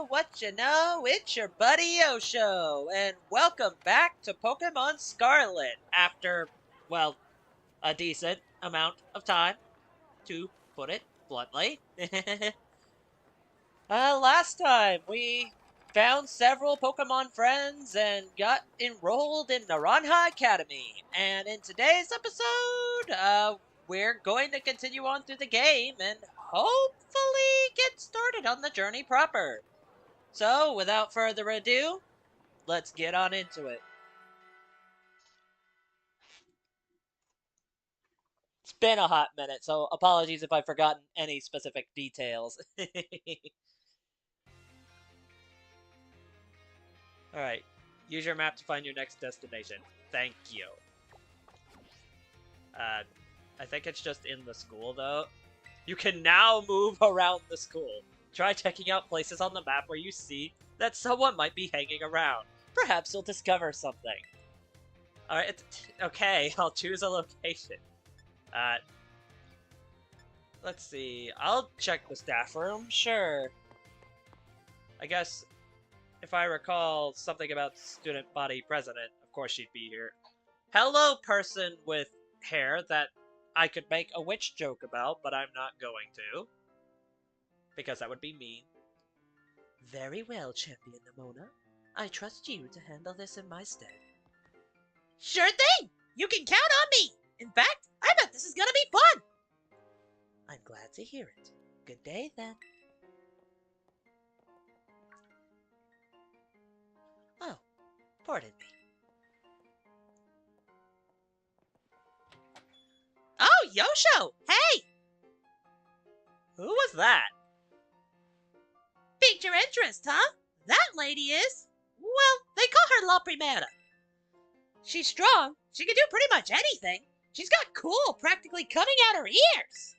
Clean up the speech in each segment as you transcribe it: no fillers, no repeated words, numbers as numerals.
what you know, it's your buddy Osho, and welcome back to Pokemon Scarlet after, well, a decent amount of time, to put it bluntly. Last time we found several Pokemon friends and got enrolled in Naranja Academy, and in today's episode, we're going to continue on through the game and hopefully get started on the journey proper. So, without further ado, let's get on into it. It's been a hot minute, so apologies if I've forgotten any specific details. Alright, use your map to find your next destination. Thank you. I think it's just in the school, though. You can now move around the school. Try checking out places on the map where you see that someone might be hanging around. Perhaps you'll discover something. Alright, okay, I'll choose a location. Let's see. I'll check the staff room, sure. I guess, if I recall something about student body president, of course she'd be here. Hello, person with hair that I could make a witch joke about, but I'm not going to. Because that would be mean. Very well, Champion Nemona. I trust you to handle this in my stead. Sure thing! You can count on me! In fact, I bet this is gonna be fun! I'm glad to hear it. Good day, then. Oh, pardon me. Oh, Yosho! Hey! Who was that? Piqued your interest, huh? That lady is, well, they call her La Primera. She's strong. She can do pretty much anything. She's got cool practically coming out her ears.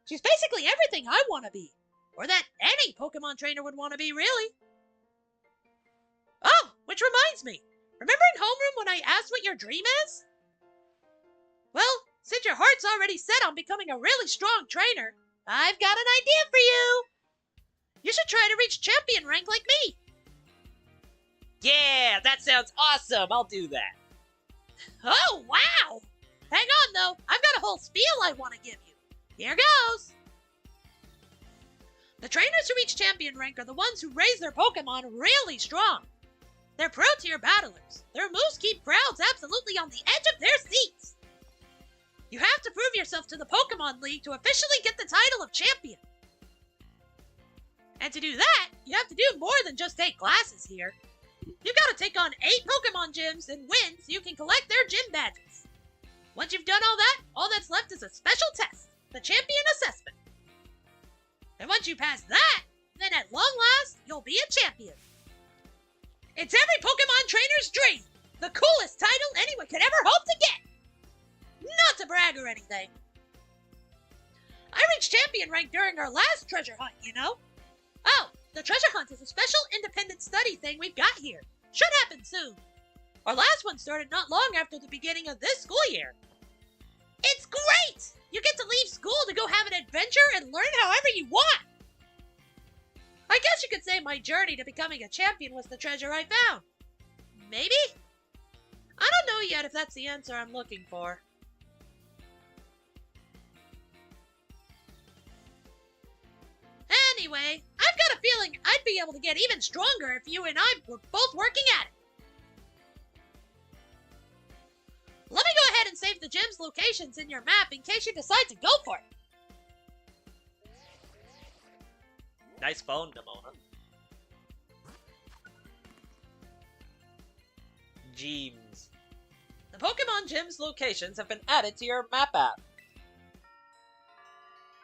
She's basically everything I want to be. Or that any Pokemon trainer would want to be, really. Oh, which reminds me. Remember in homeroom when I asked what your dream is? Well, since your heart's already set on becoming a really strong trainer, I've got an idea for you. You should try to reach champion rank like me. Yeah, that sounds awesome. I'll do that. Oh, wow. Hang on, though. I've got a whole spiel I want to give you. Here goes. The trainers who reach champion rank are the ones who raise their Pokemon really strong. They're pro-tier battlers. Their moves keep crowds absolutely on the edge of their seats. You have to prove yourself to the Pokemon League to officially get the title of champion. And to do that, you have to do more than just take classes here. You've got to take on 8 Pokemon gyms and win so you can collect their gym badges. Once you've done all that's left is a special test, the Champion Assessment. And once you pass that, then at long last, you'll be a champion. It's every Pokemon trainer's dream, the coolest title anyone could ever hope to get. Not to brag or anything. I reached champion rank during our last treasure hunt, you know. Oh, the treasure hunt is a special independent study thing we've got here. Should happen soon. Our last one started not long after the beginning of this school year. It's great! You get to leave school to go have an adventure and learn however you want. I guess you could say my journey to becoming a champion was the treasure I found. Maybe? I don't know yet if that's the answer I'm looking for. Anyway, I've got a feeling I'd be able to get even stronger if you and I were both working at it. Let me go ahead and save the gym's locations in your map in case you decide to go for it. Nice phone, Nemona. Gyms. The Pokemon Gym's locations have been added to your map app.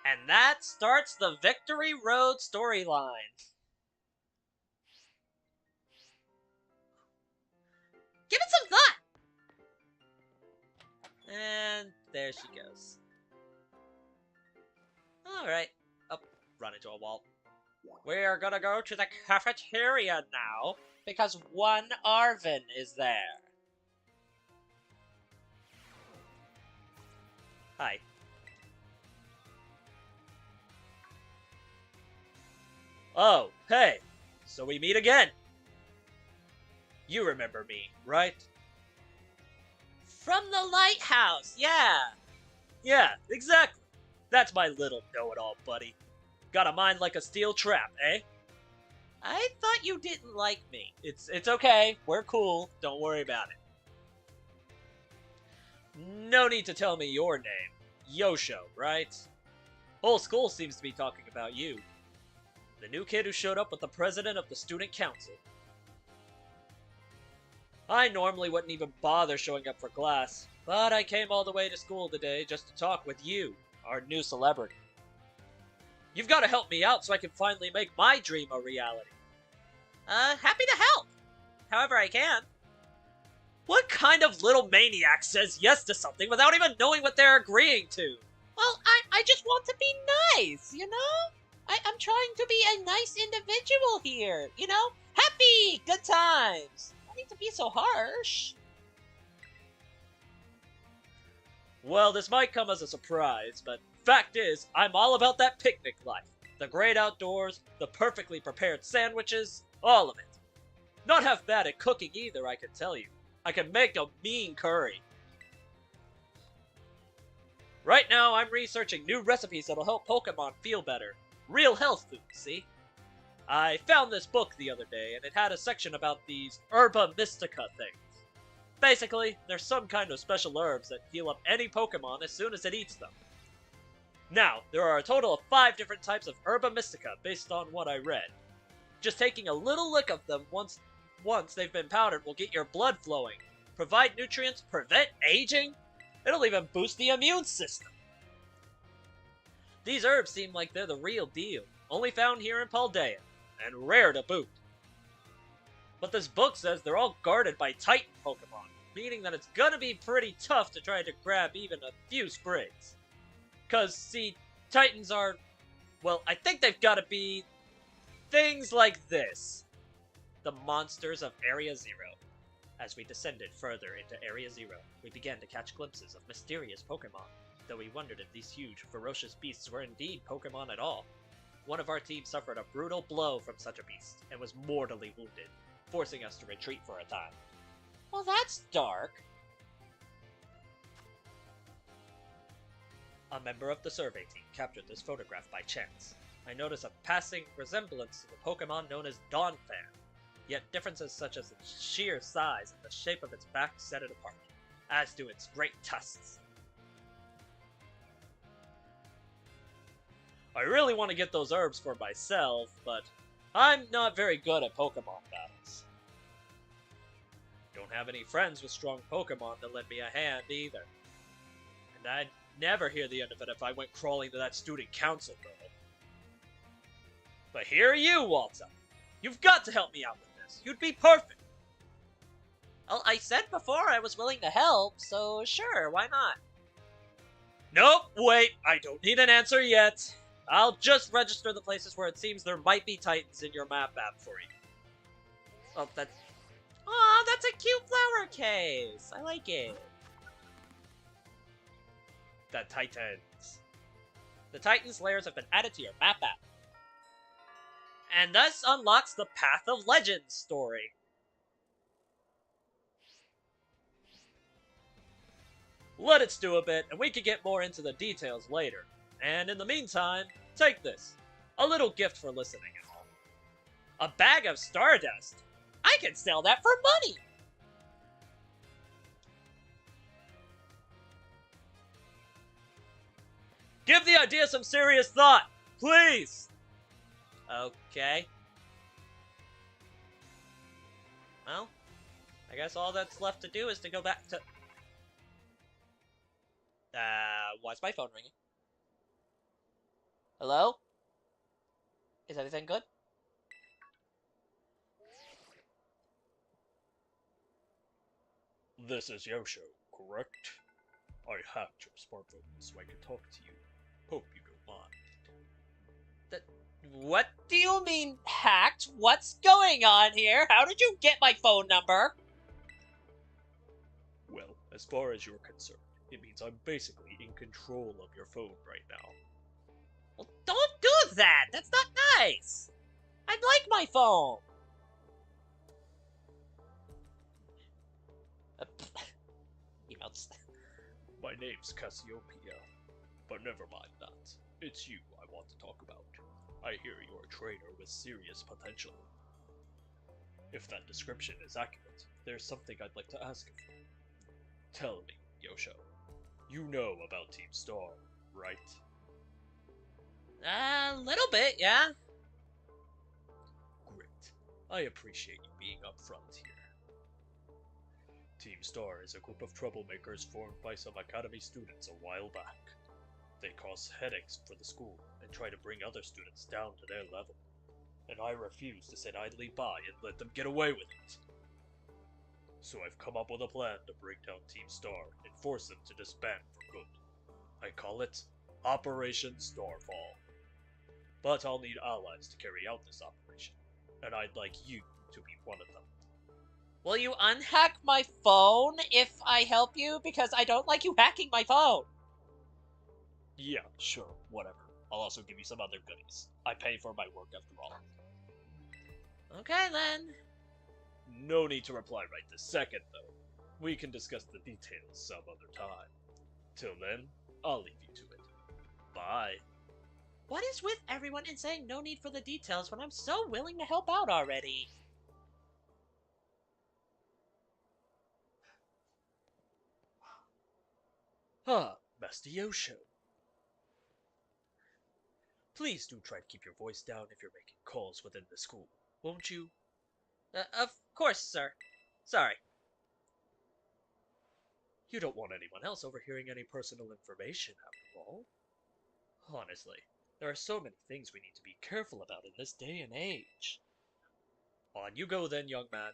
And that starts the Victory Road storyline. Give it some thought! And there she goes. Alright. Oh, run into a wall. We're gonna go to the cafeteria now, because one Arven is there. Hi. Oh, hey. so we meet again. You remember me, right? From the lighthouse, yeah. Yeah, exactly. That's my little know-it-all, buddy. Got a mind like a steel trap, eh? I thought you didn't like me. It's okay. We're cool. Don't worry about it. No need to tell me your name. Yosho, right? Whole school seems to be talking about you. The new kid who showed up with the president of the student council. I normally wouldn't even bother showing up for class, but I came all the way to school today just to talk with you, our new celebrity. You've got to help me out so I can finally make my dream a reality. Happy to help. However I can. What kind of little maniac says yes to something without even knowing what they're agreeing to? Well, I just want to be nice, you know? I'm trying to be a nice individual here, you know? Happy! Good times! I don't need to be so harsh. Well, this might come as a surprise, but fact is, I'm all about that picnic life. The great outdoors, the perfectly prepared sandwiches, all of it. Not half bad at cooking either, I can tell you. I can make a mean curry. Right now, I'm researching new recipes that'll help Pokemon feel better. Real health food, see? I found this book the other day, and it had a section about these Herba Mystica things. Basically, there's some kind of special herbs that heal up any Pokemon as soon as it eats them. Now, there are a total of 5 different types of Herba Mystica based on what I read. Just taking a little lick of them once they've been powdered will get your blood flowing, provide nutrients, prevent aging. It'll even boost the immune system. These herbs seem like they're the real deal, only found here in Paldea, and rare to boot. But this book says they're all guarded by Titan Pokemon, meaning that it's gonna be pretty tough to try to grab even a few sprigs. Cause, see, Titans are, well, I think they've gotta be things like this. The monsters of Area Zero. As we descended further into Area Zero, we began to catch glimpses of mysterious Pokemon, though we wondered if these huge, ferocious beasts were indeed Pokemon at all. One of our team suffered a brutal blow from such a beast, and was mortally wounded, forcing us to retreat for a time. Well, that's dark. A member of the survey team captured this photograph by chance. I noticed a passing resemblance to the Pokemon known as Donphan, yet differences such as its sheer size and the shape of its back set it apart, as do its great tusks. I really want to get those herbs for myself, but I'm not very good at Pokemon battles. Don't have any friends with strong Pokemon to lend me a hand either. And I'd never hear the end of it if I went crawling to that student council girl. But here you, Walter. You've got to help me out with this. You'd be perfect. Well, I said before I was willing to help, so sure, why not? Nope, wait, I don't need an answer yet. I'll just register the places where it seems there might be Titans in your map app for you. Oh, aw, that's a cute flower case. I like it. The Titans. The Titans layers have been added to your map app. And thus unlocks the Path of Legends story. Let it stew a bit, and we can get more into the details later. And in the meantime, take this. A little gift for listening at home. A bag of Stardust. I can sell that for money. Give the idea some serious thought, please. Okay. Well, I guess all that's left to do is to go back to... why's my phone ringing? Hello? Is everything good? This is Yosho, correct? I hacked your smartphone so I can talk to you. Hope you don't mind. What do you mean, hacked? What's going on here? How did you get my phone number? Well, as far as you're concerned, it means I'm basically in control of your phone right now. Well, don't do that! That's not nice! I'd like my phone! else. My name's Cassiopeia. But never mind that. It's you I want to talk about. I hear you're a trainer with serious potential. If that description is accurate, there's something I'd like to ask of you. Tell me, Yosho. You know about Team Star, right? A little bit, yeah. Great. I appreciate you being upfront here. Team Star is a group of troublemakers formed by some Academy students a while back. They cause headaches for the school and try to bring other students down to their level. And I refuse to sit idly by and let them get away with it. So I've come up with a plan to bring down Team Star and force them to disband for good. I call it Operation Starfall. But I'll need allies to carry out this operation, and I'd like you to be one of them. Will you unhack my phone if I help you? Because I don't like you hacking my phone. Yeah, sure, whatever. I'll also give you some other goodies. I pay for my work after all. Okay, then. No need to reply right this second, though. We can discuss the details some other time. Till then, I'll leave you to it. Bye. What is with everyone in saying no need for the details when I'm so willing to help out already? Master Yosho. Please do try to keep your voice down if you're making calls within the school, won't you? Of course, sir. Sorry. You don't want anyone else overhearing any personal information, after all. Honestly, there are so many things we need to be careful about in this day and age. On you go then, young man.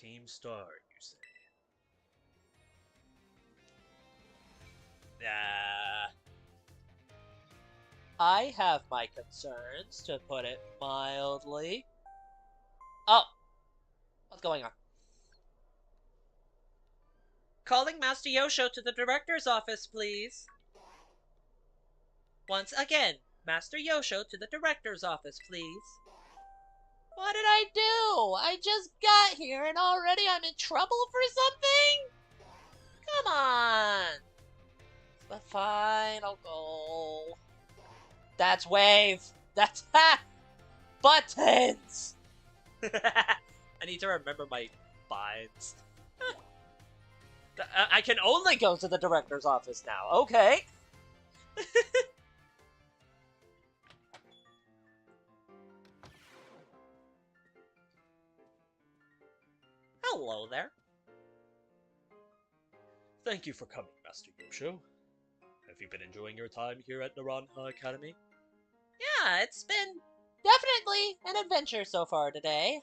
Team Star, you say? I have my concerns, to put it mildly. Oh! What's going on? Calling Master Yosho to the director's office, please. Once again, Master Yosho to the director's office, please. What did I do? I just got here and already I'm in trouble for something? Come on. But fine, I'll go. That's wave. That's buttons. I need to remember my binds. I can only go to the director's office now. Okay. Hello there. Thank you for coming, Master Yosho. Have you been enjoying your time here at Naranja Academy? Yeah, it's been definitely an adventure so far today.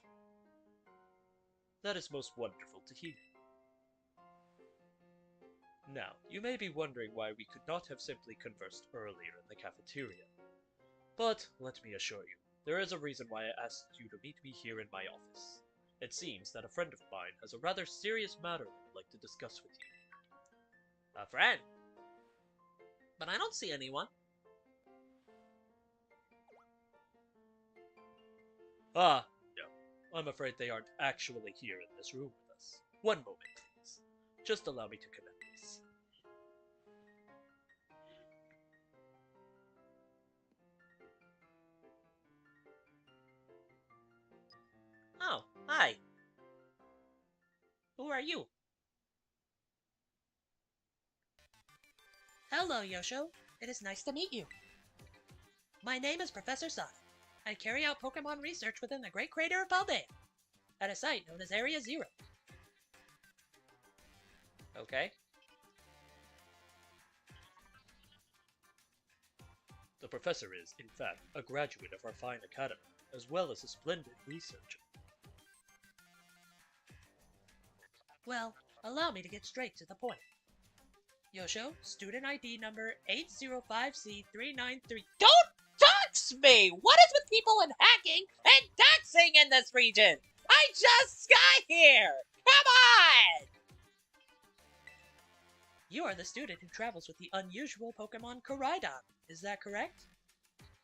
That is most wonderful to hear. Now, you may be wondering why we could not have simply conversed earlier in the cafeteria. But, let me assure you, there is a reason why I asked you to meet me here in my office. It seems that a friend of mine has a rather serious matter they'd like to discuss with you. A friend? But I don't see anyone. Ah, no. I'm afraid they aren't actually here in this room with us. One moment, please. Just allow me to connect this. Oh, hi. Who are you? Hello, Yosho. It is nice to meet you. My name is Professor Sada. I carry out Pokemon research within the Great Crater of Paldea, at a site known as Area Zero. Okay. The professor is, in fact, a graduate of our fine academy, as well as a splendid researcher. Well, allow me to get straight to the point. Yosho, student ID number 805C393. Don't dox me! What is with people and hacking and doxing in this region? I just got here! Come on! You are the student who travels with the unusual Pokemon Koraidon, is that correct?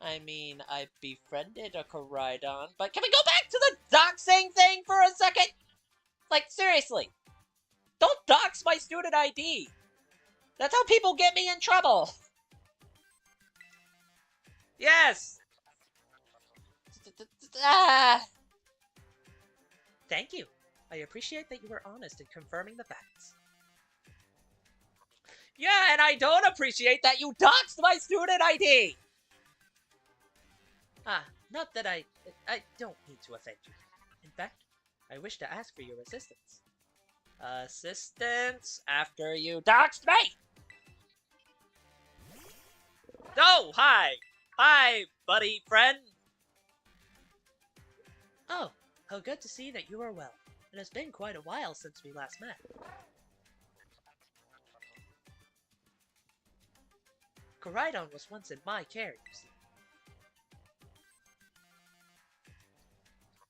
I mean, I befriended a Koraidon, but can we go back to the doxing thing for a second? Like, seriously. Don't dox my student ID. That's how people get me in trouble. Yes! Ah. Thank you. I appreciate that you were honest in confirming the facts. Yeah, and I don't appreciate that you doxed my student ID. Not that I don't need to offend you. In fact, I wish to ask for your assistance. Assistance after you doxed me. Oh, hi! Hi, buddy friend! Oh, how good to see that you are well. It has been quite a while since we last met. Koraidon was once in my care, you see.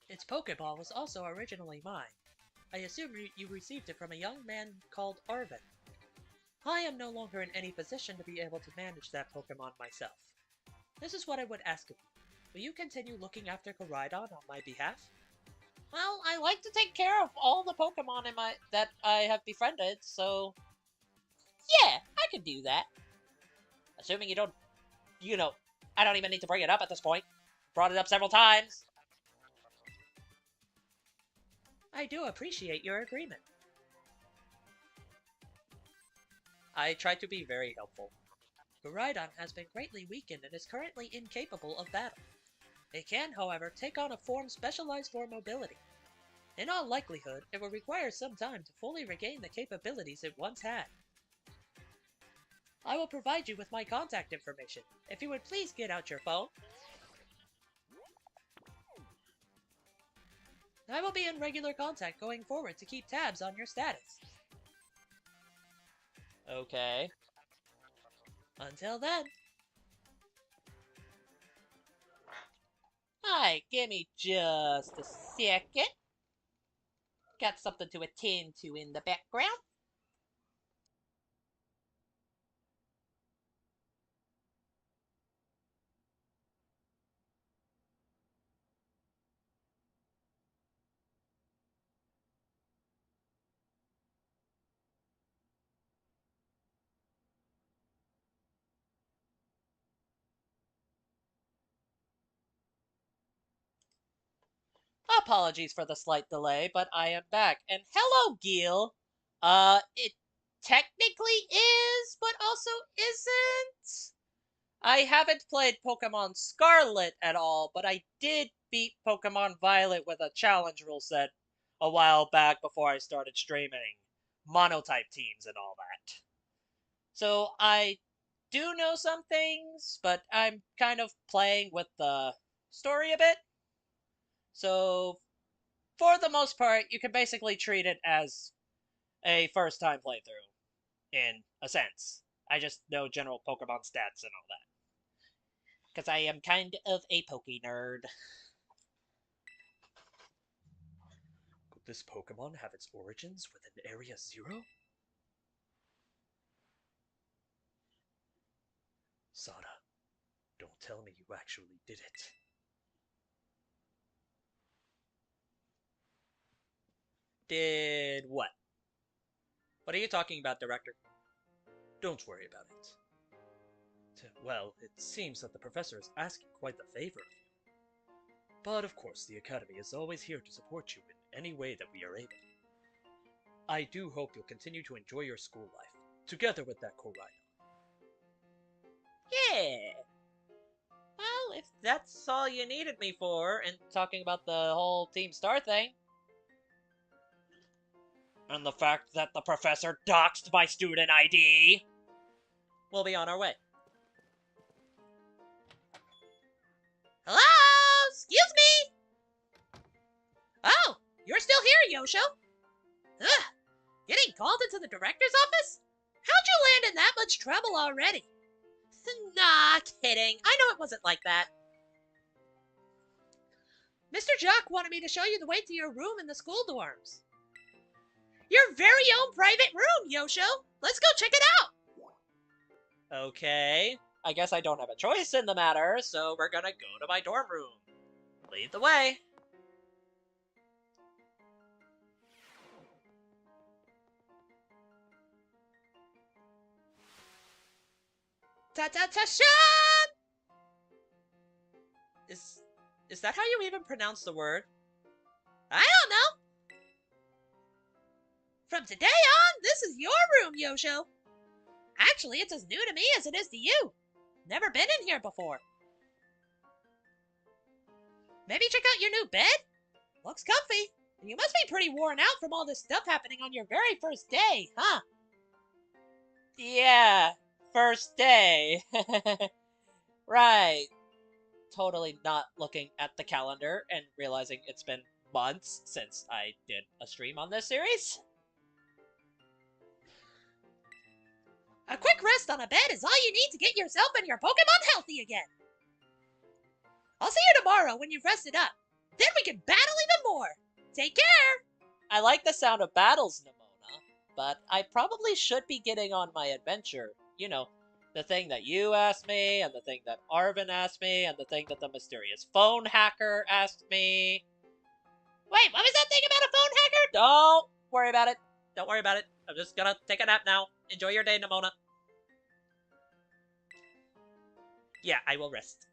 Its Pokeball was also originally mine. I assume you received it from a young man called Arven. I am no longer in any position to be able to manage that Pokemon myself. This is what I would ask of you. Will you continue looking after Koraidon on my behalf? Well, I like to take care of all the Pokemon that I have befriended, so yeah, I can do that. Assuming you don't, I don't even need to bring it up at this point. Brought it up several times. I do appreciate your agreement. I try to be very helpful. Koraidon has been greatly weakened and is currently incapable of battle. It can, however, take on a form specialized for mobility. In all likelihood, it will require some time to fully regain the capabilities it once had. I will provide you with my contact information. If you would please get out your phone. I will be in regular contact going forward to keep tabs on your status. Okay. Until then. Alright, give me just a second. Got something to attend to in the background. Apologies for the slight delay, but I am back. And hello, Gil. It technically is, but also isn't. I haven't played Pokemon Scarlet at all, but I did beat Pokemon Violet with a challenge rule set a while back before I started streaming monotype teams and all that. So I do know some things, but I'm kind of playing with the story a bit. So, for the most part, you can basically treat it as a first-time playthrough, in a sense. I just know general Pokemon stats and all that. Because I am kind of a Poke nerd. Could this Pokemon have its origins within Area 0? Sada, don't tell me you actually did it. Did what? What are you talking about, Director? Don't worry about it. Well, it seems that the professor is asking quite the favor of you. But of course, the Academy is always here to support you in any way that we are able. I do hope you'll continue to enjoy your school life, together with that Koraidon. Yeah. Well, if that's all you needed me for, and talking about the whole Team Star thing, and the fact that the professor doxed my student ID, we'll be on our way. Hello? Excuse me? Oh, you're still here, Yosho. Ugh, getting called into the director's office? How'd you land in that much trouble already? Nah, kidding. I know it wasn't like that. Mr. Jock wanted me to show you the way to your room in the school dorms. Your very own private room, Yosho. Let's go check it out. Okay. I guess I don't have a choice in the matter, so we're gonna go to my dorm room. Lead the way. Ta-ta-ta-shan! Is that how you even pronounce the word? I don't know. From today on, this is your room, Yosho. Actually, it's as new to me as it is to you. Never been in here before. Maybe check out your new bed? Looks comfy. And you must be pretty worn out from all this stuff happening on your very first day, huh? Yeah, first day. Right. Totally not looking at the calendar and realizing it's been months since I did a stream on this series. A quick rest on a bed is all you need to get yourself and your Pokemon healthy again. I'll see you tomorrow when you've rested up. Then we can battle even more. Take care! I like the sound of battles, Nemona, but I probably should be getting on my adventure. You know, the thing that you asked me, and the thing that Arven asked me, and the thing that the mysterious phone hacker asked me. Wait, what was that thing about a phone hacker? Don't worry about it. Don't worry about it. I'm just gonna take a nap now. Enjoy your day, Nemona. Yeah, I will rest.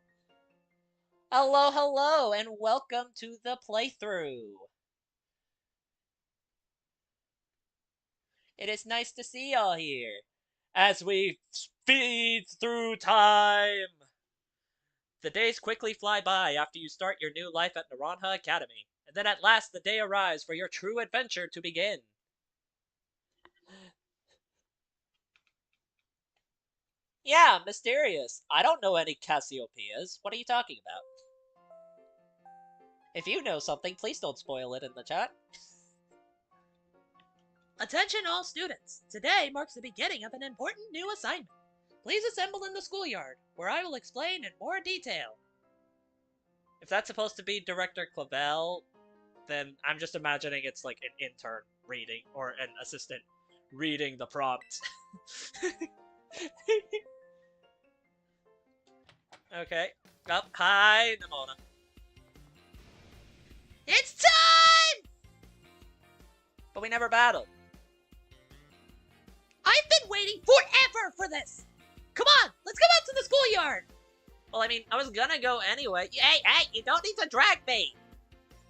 Hello, hello, and welcome to the playthrough. It is nice to see y'all here, as we speed through time. The days quickly fly by after you start your new life at Naranja Academy, and then at last the day arrives for your true adventure to begin. Yeah, mysterious. I don't know any Cassiopeias. What are you talking about? If you know something, please don't spoil it in the chat. Attention all students. Today marks the beginning of an important new assignment. Please assemble in the schoolyard, where I will explain in more detail. If that's supposed to be Director Clavel, then I'm just imagining it's like an intern reading, or an assistant reading the prompt. Okay. Up. Hi, Nemona. It's time! But we never battled. I've been waiting forever for this! Come on, let's go out to the schoolyard! Well, I mean, I was gonna go anyway. Hey, you don't need to drag me!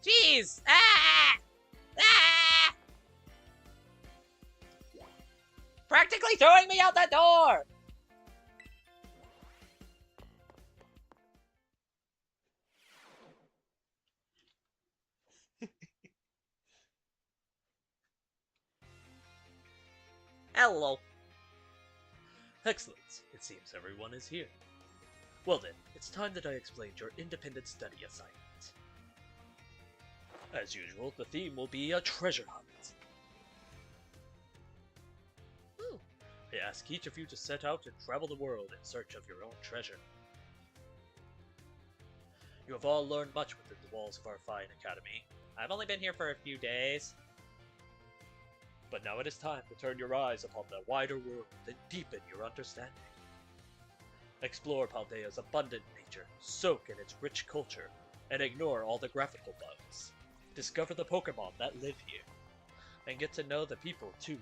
Jeez! Ah! Ah! Practically throwing me out the door! Hello. Excellent. It seems everyone is here. Well then, it's time that I explained your independent study assignment. As usual, the theme will be a treasure hunt. I ask each of you to set out and travel the world in search of your own treasure. You have all learned much within the walls of our fine academy. I've only been here for a few days. But now it is time to turn your eyes upon the wider world and deepen your understanding. Explore Paldea's abundant nature, soak in its rich culture, and ignore all the graphical bugs. Discover the Pokemon that live here, and get to know the people too.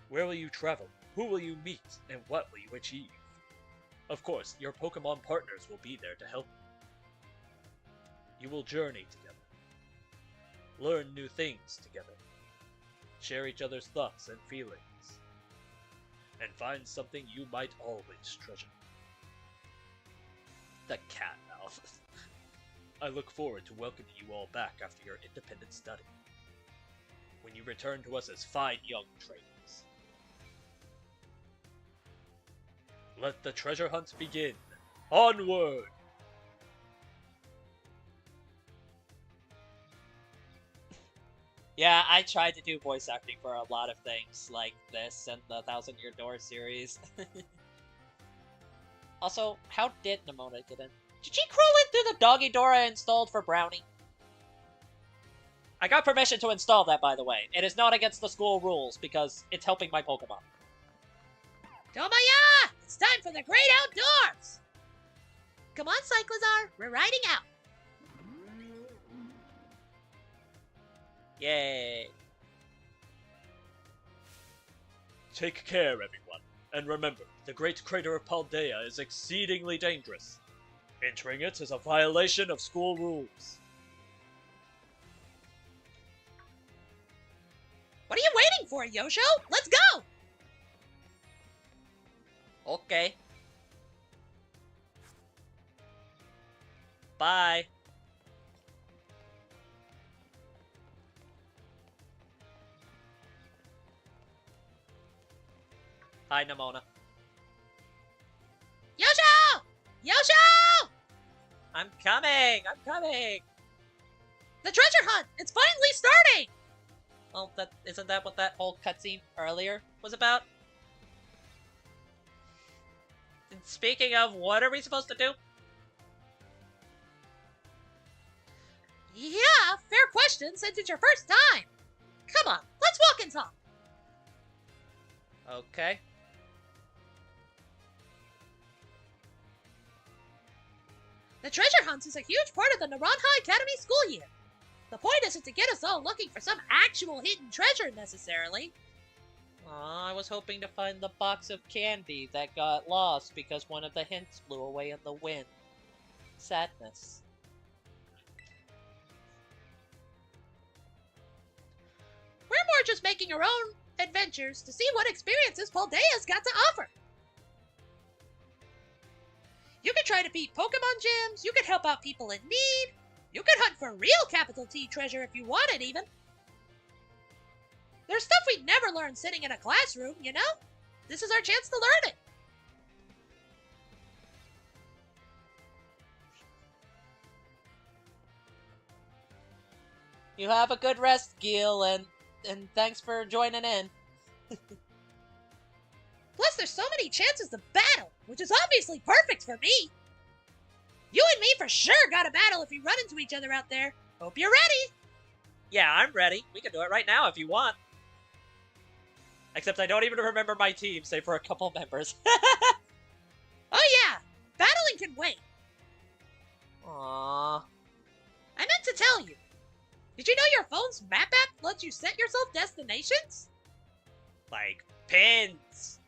Where will you travel? Who will you meet? And what will you achieve? Of course, your Pokemon partners will be there to help you. You will journey together, learn new things together, share each other's thoughts and feelings, and find something you might always treasure. The cat mouth. I look forward to welcoming you all back after your independent study, when you return to us as fine young trainers. Let the treasure hunt begin. Onward! Yeah, I tried to do voice acting for a lot of things, like this and the Thousand Year Door series. Also, how did Nemona get in? Did she crawl in through the doggy door I installed for Brownie? I got permission to install that, by the way. It is not against the school rules, because it's helping my Pokemon. Tomaya! It's time for the great outdoors! Come on, Cyclozar, we're riding out. Yay. Take care, everyone. And remember, the Great Crater of Paldea is exceedingly dangerous. Entering it is a violation of school rules. What are you waiting for, Yosho? Let's go! Okay. Bye. Hi, Nemona. Yosho! Yosho! I'm coming! I'm coming! The treasure hunt! It's finally starting! Well, isn't that what that whole cutscene earlier was about? And speaking of, what are we supposed to do? Yeah, fair question since it's your first time. Come on, let's walk and talk. Okay. The treasure hunt is a huge part of the Naranja Academy school year. The point isn't to get us all looking for some actual hidden treasure necessarily. Aw, I was hoping to find the box of candy that got lost because one of the hints blew away in the wind. Sadness. We're more just making our own adventures to see what experiences Paldea's got to offer. You could try to beat Pokemon gyms, you could help out people in need, you could hunt for real capital T treasure if you wanted even. There's stuff we'd never learn sitting in a classroom, you know? This is our chance to learn it. You have a good rest, Gil, and thanks for joining in. Plus, there's so many chances to battle, which is obviously perfect for me. You and me for sure got a battle if we run into each other out there. Hope you're ready. Yeah, I'm ready. We can do it right now if you want. Except I don't even remember my team, save for a couple members. Oh yeah, battling can wait. Aww. I meant to tell you. Did you know your phone's map app lets you set yourself destinations? Like pins.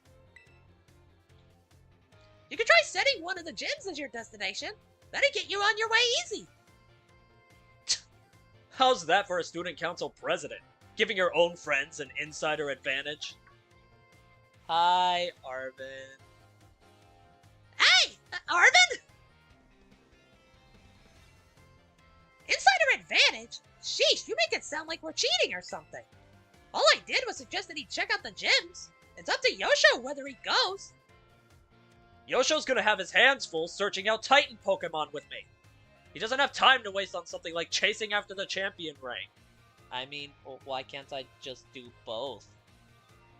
You could try setting one of the gyms as your destination. That'd get you on your way easy. How's that for a student council president? Giving your own friends an insider advantage? Hi, Arven. Hey, Arven? Insider advantage? Sheesh, you make it sound like we're cheating or something. All I did was suggest that he check out the gyms. It's up to Yosho whether he goes. Yosho's gonna have his hands full searching out Titan Pokemon with me. He doesn't have time to waste on something like chasing after the champion rank. I mean, why can't I just do both?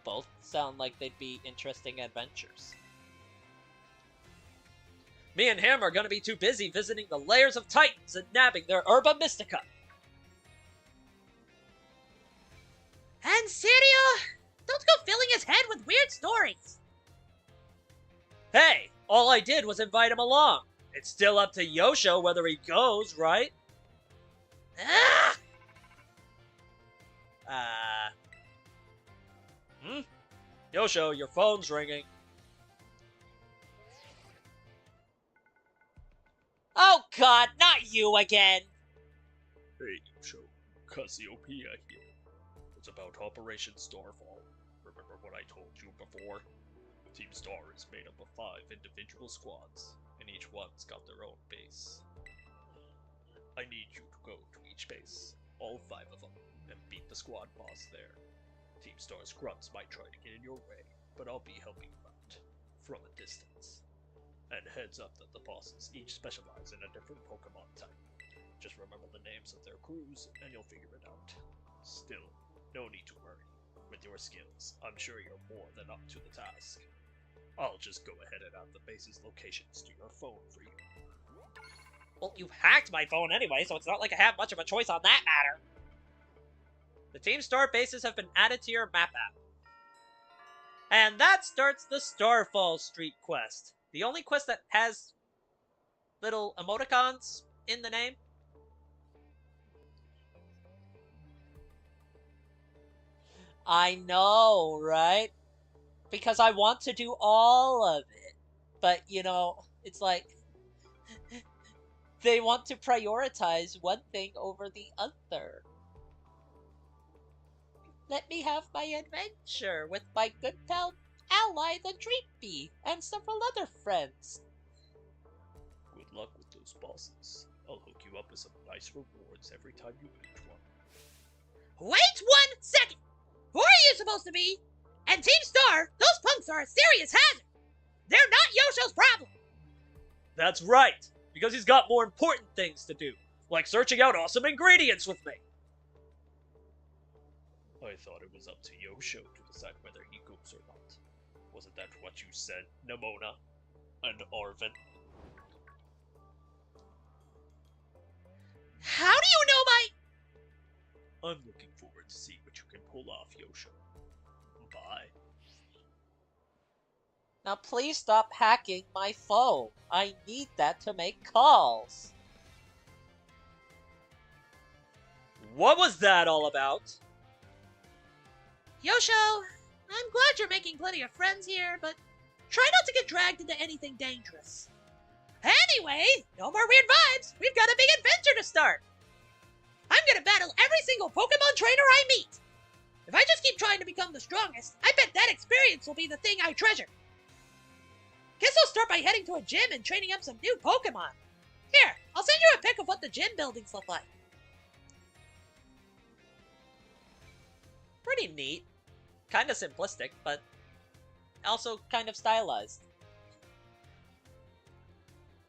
Both sound like they'd be interesting adventures. Me and him are gonna be too busy visiting the layers of Titans and nabbing their Herba Mystica. And Sirio, don't go filling his head with weird stories. Hey, all I did was invite him along. It's still up to Yosho whether he goes, right? Ugh! Yosho, your phone's ringing. Oh god, not you again! Hey, Yosho. Cassiopeia here. It's about Operation Starfall. Remember what I told you before? Team Star is made up of 5 individual squads, and each one's got their own base. I need you to go to each base, all 5 of them, and beat the squad boss there. Team Star's grunts might try to get in your way, but I'll be helping you out, from a distance. And heads up that the bosses each specialize in a different Pokemon type. Just remember the names of their crews, and you'll figure it out. Still, no need to worry. With your skills, I'm sure you're more than up to the task. I'll just go ahead and add the base's locations to your phone for you. Well, you hacked my phone anyway, so it's not like I have much of a choice on that matter. The Team Star bases have been added to your map app. And that starts the Starfall Street quest. The only quest that has little emoticons in the name. I know, right? Because I want to do all of it. But, you know, it's like they want to prioritize one thing over the other. Let me have my adventure with my good pal ally, the Dreepy, and several other friends. Good luck with those bosses. I'll hook you up with some nice rewards every time you meet one. Wait 1 second! Who are you supposed to be? And Team Star, those punks are a serious hazard! They're not Yosho's problem! That's right, because he's got more important things to do, like searching out awesome ingredients with me. I thought it was up to Yosho to decide whether he goes or not. Wasn't that what you said, Nemona and Arven? How do you know my... I'm looking forward to seeing what you can pull off, Yosho. Bye. Now please stop hacking my phone. I need that to make calls. What was that all about? Yosho, I'm glad you're making plenty of friends here, but try not to get dragged into anything dangerous. Anyway, no more weird vibes. We've got a big adventure to start. I'm gonna battle every single Pokemon trainer I meet. If I just keep trying to become the strongest, I bet that experience will be the thing I treasure. Guess I'll start by heading to a gym and training up some new Pokemon. Here, I'll send you a pic of what the gym buildings look like. Pretty neat. Kinda simplistic, but also kind of stylized.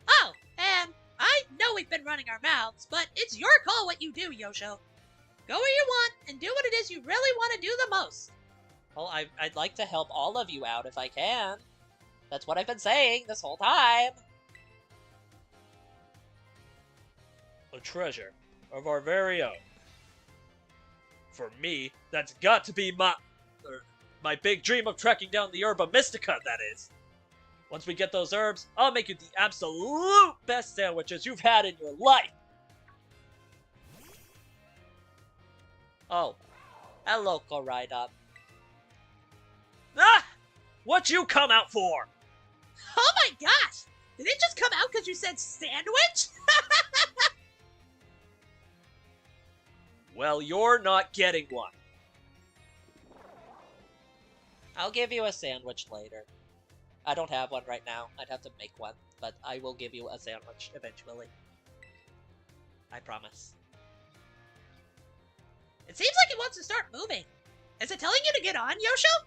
Oh, and I know we've been running our mouths, but it's your call what you do, Yosho. Go where you want and do what it is you really want to do the most. Well, I'd like to help all of you out if I can. That's what I've been saying this whole time. A treasure of our very own. For me, that's got to be my big dream of tracking down the Herba Mystica, that is. Once we get those herbs, I'll make you the absolute best sandwiches you've had in your life. Oh, hello, Koraidon. Ah! What you come out for? Oh my gosh! Did it just come out because you said sandwich? Well, you're not getting one. I'll give you a sandwich later. I don't have one right now. I'd have to make one, but I will give you a sandwich eventually. I promise. It seems like it wants to start moving. Is it telling you to get on, Yosho?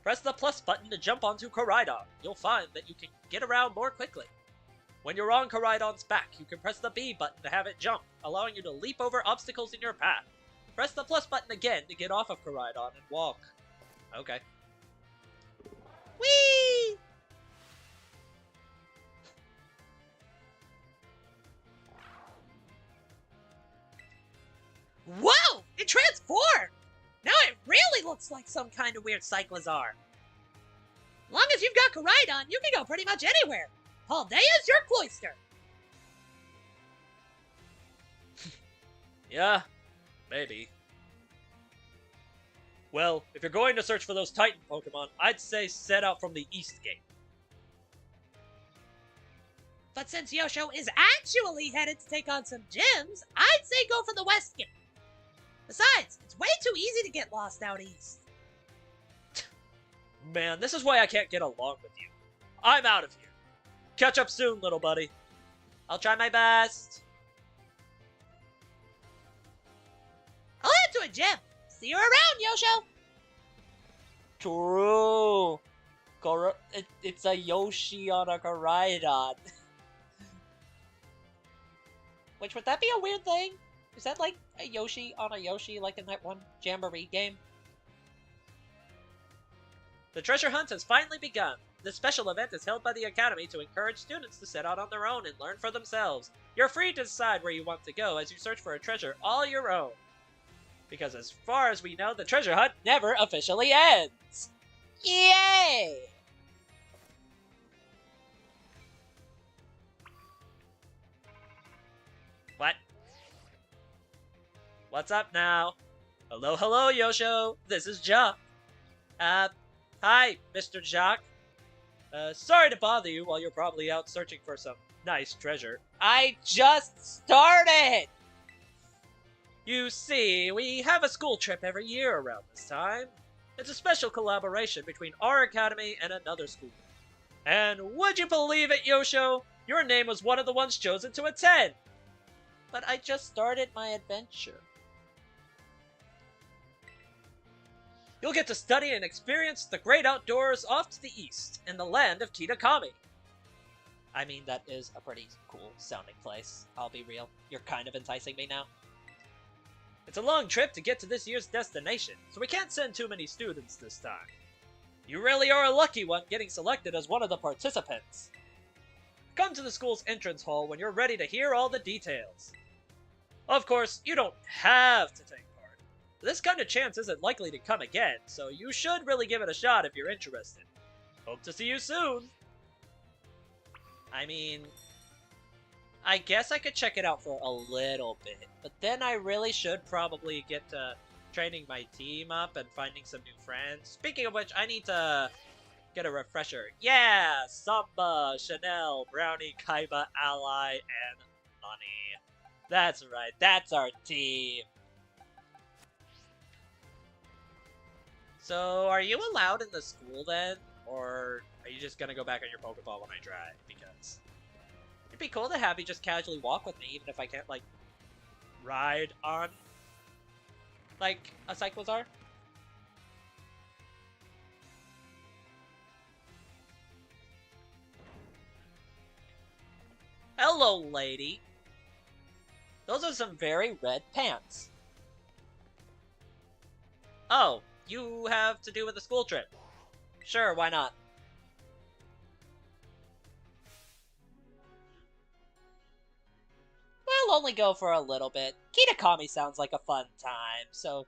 Press the plus button to jump onto Koraidon. You'll find that you can get around more quickly. When you're on Koraidon's back, you can press the B button to have it jump, allowing you to leap over obstacles in your path. Press the plus button again to get off of Koraidon and walk. Okay. Whee! Whoa! It transformed! Now it really looks like some kind of weird Cyclizar. Long as you've got Koraidon, you can go pretty much anywhere. Paldea's your cloister. Yeah, maybe. Well, if you're going to search for those Titan Pokemon, I'd say set out from the East Gate. But since Yosho is actually headed to take on some gyms, I'd say go for the West Gate. Besides, it's way too easy to get lost out east. Man, this is why I can't get along with you. I'm out of here. Catch up soon, little buddy. I'll try my best. I'll head to a gym. See you around, Yosho. True. It's a Yoshi on a Koraidon. Which, would that be a weird thing? Is that like a Yoshi on a Yoshi, like in that one Jamboree game? The treasure hunt has finally begun. This special event is held by the Academy to encourage students to set out on their own and learn for themselves. You're free to decide where you want to go as you search for a treasure all your own. Because as far as we know, the treasure hunt never officially ends. Yay! What? What's up now? Hello, hello, Yosho. This is Jock. Hi, Mr. Jock. Sorry to bother you while you're probably out searching for some nice treasure. I just started! You see, we have a school trip every year around this time. It's a special collaboration between our academy and another school. And would you believe it, Yosho? Your name was one of the ones chosen to attend. But I just started my adventure. You'll get to study and experience the great outdoors off to the east, in the land of Kitakami. I mean, that is a pretty cool sounding place. I'll be real. You're kind of enticing me now. It's a long trip to get to this year's destination, so we can't send too many students this time. You really are a lucky one getting selected as one of the participants. Come to the school's entrance hall when you're ready to hear all the details. Of course, you don't have to take part. This kind of chance isn't likely to come again, so you should really give it a shot if you're interested. Hope to see you soon! I mean, I guess I could check it out for a little bit, but then I really should probably get to training my team up and finding some new friends. Speaking of which, I need to get a refresher. Yeah! Samba, Chanel, Brownie, Kaiba, Ally, and Lonnie. That's right, that's our team! So, are you allowed in the school then? Or are you just gonna go back on your Pokeball when I drive? Because it'd be cool to have you just casually walk with me, even if I can't, like, ride on, like, a Cyclozar. Hello, lady. Those are some very red pants. Oh, you have to do with the school trip. Sure, why not? We'll only go for a little bit. Kitakami sounds like a fun time, so...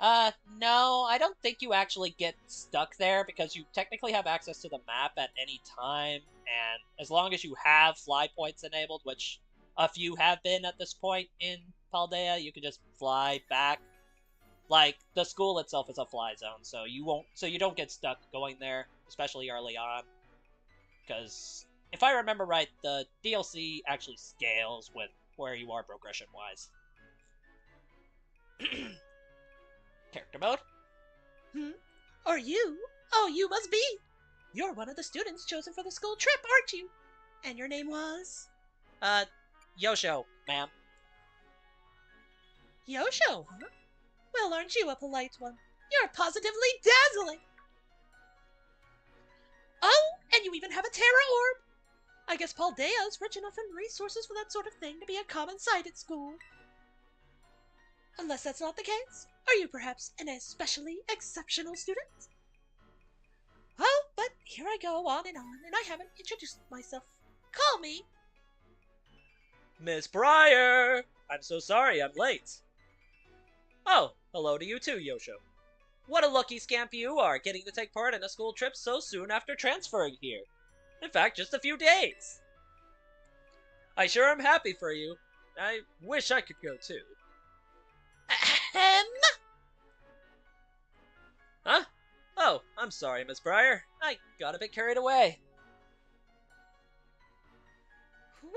no, I don't think you actually get stuck there, because you technically have access to the map at any time, and as long as you have fly points enabled, which a few have been at this point in Paldea, you can just fly back. Like, the school itself is a fly zone, so you don't get stuck going there, especially early on. Because, if I remember right, the DLC actually scales with where you are progression-wise. Character mode? Are you? Oh, you must be! You're one of the students chosen for the school trip, aren't you? And your name was? Yosho, ma'am. Yosho, huh? Well, aren't you a polite one? You're positively dazzling! Oh, and you even have a Terra Orb! I guess Paldea is rich enough in resources for that sort of thing to be a common sight at school. Unless that's not the case, are you perhaps an especially exceptional student? Oh, but here I go on, and I haven't introduced myself. Call me Miss Breyer! I'm so sorry I'm late. Oh, hello to you too, Yosho. What a lucky scamp you are, getting to take part in a school trip so soon after transferring here. In fact, just a few days. I sure am happy for you. I wish I could go too. Ahem! Huh? Oh, I'm sorry, Miss Breyer. I got a bit carried away.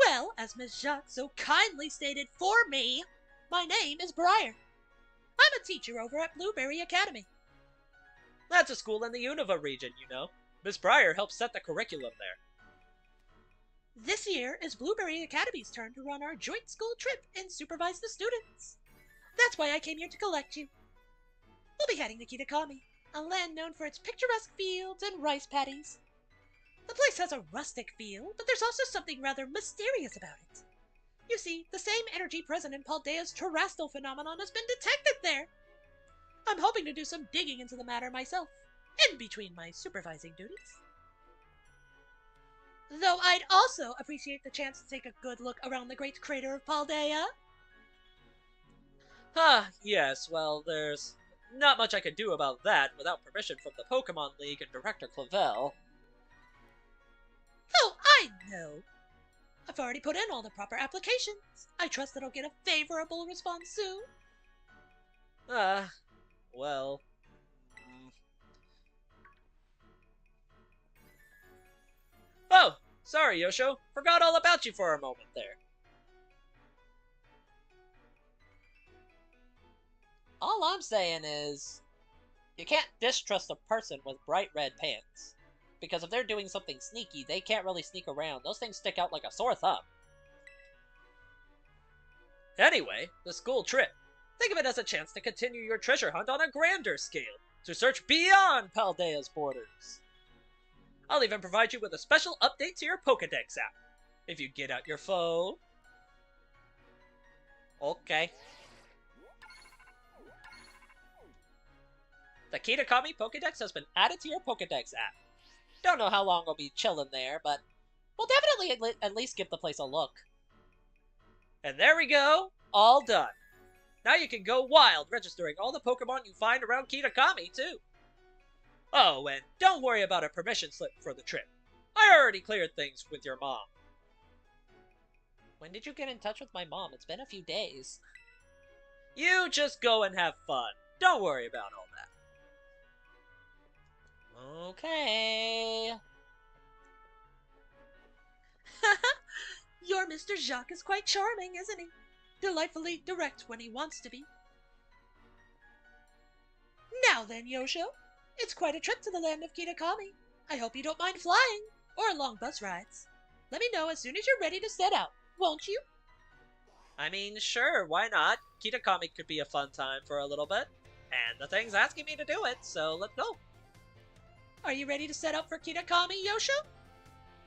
Well, as Miss Jacques so kindly stated for me, my name is Briar. I'm a teacher over at Blueberry Academy. That's a school in the Unova region, you know. Miss Breyer helps set the curriculum there. This year is Blueberry Academy's turn to run our joint school trip and supervise the students. That's why I came here to collect you. We'll be heading to Kitakami, a land known for its picturesque fields and rice paddies. The place has a rustic feel, but there's also something rather mysterious about it. You see, the same energy present in Paldea's terrestrial phenomenon has been detected there. I'm hoping to do some digging into the matter myself, in between my supervising duties. Though I'd also appreciate the chance to take a good look around the great crater of Paldea. Yes, well, there's not much I can do about that without permission from the Pokemon League and Director Clavel. Oh, I know. I've already put in all the proper applications. I trust that I'll get a favorable response soon. Well... Oh, sorry, Yosho. Forgot all about you for a moment there. All I'm saying is, you can't distrust a person with bright red pants. Because if they're doing something sneaky, they can't really sneak around. Those things stick out like a sore thumb. Anyway, the school trip. Think of it as a chance to continue your treasure hunt on a grander scale, to search beyond Paldea's borders. I'll even provide you with a special update to your Pokédex app, if you get out your phone. Okay. The Kitakami Pokédex has been added to your Pokédex app. Don't know how long I'll be chilling there, but we'll definitely at least give the place a look. And there we go, all done. Now you can go wild registering all the Pokemon you find around Kitakami, too. Oh, and don't worry about a permission slip for the trip. I already cleared things with your mom. When did you get in touch with my mom? It's been a few days. You just go and have fun. Don't worry about all that. Okay. Your Mr. Jacques is quite charming, isn't he? Delightfully direct when he wants to be. Now then, Yosho. It's quite a trip to the land of Kitakami. I hope you don't mind flying, or long bus rides. Let me know as soon as you're ready to set out, won't you? I mean, sure, why not? Kitakami could be a fun time for a little bit. And the thing's asking me to do it, so let's go. Are you ready to set out for Kitakami, Yosho?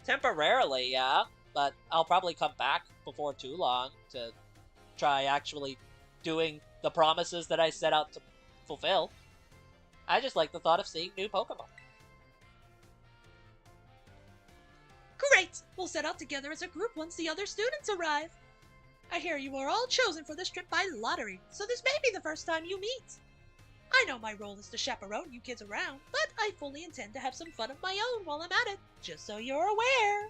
Temporarily, yeah. But I'll probably come back before too long to try actually doing the promises that I set out to fulfill. I just like the thought of seeing new Pokemon. Great! We'll set out together as a group once the other students arrive. I hear you are all chosen for this trip by lottery, so this may be the first time you meet. I know my role is to chaperone you kids around, but I fully intend to have some fun of my own while I'm at it, just so you're aware.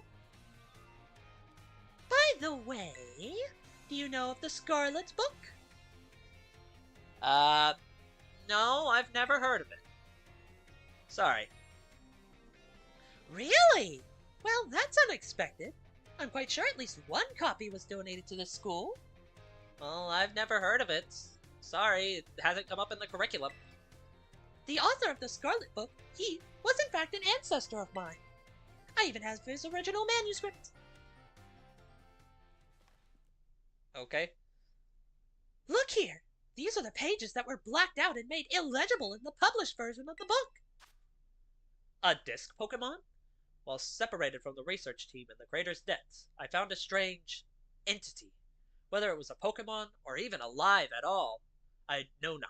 By the way, do you know of the Scarlet book? No, I've never heard of it. Sorry. Really? Well, that's unexpected. I'm quite sure at least one copy was donated to the school. Well, I've never heard of it. Sorry, it hasn't come up in the curriculum. The author of the Scarlet book, he was in fact an ancestor of mine. I even have his original manuscript. Okay. Look here! These are the pages that were blacked out and made illegible in the published version of the book. A disc Pokemon? While separated from the research team in the crater's depths, I found a strange entity. Whether it was a Pokemon or even alive at all, I know not.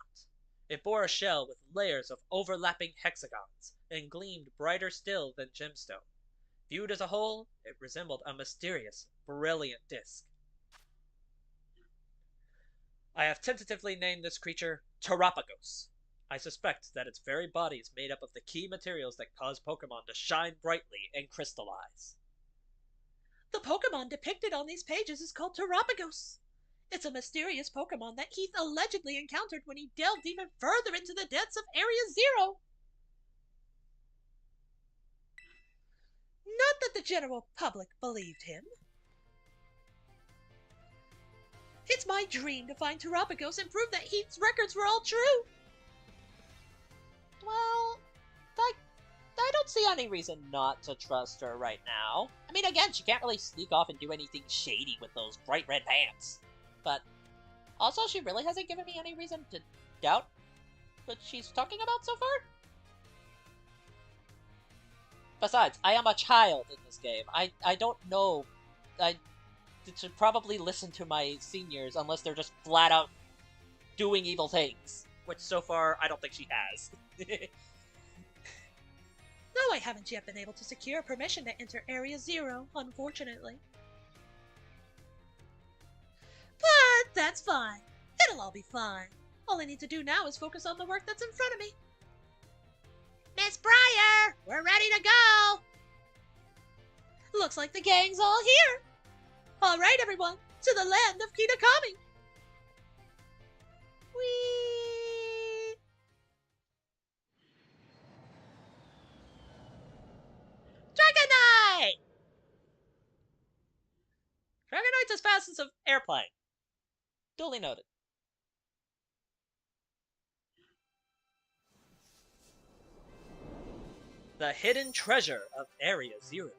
It bore a shell with layers of overlapping hexagons and gleamed brighter still than gemstone. Viewed as a whole, it resembled a mysterious, brilliant disc. I have tentatively named this creature Terapagos. I suspect that its very body is made up of the key materials that cause Pokemon to shine brightly and crystallize. The Pokemon depicted on these pages is called Terapagos. It's a mysterious Pokemon that Heath allegedly encountered when he delved even further into the depths of Area Zero. Not that the general public believed him. It's my dream to find Terapagos and prove that Heath's records were all true. Well, I don't see any reason not to trust her right now. I mean, again, she can't really sneak off and do anything shady with those bright red pants. But also, she really hasn't given me any reason to doubt what she's talking about so far. Besides, I am a child in this game. I don't know. I should probably listen to my seniors unless they're just flat out doing evil things. Which so far, I don't think she has. Though I haven't yet been able to secure permission to enter Area Zero, unfortunately. But that's fine. It'll all be fine. All I need to do now is focus on the work that's in front of me. Miss Briar, we're ready to go! Looks like the gang's all here. All right, everyone, to the land of Kitakami. Whee! Dragonite! Dragonite's as fast as an airplane. Duly noted. The hidden treasure of Area Zero.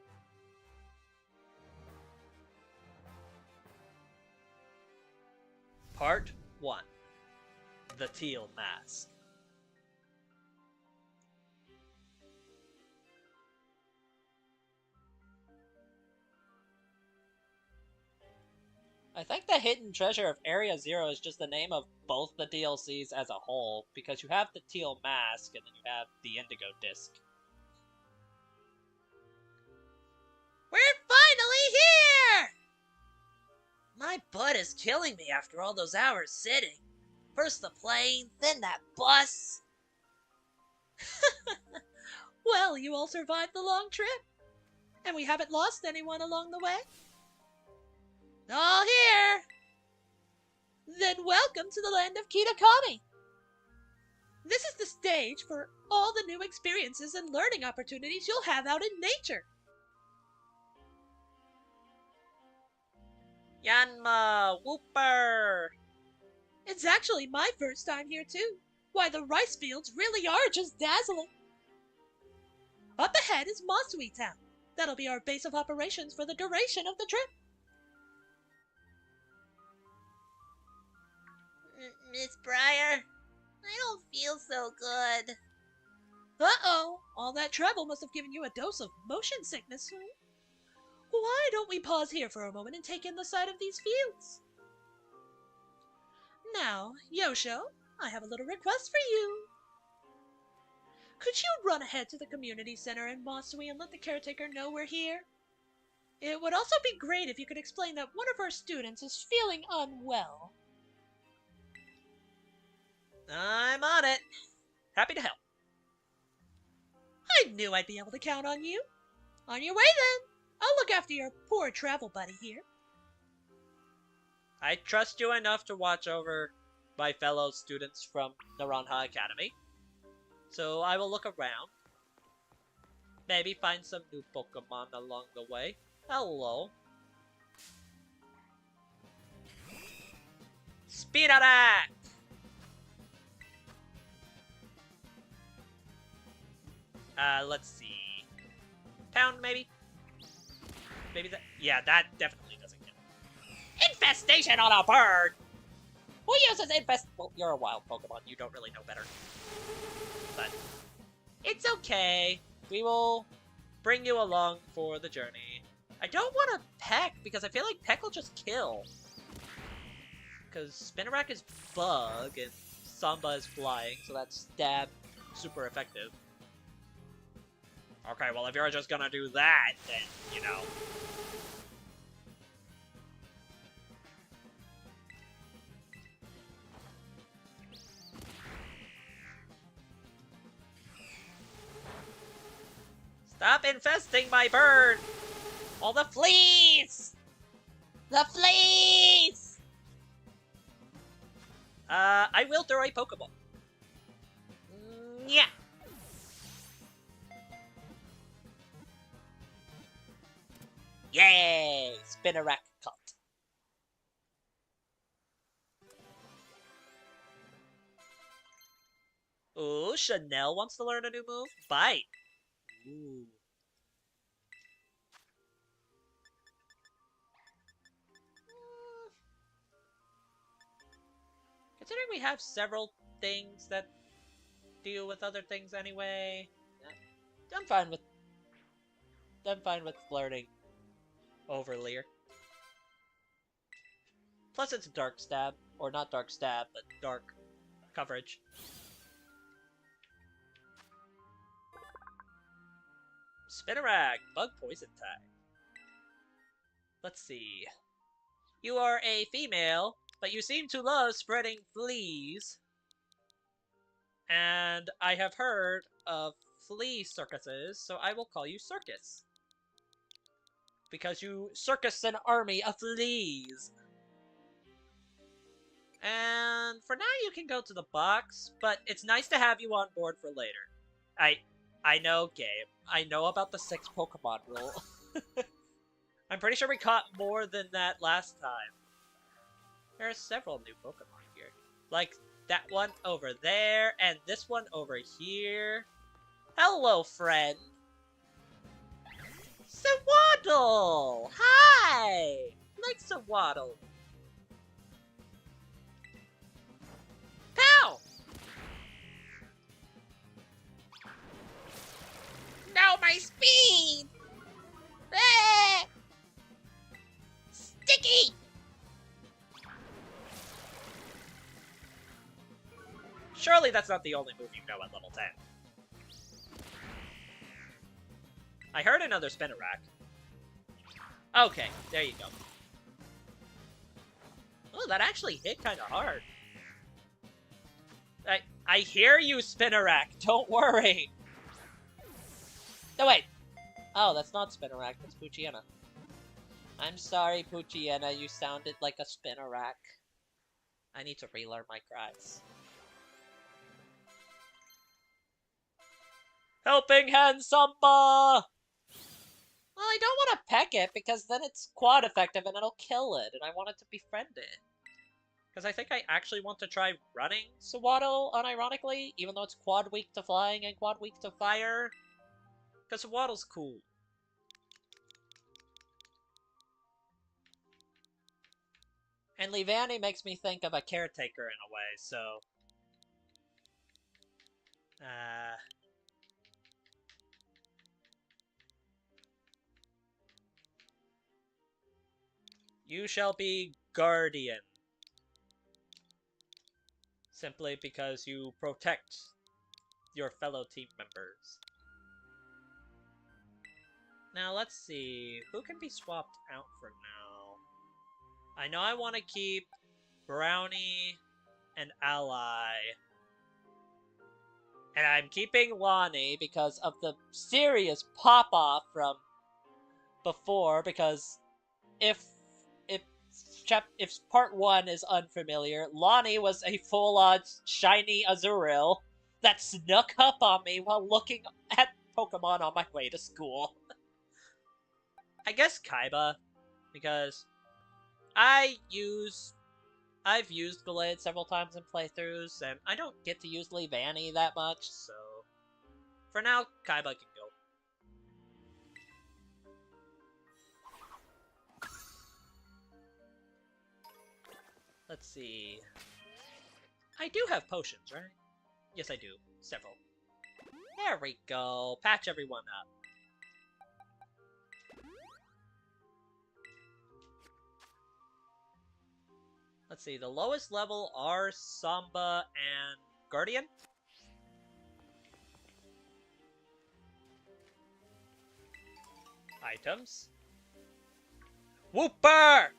Part 1. The Teal Mask. I think the hidden treasure of Area Zero is just the name of both the DLCs as a whole, because you have the Teal Mask and then you have the Indigo Disc. We're finally here! My butt is killing me after all those hours sitting. First the plane, then that bus. Well, you all survived the long trip. And we haven't lost anyone along the way. All here! Then welcome to the land of Kitakami. This is the stage for all the new experiences and learning opportunities you'll have out in nature. Yanma! Whooper! It's actually my first time here too. Why, the rice fields really are just dazzling. Up ahead is Masui Town. That'll be our base of operations for the duration of the trip. Miss Briar, I don't feel so good. Uh-oh, all that travel must have given you a dose of motion sickness. Why don't we pause here for a moment and take in the sight of these fields? Now, Yosho, I have a little request for you. Could you run ahead to the community center in Masui and let the caretaker know we're here? It would also be great if you could explain that one of our students is feeling unwell. I'm on it. Happy to help. I knew I'd be able to count on you. On your way then. I'll look after your poor travel buddy here. I trust you enough to watch over my fellow students from Naranja Academy. So I will look around. Maybe find some new Pokemon along the way. Hello. Speedattack! Let's see. Pound, maybe? Maybe that. Yeah, that definitely doesn't kill. Infestation on a bird! Who uses infest? Well, you're a wild Pokemon. You don't really know better. But it's okay. We will bring you along for the journey. I don't want to peck because I feel like peck will just kill. Because Spinarak is bug and Samba is flying, so that's stab super effective. Okay, well, if you're just gonna do that, then, you know. Stop infesting my bird! All the fleas! The fleas! I will throw a Pokeball. Yeah. Yay! Spinarak caught. Ooh, Chanel wants to learn a new move. Bite. Ooh. Considering we have several things that deal with other things anyway, I'm fine with learning Overleer. Plus it's dark stab, or not dark stab, but dark coverage. Spinarak, bug poison type. Let's see. You are a female but you seem to love spreading fleas. And I have heard of flea circuses, so I will call you Circus. Because you circus an army of fleas. And for now you can go to the box, but it's nice to have you on board for later. I know, Gabe. I know about the 6 Pokemon rule. I'm pretty sure we caught more than that last time. There are several new Pokemon here. Like that one over there, and this one over here. Hello, friend! Sawaddle! Hi! Like Sawaddle. Pow! No, my speed! Ah! Sticky! Surely that's not the only move you know at level 10. I heard another Spinarak. Okay, there you go. Oh, that actually hit kind of hard. I hear you, Spinarak. Don't worry. No, wait. Oh, that's not Spinarak. That's Poochyena. I'm sorry, Poochyena. You sounded like a Spinarak. I need to relearn my cries. Helping Hand Samba! Well, I don't want to peck it, because then it's quad effective and it'll kill it, and I want it to befriend it. Because I think I actually want to try running Sawaddle, unironically, even though it's quad weak to flying and quad weak to fire. Because Sawaddle's cool. And Leavanny makes me think of a caretaker in a way, so... You shall be Guardian. Simply because you protect your fellow team members. Now, let's see. Who can be swapped out for now? I know I want to keep Brownie and Ally. And I'm keeping Lonnie because of the serious pop-off from before, because if part 1 is unfamiliar, Lonnie was a full-on shiny Azurill that snuck up on me while looking at Pokemon on my way to school. I guess Kaiba, because I've used Gallade several times in playthroughs, and I don't get to use Leavanny that much, so for now, Kaiba can go. Let's see. I do have potions, right? Yes, I do. Several. There we go. Patch everyone up. Let's see. The lowest level are Samba and Guardian. Items. Whooper!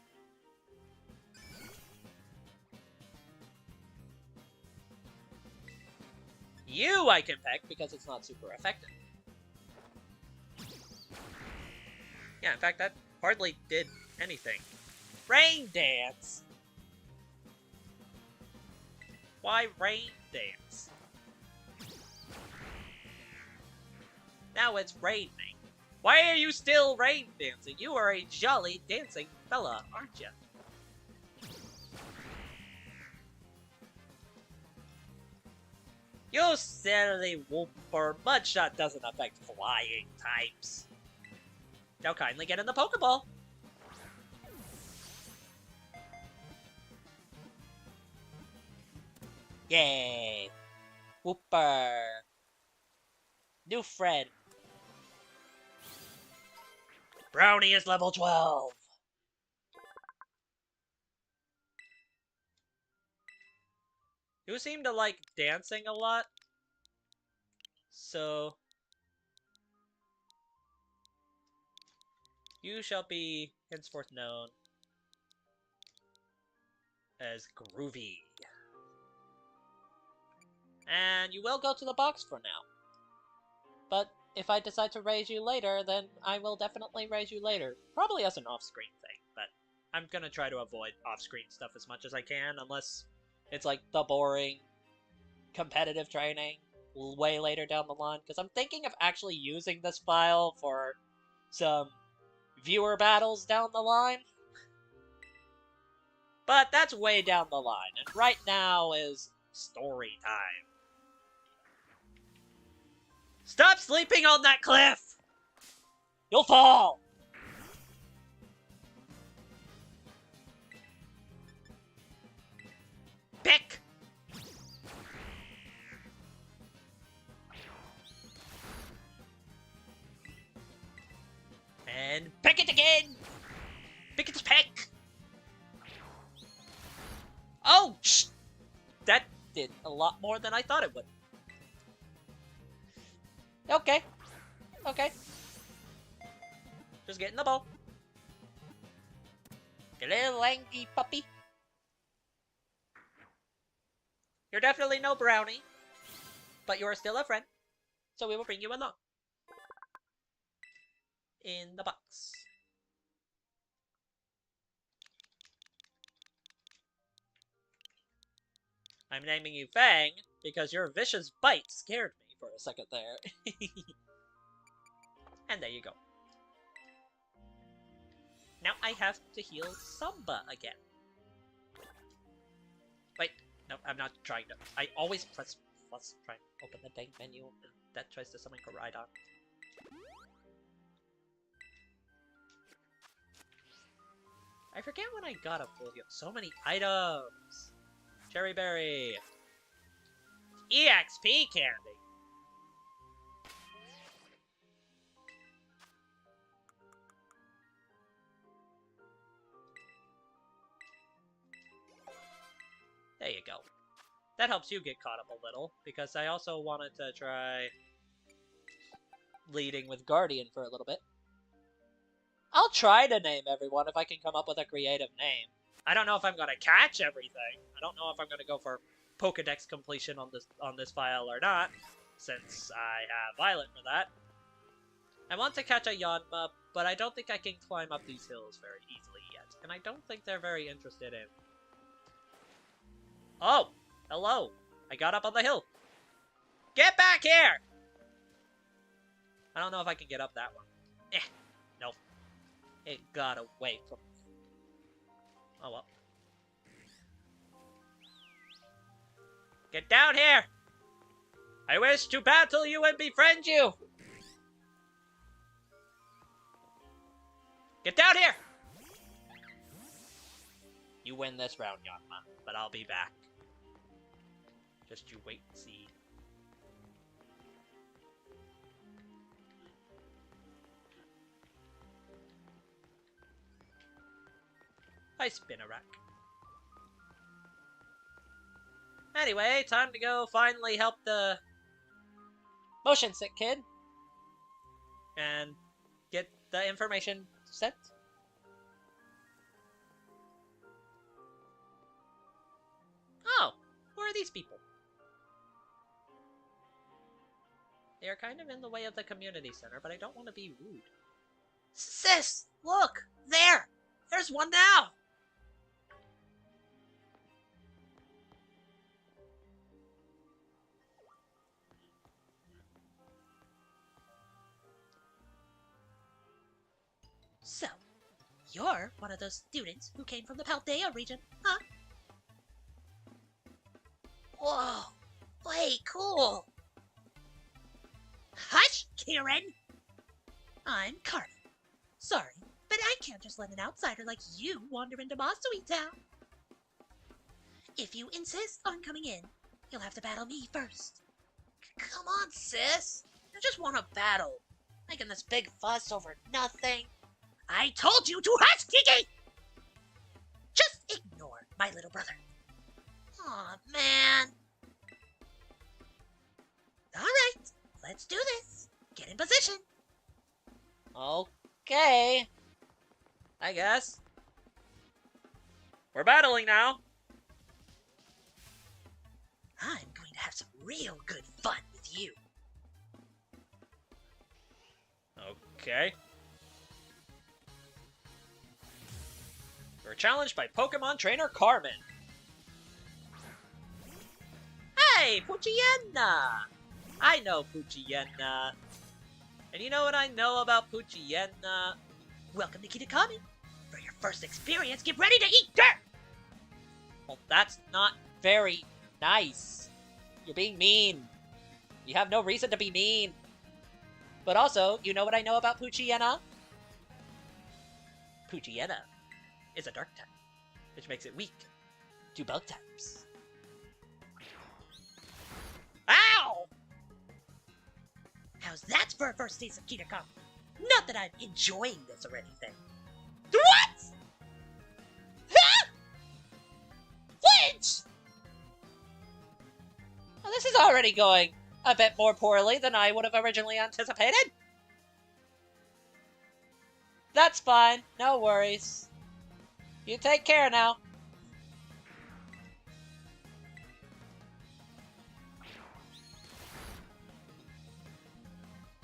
You I can peck because it's not super effective. Yeah, in fact, that hardly did anything. Rain Dance! Why Rain Dance? Now it's raining. Why are you still rain dancing? You are a jolly dancing fella, aren't you? You silly whooper. Mudshot doesn't affect flying types. Now kindly get in the Pokeball. Yay! Whooper! New friend. Brownie is level 12. You seem to like dancing a lot. So you shall be henceforth known as groovy. And you will go to the box for now. But if I decide to raise you later, then I will definitely raise you later. Probably as an off-screen thing, but I'm gonna try to avoid off-screen stuff as much as I can, unless it's like the boring competitive training way later down the line. Because I'm thinking of actually using this file for some viewer battles down the line. But that's way down the line, and right now is story time. Stop sleeping on that cliff! You'll fall! Pick! And pick it again! Pick its peck! Oh! Shh! That did a lot more than I thought it would. Okay. Okay. Just get in the ball. You little lanky puppy. You're definitely no brownie, but you are still a friend, so we will bring you along. In the box. I'm naming you Fang because your vicious bite scared me For a second there. And there you go. Now I have to heal Samba again. Wait, no, I'm not trying to. I always press plus try and open the dang menu, and that tries to summon Koraidon. I forget when I got a full heal. So many items! Cherry Berry! EXP candy! There you go. That helps you get caught up a little, because I also wanted to try Leading with Guardian for a little bit. I'll try to name everyone if I can come up with a creative name. I don't know if I'm gonna catch everything. I don't know if I'm gonna go for Pokedex completion on this file or not, since I have Violet for that. I want to catch a Yanma, but I don't think I can climb up these hills very easily yet, and I don't think they're very interested in. Oh, hello! I got up on the hill. Get back here! I don't know if I can get up that one. Nope. It got away from me. Oh well. Get down here! I wish to battle you and befriend you! Get down here! You win this round, Yanma, But I'll be back. Just you wait and see. Hi, Spinnerack. Anyway, time to go finally help the motion sick kid and get the information sent. Oh, who are these people? They are kind of in the way of the community center, but I don't want to be rude. Sis, look! There! There's one now! So, you're one of those students who came from the Paldea region, huh? Whoa! Way cool! Hush, Kieran! I'm Carmen. Sorry, but I can't just let an outsider like you wander into Masui Town. If you insist on coming in, you'll have to battle me first. Come on, sis! I just want to battle. Making this big fuss over nothing. I told you to hush, Kiki! Just ignore my little brother. Aw, man. Alright, let's do this. Get in position. Okay. I guess. We're battling now. I'm going to have some real good fun with you. Okay. You're challenged by Pokemon trainer Carmen. Hey, Poochyena! I know Poochyena. And you know what I know about Poochyena? Welcome to Kitakami. For your first experience, get ready to eat dirt! Well, that's not very nice. You're being mean. You have no reason to be mean. But also, you know what I know about Poochyena? Poochyena is a dark type, which makes it weak to bug types. Ow! How's that for a first taste of Kitakami? Not that I'm enjoying this or anything. What? Huh? Flinch! Well, this is already going a bit more poorly than I would have originally anticipated. That's fine, no worries. You take care now.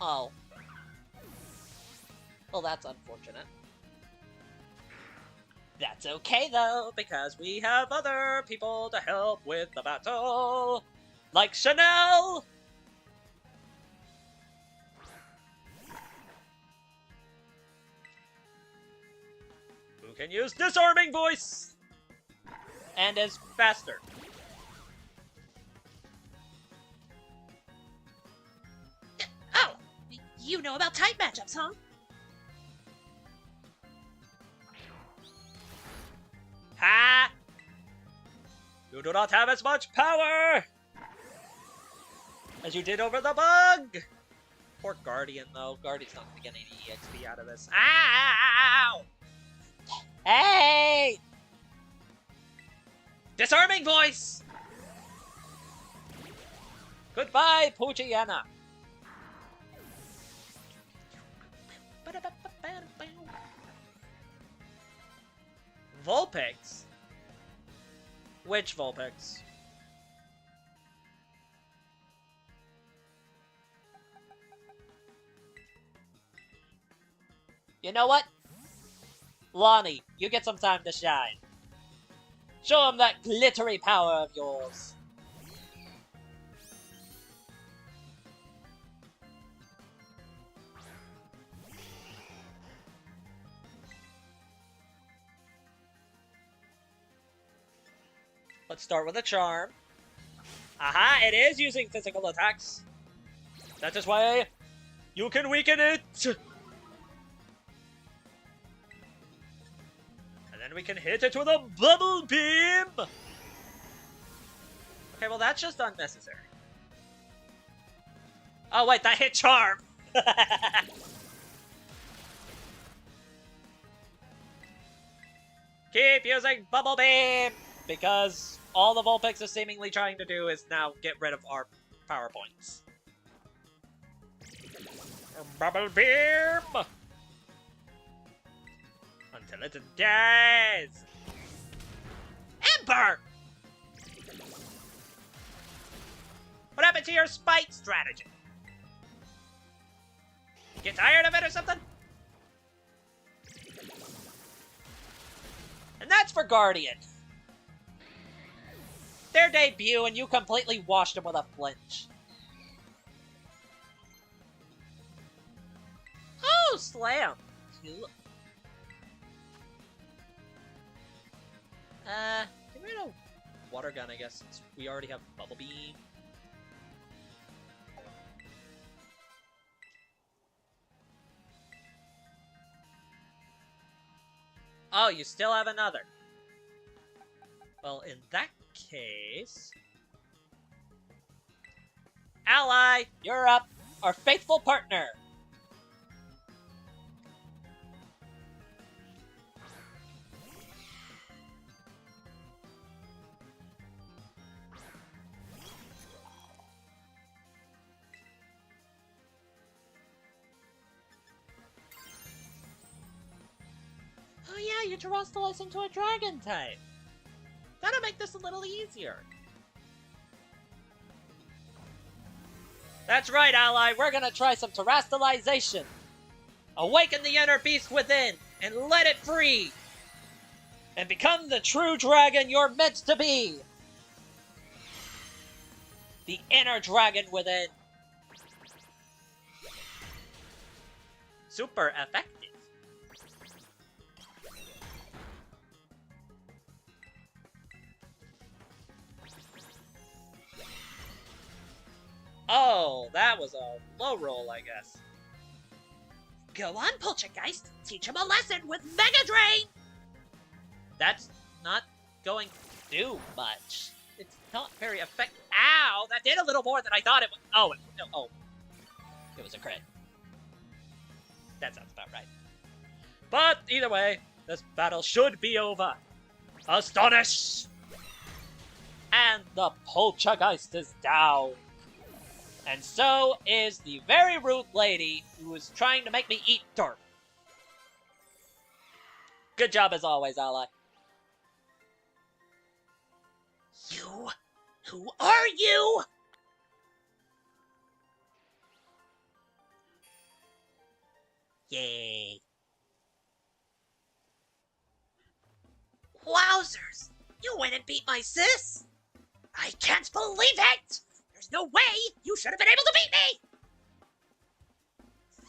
Oh. Well, that's unfortunate. That's okay, though, because we have other people to help with the battle. Like Chanel! Who can use disarming voice! And is faster. Oh, you know about type matchups, huh? Ha! You do not have as much power as you did over the bug! Poor Guardian, though. Guardian's not gonna get any EXP out of this. Ow! Hey! Disarming voice! Goodbye, Poochyena. Vulpix? Which Vulpix? You know what? Lonnie, you get some time to shine. Show him that glittery power of yours. Let's start with a charm. Aha, it is using physical attacks. That is why you can weaken it. And then we can hit it with a bubble beam. Okay, well that's just unnecessary. Oh wait, that hit charm. Keep using bubble beam because all the Vulpix is seemingly trying to do is now get rid of our power points. Bubble beam! Until it dies! Ember! What happened to your spite strategy? Get tired of it or something? And that's for Guardian. Their debut, and you completely washed them with a flinch. Oh, slam! Cool. Get rid of water gun, I guess, since we already have bubble beam. Oh, you still have another. Well, in that case... Ally, you're up! Our faithful partner! Oh yeah, you Terrestrialize into a dragon type! That'll make this a little easier. That's right, ally. We're gonna try some terastallization. Awaken the inner beast within and let it free. And become the true dragon you're meant to be. The inner dragon within. Super effective. Oh, that was a low roll, I guess. Go on, Poltergeist. Teach him a lesson with Mega Drain! That's not going to do much. It's not very effective. Ow! That did a little more than I thought it would. Oh. It was a crit. That sounds about right. But either way, this battle should be over. Astonish! And the Poltergeist is down. And so is the very rude lady who was trying to make me eat dirt. Good job as always, ally. You? Who are you? Yay. Wowzers! You went and beat my sis? I can't believe it! There's no way you should have been able to beat me!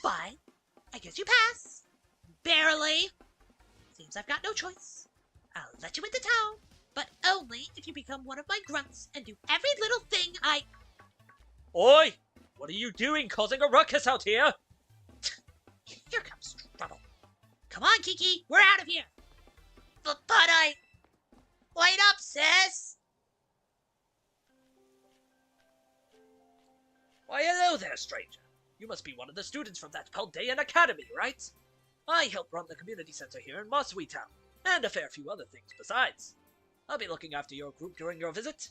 Fine. I guess you pass. Barely. Seems I've got no choice. I'll let you into town, but only if you become one of my grunts and do every little thing I... Oi! What are you doing causing a ruckus out here? Here comes trouble. Come on, Kiki, we're out of here. But I... Wait up, sis! Why, hello there, stranger. You must be one of the students from that Paldea Academy, right? I help run the community center here in Mosswee Town, and a fair few other things besides. I'll be looking after your group during your visit.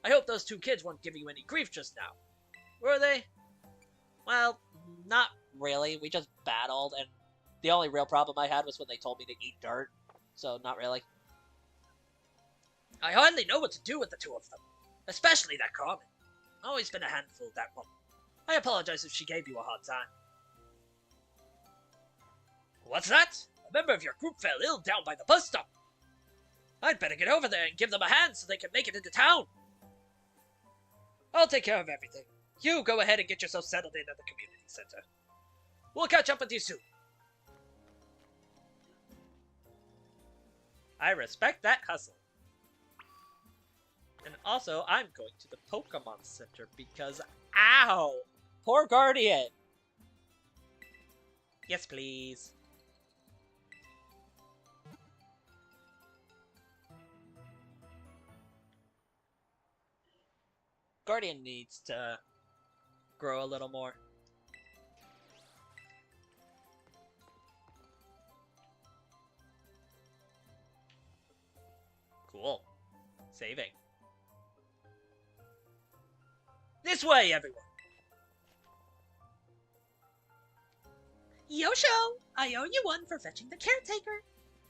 I hope those two kids weren't giving you any grief just now. Were they? Well, not really. We just battled, and the only real problem I had was when they told me to eat dirt. So, not really. I hardly know what to do with the two of them. Especially that Carmen. Always been a handful, that one. I apologize if she gave you a hard time. What's that? A member of your group fell ill down by the bus stop. I'd better get over there and give them a hand so they can make it into town. I'll take care of everything. You go ahead and get yourself settled in at the community center. We'll catch up with you soon. I respect that hustle. And also, I'm going to the Pokemon Center because... Ow! Poor Guardian! Yes, please. Guardian needs to grow a little more. Cool. Saving. This way, everyone! Yosho, I owe you one for fetching the caretaker.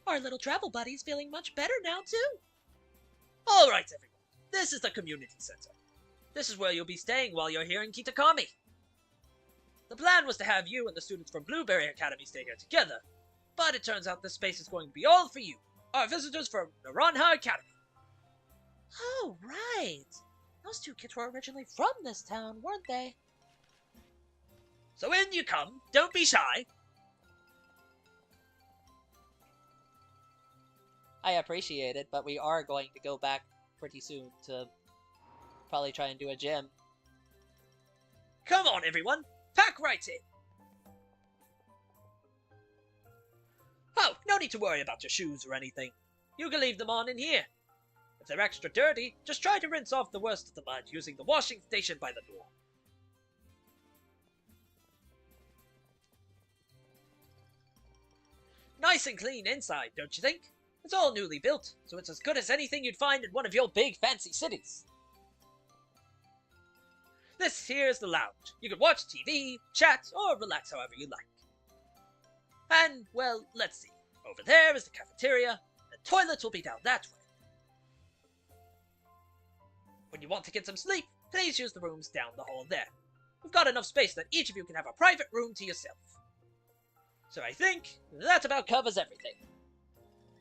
Our little travel buddy's feeling much better now, too. Alright, everyone. This is the community center. This is where you'll be staying while you're here in Kitakami. The plan was to have you and the students from Blueberry Academy stay here together, but it turns out this space is going to be all for you, our visitors from Naranja Academy. Oh, right. Those two kids were originally from this town, weren't they? So in you come, don't be shy. I appreciate it, but we are going to go back pretty soon to probably try and do a gym. Come on, everyone! Pack right in! Oh, no need to worry about your shoes or anything. You can leave them on in here. If they're extra dirty, just try to rinse off the worst of the mud using the washing station by the door. Nice and clean inside, don't you think? It's all newly built, so it's as good as anything you'd find in one of your big fancy cities. This here's the lounge. You can watch TV, chat, or relax however you like. And, well, let's see. Over there is the cafeteria, and toilets will be down that way. When you want to get some sleep, please use the rooms down the hall there. we've got enough space that each of you can have a private room to yourself. So I think that about covers everything.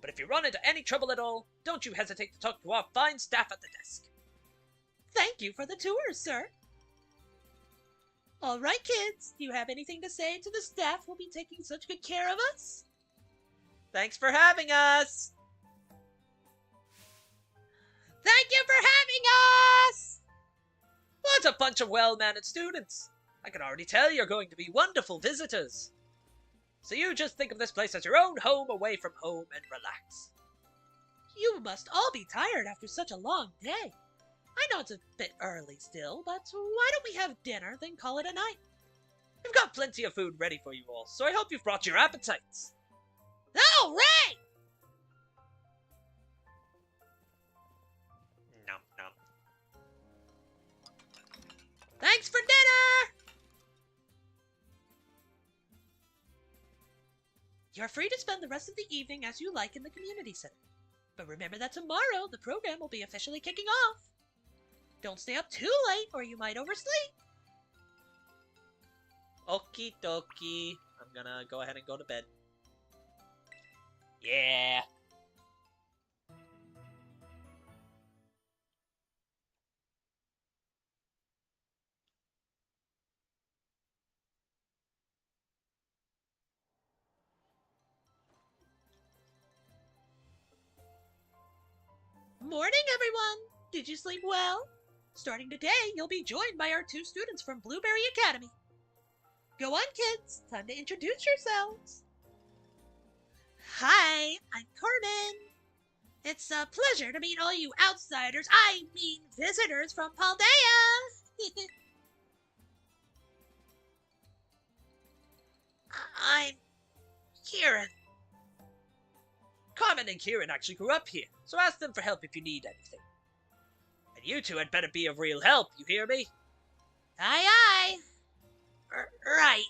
But if you run into any trouble at all, don't you hesitate to talk to our fine staff at the desk. Thank you for the tour, sir. All right, kids. Do you have anything to say to the staff who'll be taking such good care of us? Thanks for having us! Thank you for having us! What a bunch of well-mannered students! I can already tell you're going to be wonderful visitors. So you just think of this place as your own home away from home and relax. You must all be tired after such a long day. I know it's a bit early still, but why don't we have dinner, then call it a night? We've got plenty of food ready for you all, so I hope you've brought your appetites. All right! Nom nom. Thanks for dinner! You're free to spend the rest of the evening as you like in the community center. But remember that tomorrow the program will be officially kicking off. Don't stay up too late or you might oversleep. Okie dokie. I'm gonna go ahead and go to bed. Yeah. Morning, everyone! Did you sleep well? Starting today, you'll be joined by our 2 students from Blueberry Academy. Go on, kids. Time to introduce yourselves. Hi, I'm Carmen. It's a pleasure to meet all you outsiders, I mean visitors from Paldea. I'm Kieran. Carmen and Kieran actually grew up here, so ask them for help if you need anything. And you two had better be of real help, you hear me? Aye, aye. Right.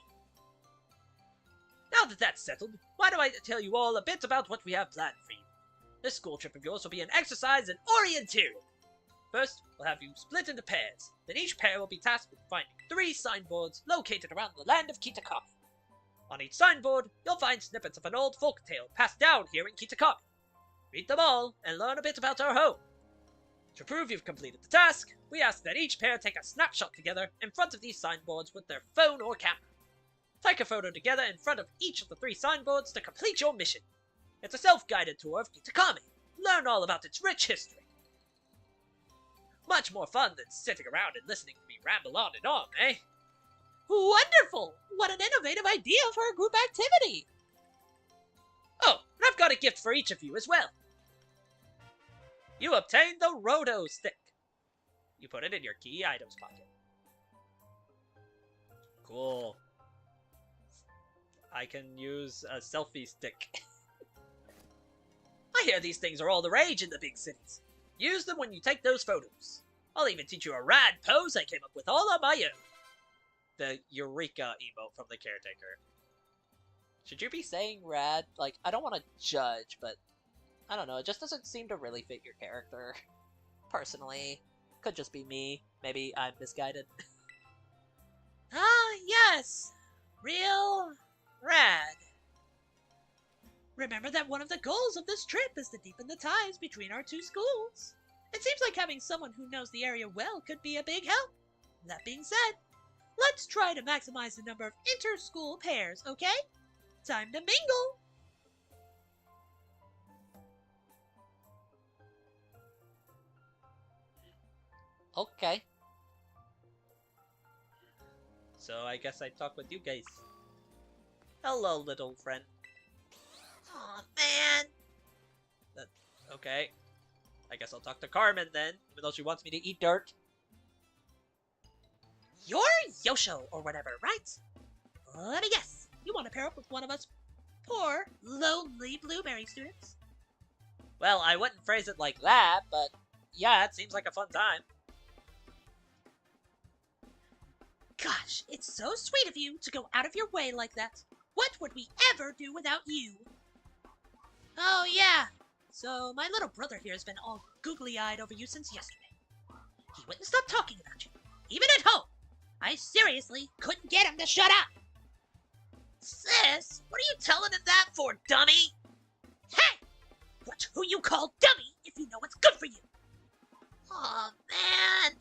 Now that that's settled, why don't I tell you all a bit about what we have planned for you? This school trip of yours will be an exercise in orienteering. First, we'll have you split into pairs. Then each pair will be tasked with finding 3 signboards located around the land of Kitakami. On each signboard, you'll find snippets of an old folktale passed down here in Kitakami. Read them all and learn a bit about our home. To prove you've completed the task, we ask that each pair take a snapshot together in front of these signboards with their phone or camera. Take a photo together in front of each of the 3 signboards to complete your mission. It's a self-guided tour of Kitakami. Learn all about its rich history. Much more fun than sitting around and listening to me ramble on and on, eh? Wonderful! What an innovative idea for a group activity! Oh, and I've got a gift for each of you as well. You obtained the Roto Stick. You put it in your key items pocket. Cool. I can use a selfie stick. I hear these things are all the rage in the big cities. Use them when you take those photos. I'll even teach you a rad pose I came up with all on my own. The Eureka emote from the caretaker. Should you be saying rad? Like, I don't want to judge, but I don't know. It just doesn't seem to really fit your character. Personally. Could just be me. Maybe I'm misguided. Ah, yes! Real rad. Remember that one of the goals of this trip is to deepen the ties between our 2 schools. It seems like having someone who knows the area well could be a big help. That being said, let's try to maximize the number of inter-school pairs, okay? Time to mingle! Okay. So I guess I talk with you guys. Hello, little friend. Aw, man! Okay. I guess I'll talk to Carmen then, even though she wants me to eat dirt. You're Yosho, or whatever, right? Let me guess. You want to pair up with one of us poor, lonely blueberry students? Well, I wouldn't phrase it like that, but yeah, it seems like a fun time. Gosh, it's so sweet of you to go out of your way like that. What would we ever do without you? Oh, yeah. So, my little brother here has been all googly-eyed over you since yesterday. He wouldn't stop talking about you, even at home. I seriously couldn't get him to shut up. Sis, what are you telling him that for, dummy? Hey! Watch who you call dummy if you know what's good for you. Aw, man.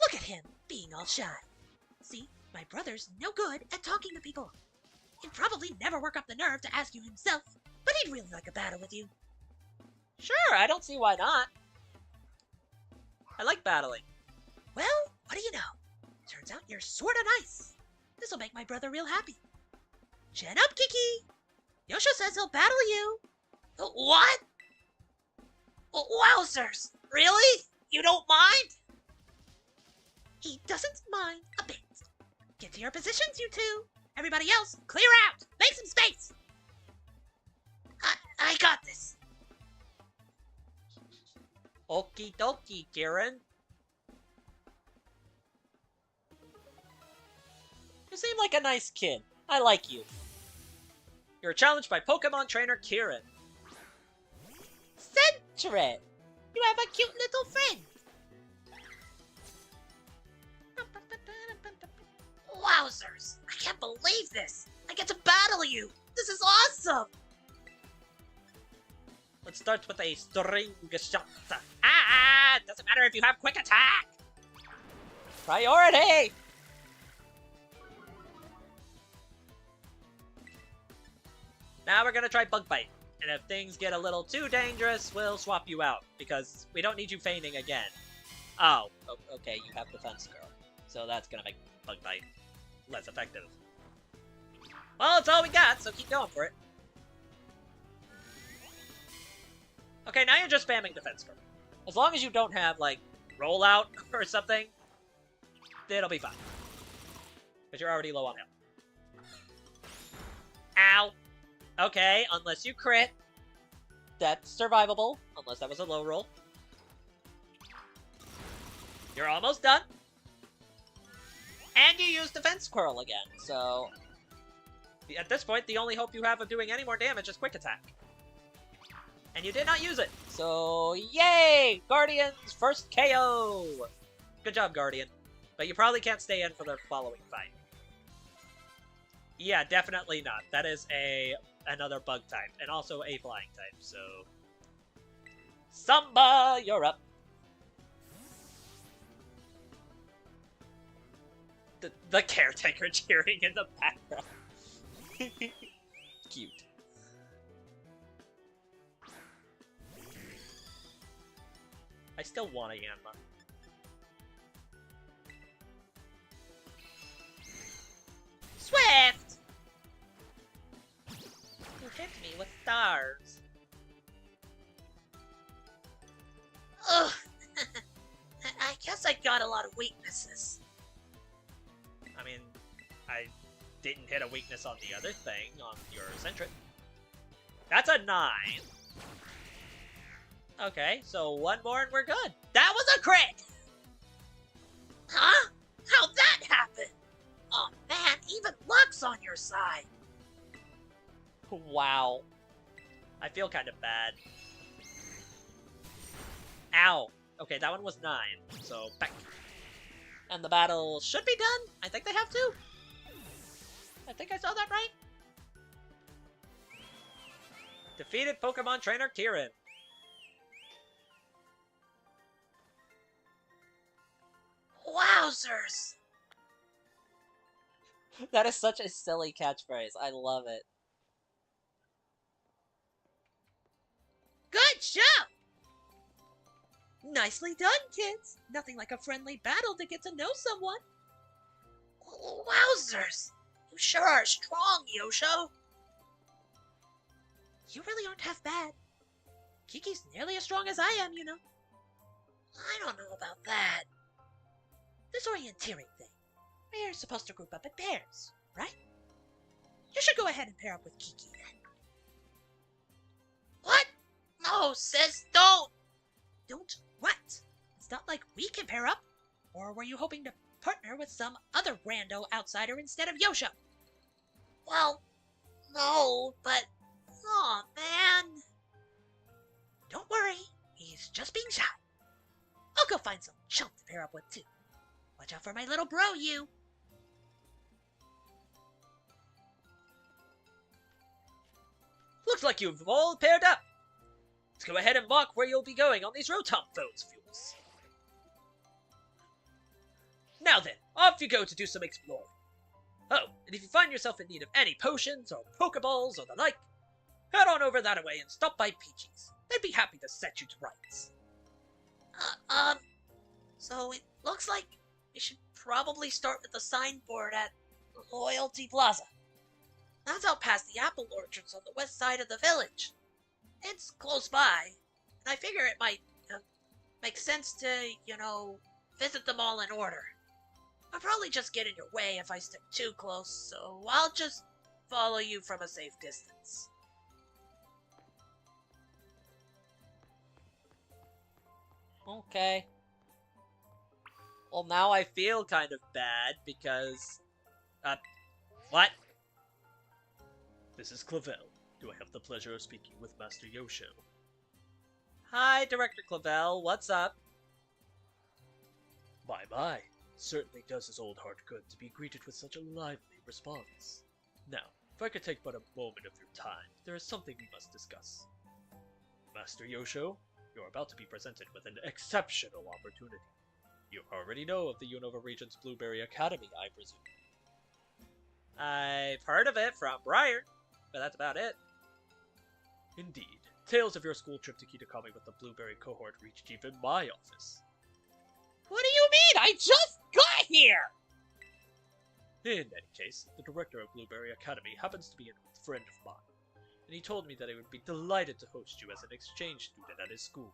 Look at him, being all shy. See, my brother's no good at talking to people. He'd probably never work up the nerve to ask you himself, but he'd really like a battle with you. Sure, I don't see why not. I like battling. Well, what do you know? Turns out you're sorta nice. This'll make my brother real happy. Chin up, Kiki! Yosho says he'll battle you. What? Wowzers! Really? You don't mind? He doesn't mind a bit. Get to your positions, you two. Everybody else, clear out! Make some space! I got this. Okie dokie, Kieran. You seem like a nice kid. I like you. You're challenged by Pokemon trainer Kieran. Sentret! You have a cute little friend. Wowzers! I can't believe this! I get to battle you! This is awesome! Let's start with a string shot. Ah! Doesn't matter if you have quick attack! Priority! Now we're gonna try Bug Bite. And if things get a little too dangerous, we'll swap you out. Because we don't need you feigning again. Oh, okay, you have Defense Girl. So that's gonna make Bug Bite less effective. Well, it's all we got, so keep going for it. Okay, now you're just spamming Defense Girl. As long as you don't have, like, Rollout or something, it'll be fine. Because you're already low on health. Ow! Okay, unless you crit. That's survivable, unless that was a low roll. You're almost done. And you use Defense Curl again, so... At this point, the only hope you have of doing any more damage is Quick Attack. And you did not use it, so yay! Guardian's first KO! Good job, Guardian. But you probably can't stay in for the following fight. Yeah, definitely not. That is another bug type, and also a flying type, so... Samba, you're up! The caretaker cheering in the background. Cute. I still want a Yanma. Swift! You hit me with stars. Ugh. I guess I got a lot of weaknesses. I mean, I didn't hit a weakness on the other thing, on your Sentret. That's a 9. Okay, so one more and we're good. That was a crit! Huh? How'd that happen? Oh man, even luck's on your side. Wow. I feel kind of bad. Ow. Okay, that one was 9, so back. And the battle should be done. I think they have to. I think I saw that right. Defeated Pokemon trainer Kieran. Wowzers! That is such a silly catchphrase. I love it. Good show! Nicely done, kids. Nothing like a friendly battle to get to know someone. Wowzers! You sure are strong, Yosho. You really aren't half bad. Kiki's nearly as strong as I am, you know. I don't know about that. This orienteering thing. We're supposed to group up in pairs, right? You should go ahead and pair up with Kiki then. What? No, sis, don't! Don't what? It's not like we can pair up. Or were you hoping to partner with some other rando outsider instead of Yosho? Well, no, but... Aw, man. Don't worry, he's just being shy. I'll go find some chump to pair up with too. Watch out for my little bro, you. Looks like you've all paired up. Let's go ahead and mark where you'll be going on these Rotom-Phones fuels. Now then, off you go to do some exploring. Oh, and if you find yourself in need of any potions or Pokeballs or the like, head on over that way and stop by Peachy's. They'd be happy to set you to rights. So it looks like we should probably start with the signboard at Loyalty Plaza. That's out past the apple orchards on the west side of the village. It's close by, and I figure it might make sense to, visit them all in order. I'll probably just get in your way if I stick too close, so I'll just follow you from a safe distance. Okay. Well, now I feel kind of bad because... what? This is Clavel. Do I have the pleasure of speaking with Master Yosho? Hi, Director Clavel. What's up? My. Certainly does his old heart good to be greeted with such a lively response. Now, if I could take but a moment of your time, there is something we must discuss. Master Yosho, you're about to be presented with an exceptional opportunity. You already know of the Unova region's Blueberry Academy, I presume. I've heard of it from Briar, but that's about it. Indeed. Tales of your school trip to Kitakami with the Blueberry cohort reached even my office. What do you mean? I just got here! In any case, the director of Blueberry Academy happens to be an old friend of mine, and he told me that he would be delighted to host you as an exchange student at his school.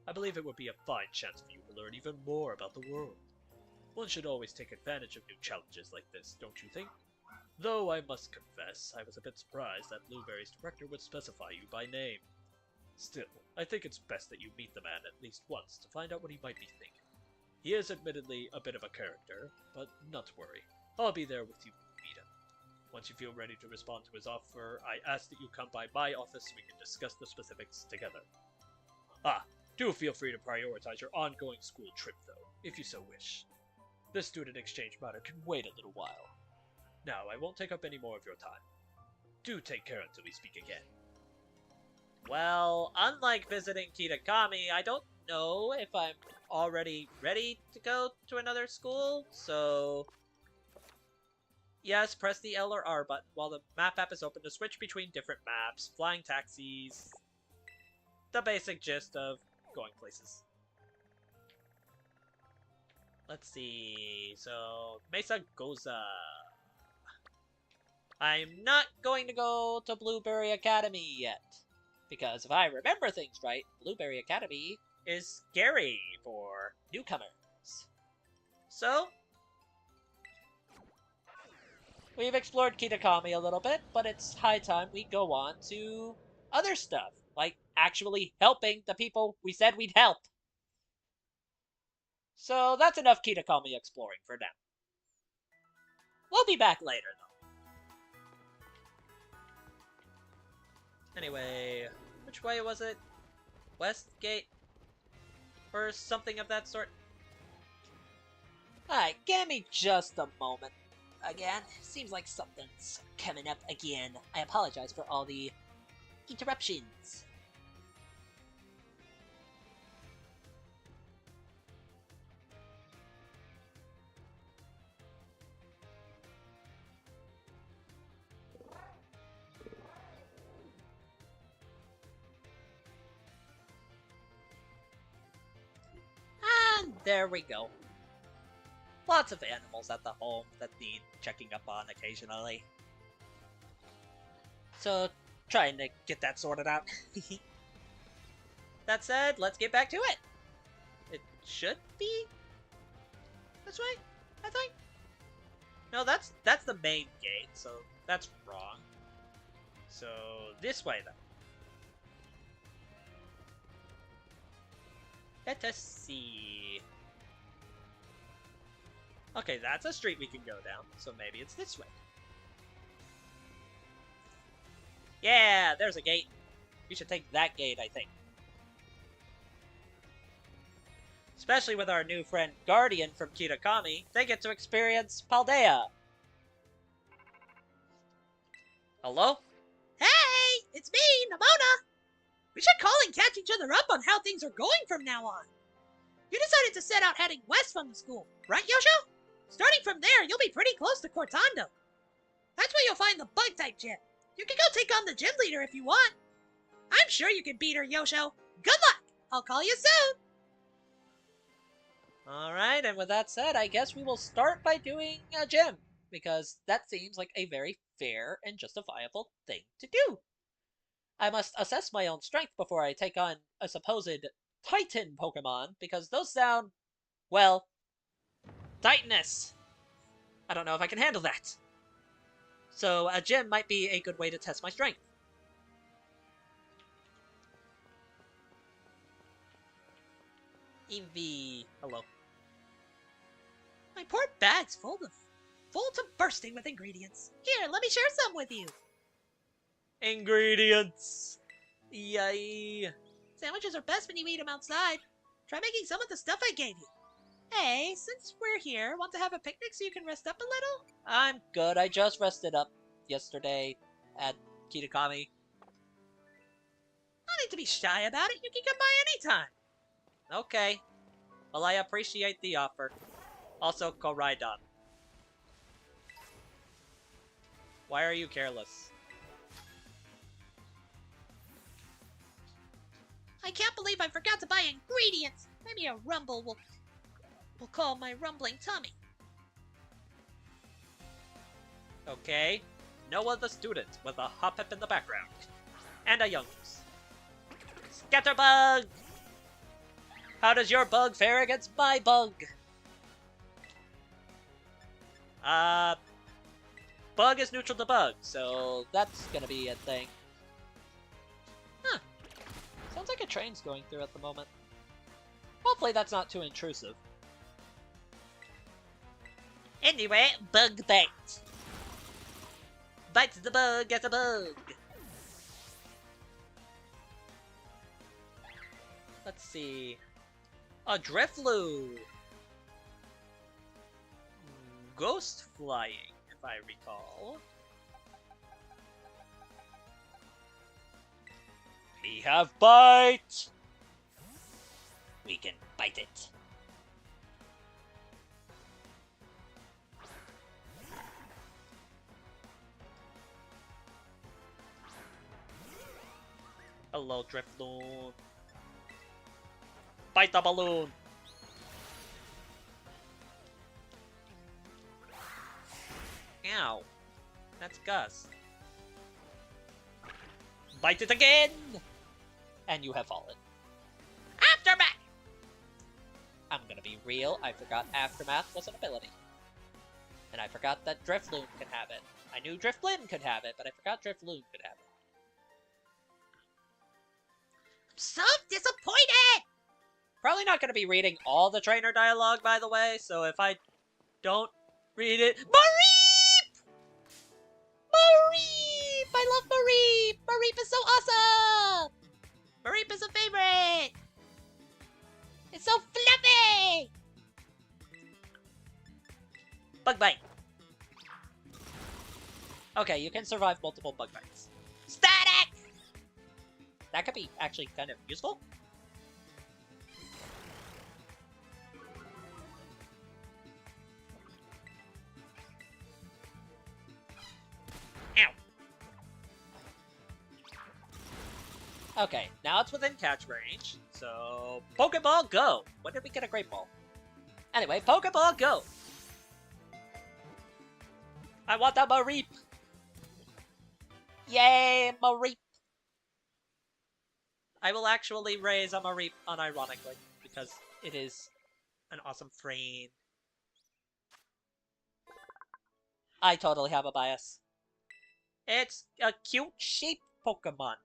I believe it would be a fine chance for you to learn even more about the world. One should always take advantage of new challenges like this, don't you think? Though I must confess, I was a bit surprised that Blueberry's director would specify you by name. Still, I think it's best that you meet the man at least once to find out what he might be thinking. He is admittedly a bit of a character, but not to worry. I'll be there with you when you meet him. Once you feel ready to respond to his offer, I ask that you come by my office so we can discuss the specifics together. Do feel free to prioritize your ongoing school trip, though, if you so wish. This student exchange matter can wait a little while. Now, I won't take up any more of your time. Do take care until we speak again. Well, unlike visiting Kitakami, I don't know if I'm already ready to go to another school, so... Yes, press the L or R button while the map app is open to switch between different maps, flying taxis, the basic gist of going places. Let's see, so Mesa Goza. I'm not going to go to Blueberry Academy yet, because if I remember things right, Blueberry Academy is scary for newcomers. So, we've explored Kitakami a little bit, but it's high time we go on to other stuff, like actually helping the people we said we'd help. So that's enough Kitakami exploring for now. We'll be back later, though. Anyway, which way was it? Westgate? Or something of that sort? Alright, give me just a moment. Again, seems like something's coming up again. I apologize for all the interruptions. And there we go. Lots of animals at the home that need checking up on occasionally. So, trying to get that sorted out. That said, let's get back to it. It should be this way, I think. No, that's the main gate, so that's wrong. So, this way, then. Let us see. Okay, that's a street we can go down, so maybe it's this way. Yeah, there's a gate. We should take that gate, I think. Especially with our new friend Guardian from Kitakami, they get to experience Paldea. Hello? Hey, it's me, Nemona. We should call and catch each other up on how things are going from now on. You decided to set out heading west from the school, right, Yosho? Starting from there, you'll be pretty close to Cortando. That's where you'll find the bug-type gym. You can go take on the gym leader if you want. I'm sure you can beat her, Yosho. Good luck! I'll call you soon! Alright, and with that said, I guess we will start by doing a gym, because that seems like a very fair and justifiable thing to do. I must assess my own strength before I take on a supposed Titan Pokemon, because those sound, well, Titanous. I don't know if I can handle that. So a gym might be a good way to test my strength. Eevee. Hello. My poor bag's full to bursting with ingredients. Here, let me share some with you. Ingredients. Yay. Sandwiches are best when you eat them outside. Try making some with the stuff I gave you. Hey, since we're here, want to have a picnic so you can rest up a little? I'm good. I just rested up yesterday at Kitakami. No need to be shy about it. You can come by anytime. Okay. Well, I appreciate the offer. Also, Koraidon. Why are you careless? I can't believe I forgot to buy ingredients. Maybe a rumble will call my rumbling tummy. Okay. No other students with a Hoppip in the background. And a Youngers. Scatterbug! How does your bug fare against my bug? Bug is neutral to bug, so that's gonna be a thing. Huh. Sounds like a train's going through at the moment. Hopefully that's not too intrusive. Anyway, bug bite. Bite the bug as a bug. Let's see. A Drifloon. Ghost flying, if I recall. We have bite! We can bite it. Hello, Drifloon. Bite the balloon! Ow. That's Gus. Bite it again! And you have fallen. Aftermath! I'm gonna be real, I forgot Aftermath was an ability. And I forgot that Drifloon can have it. I knew Drifblim could have it, but I forgot Drifloon could have it. I'm so disappointed! Probably not gonna be reading all the trainer dialogue, by the way, so if I don't read it... Mareep! Mareep! I love Mareep! Mareep is so awesome! Mareep is a favorite! It's so fluffy! Bug bite. Okay, you can survive multiple bug bites. Static! That could be actually kind of useful. Ow. Okay, now it's within catch range, so Pokeball go! When did we get a Great Ball? Anyway, Pokeball go! I want a Mareep! Yay, Mareep! I will actually raise a Mareep unironically, because it is an awesome frame. I totally have a bias. It's a cute sheep Pokemon.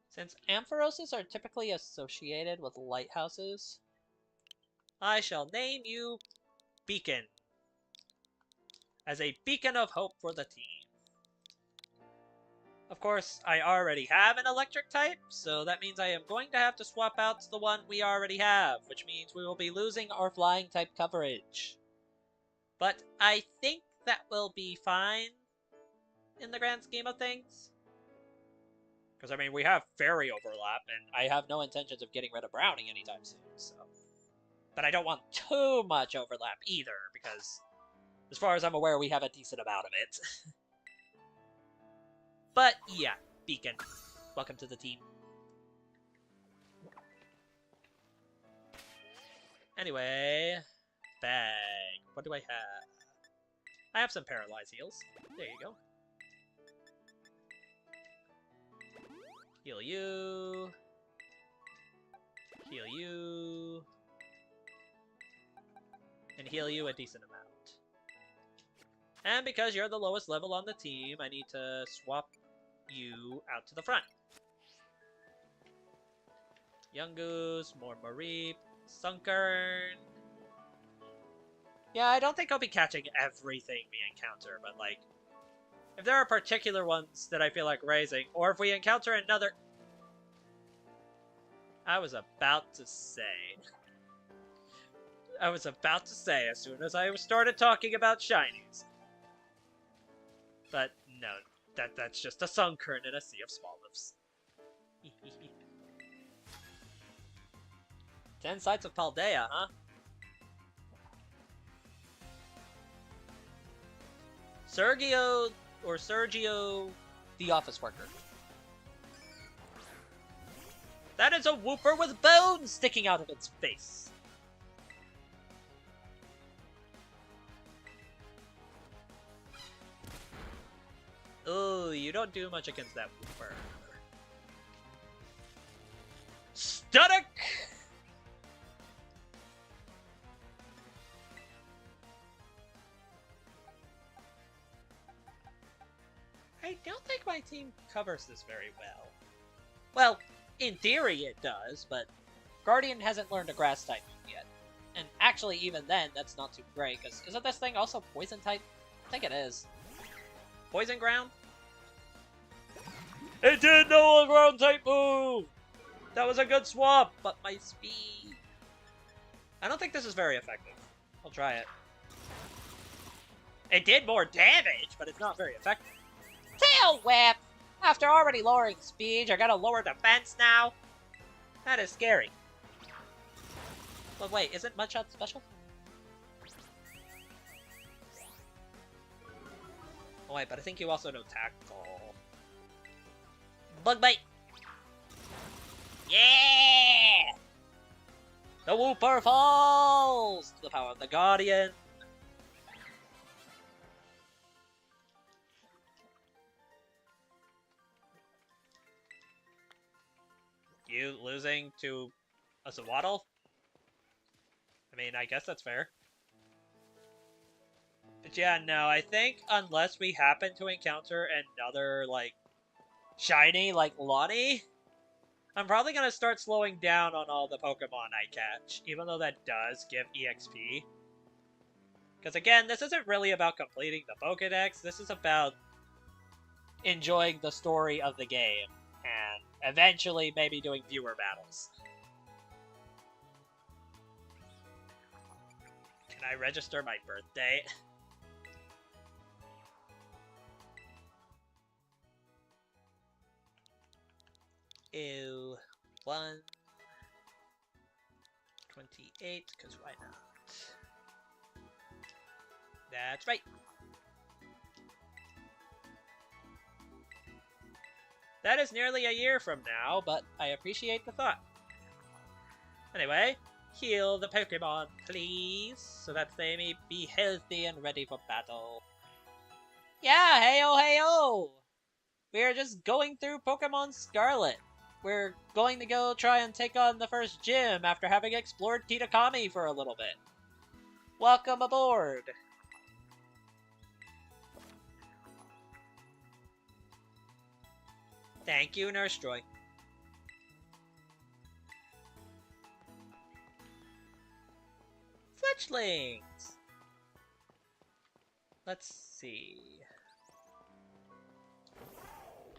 Since Amphiroses are typically associated with lighthouses, I shall name you Beacon. As a beacon of hope for the team. Of course, I already have an electric type, so that means I am going to have to swap out to the one we already have, which means we will be losing our flying type coverage. But I think that will be fine in the grand scheme of things. Because, I mean, we have fairy overlap, and I have no intentions of getting rid of Brownie anytime soon, so... But I don't want too much overlap either, because as far as I'm aware, we have a decent amount of it. But yeah, Beacon, welcome to the team. Anyway, bag. What do I have? I have some paralyzed heals. There you go. Heal you. Heal you. And heal you a decent amount. And because you're the lowest level on the team, I need to swap you out to the front. Young Goose, more Mareep, Sunkern. Yeah, I don't think I'll be catching everything we encounter, but like, if there are particular ones that I feel like raising, or if we encounter another... I was about to say, as soon as I started talking about shinies. But no, that's just a Sunkern in a sea of Smolives. 10 sites of Paldea, huh? Sergio, the office worker. That is a Wooper with bones sticking out of its face. Oh, you don't do much against that Wooper. Static! I don't think my team covers this very well. Well, in theory it does, but Guardian hasn't learned a grass type yet. And actually, even then, that's not too great, because isn't this thing also poison type? I think it is. Poison ground? It did know a ground type move! That was a good swap, but my speed... I don't think this is very effective. I'll try it. It did more damage, but it's not very effective. Tail Whip! After already lowering speed, you're gonna lower defense now? That is scary. But wait, isn't Mudshot special? Oh wait, but I think you also know Tackle. Bug Bite! Yeah! The Wooper falls! To the power of the Guardian. You losing to a Zawaddle? I mean, I guess that's fair. But yeah, no, I think unless we happen to encounter another, like, shiny like Lonnie, I'm probably gonna start slowing down on all the Pokemon I catch, even though that does give EXP. Because again, this isn't really about completing the Pokedex, this is about enjoying the story of the game, and eventually maybe doing fewer battles. Can I register my birthday? Ew. 1/28, because why not? That's right. That is nearly a year from now, but I appreciate the thought. Anyway, heal the Pokemon, please, so that they may be healthy and ready for battle. Yeah, heyo, heyo! We're just going through Pokemon Scarlet. We're going to go try and take on the first gym after having explored Kitakami for a little bit. Welcome aboard! Thank you, Nurse Joy. Fletchlings! Let's see.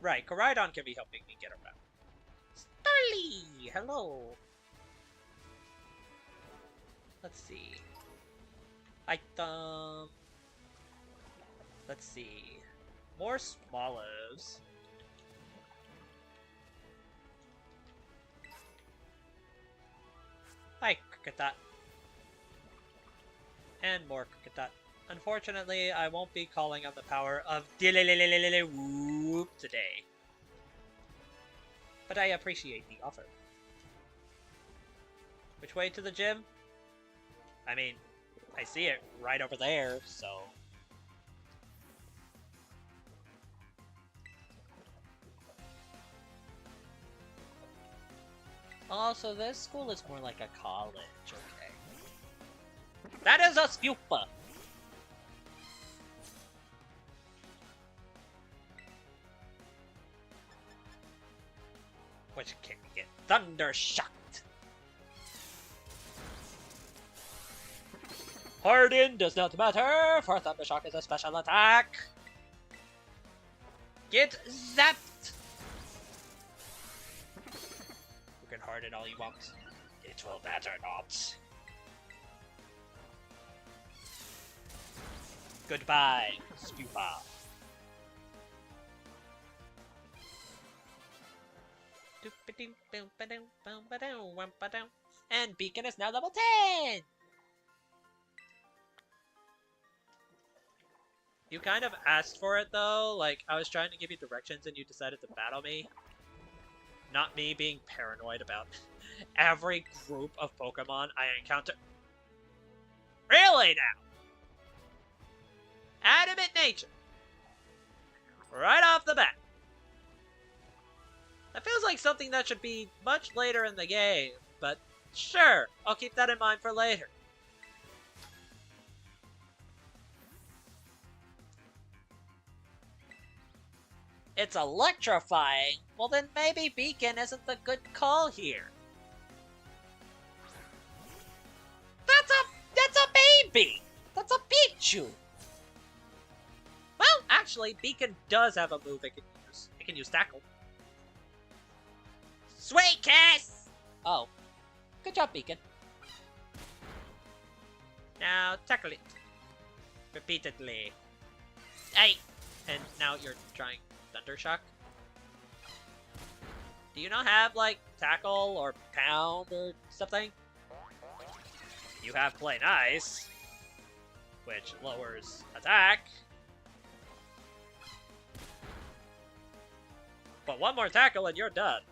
Right, Koraidon can be helping me get around. Starly! Hello! Let's see. Item... Let's see. More swallows. Hi, Kricketot. And more Kricketot. Unfortunately, I won't be calling on the power of Whoop today. But I appreciate the offer. Which way to the gym? I mean, I see it right over there, so... Also, this school is more like a college, okay. That is a Spupa! Which can we get? Thunder Shocked! Harden does not matter, for Thunder Shock is a special attack! Get zapped! You can harden all you want. It will matter not. Goodbye, Spupa. And Beacon is now level 10! You kind of asked for it though, like I was trying to give you directions and you decided to battle me. Not me being paranoid about every group of Pokemon I encounter. Really now? Adamant nature. Right off the bat. That feels like something that should be much later in the game, but sure, I'll keep that in mind for later. It's electrifying? Well then maybe Beacon isn't the good call here. That's a baby! That's a Pichu! Well, actually, Beacon does have a move it can use. It can use Tackle. Sweet Kiss! Oh. Good job, Beacon. Now, tackle it. Repeatedly. Hey! And now you're trying Thundershock. Do you not have, like, Tackle or Pound or something? You have Play Nice, which lowers attack. But one more Tackle and you're done.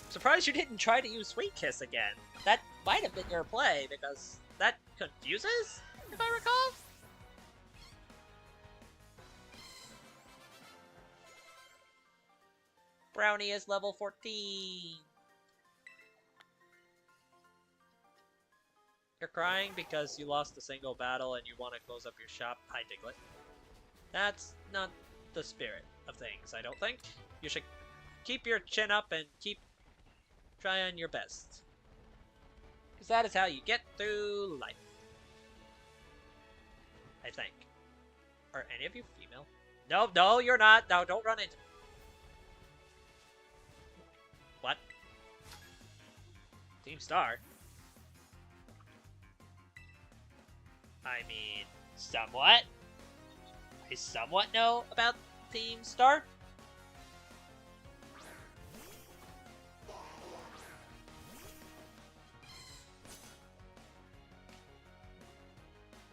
Surprised you didn't try to use Sweet Kiss again. That might have been your play, because that confuses, if I recall? Brownie is level 14. You're crying because you lost a single battle and you want to close up your shop. Hi, Diglett. That's not the spirit of things, I don't think. You should keep your chin up and keep trying your best. Because that is how you get through life. I think. Are any of you female? No, no, you're not. No, don't run into me. What? Team Star? I mean, somewhat. I somewhat know about Team Star.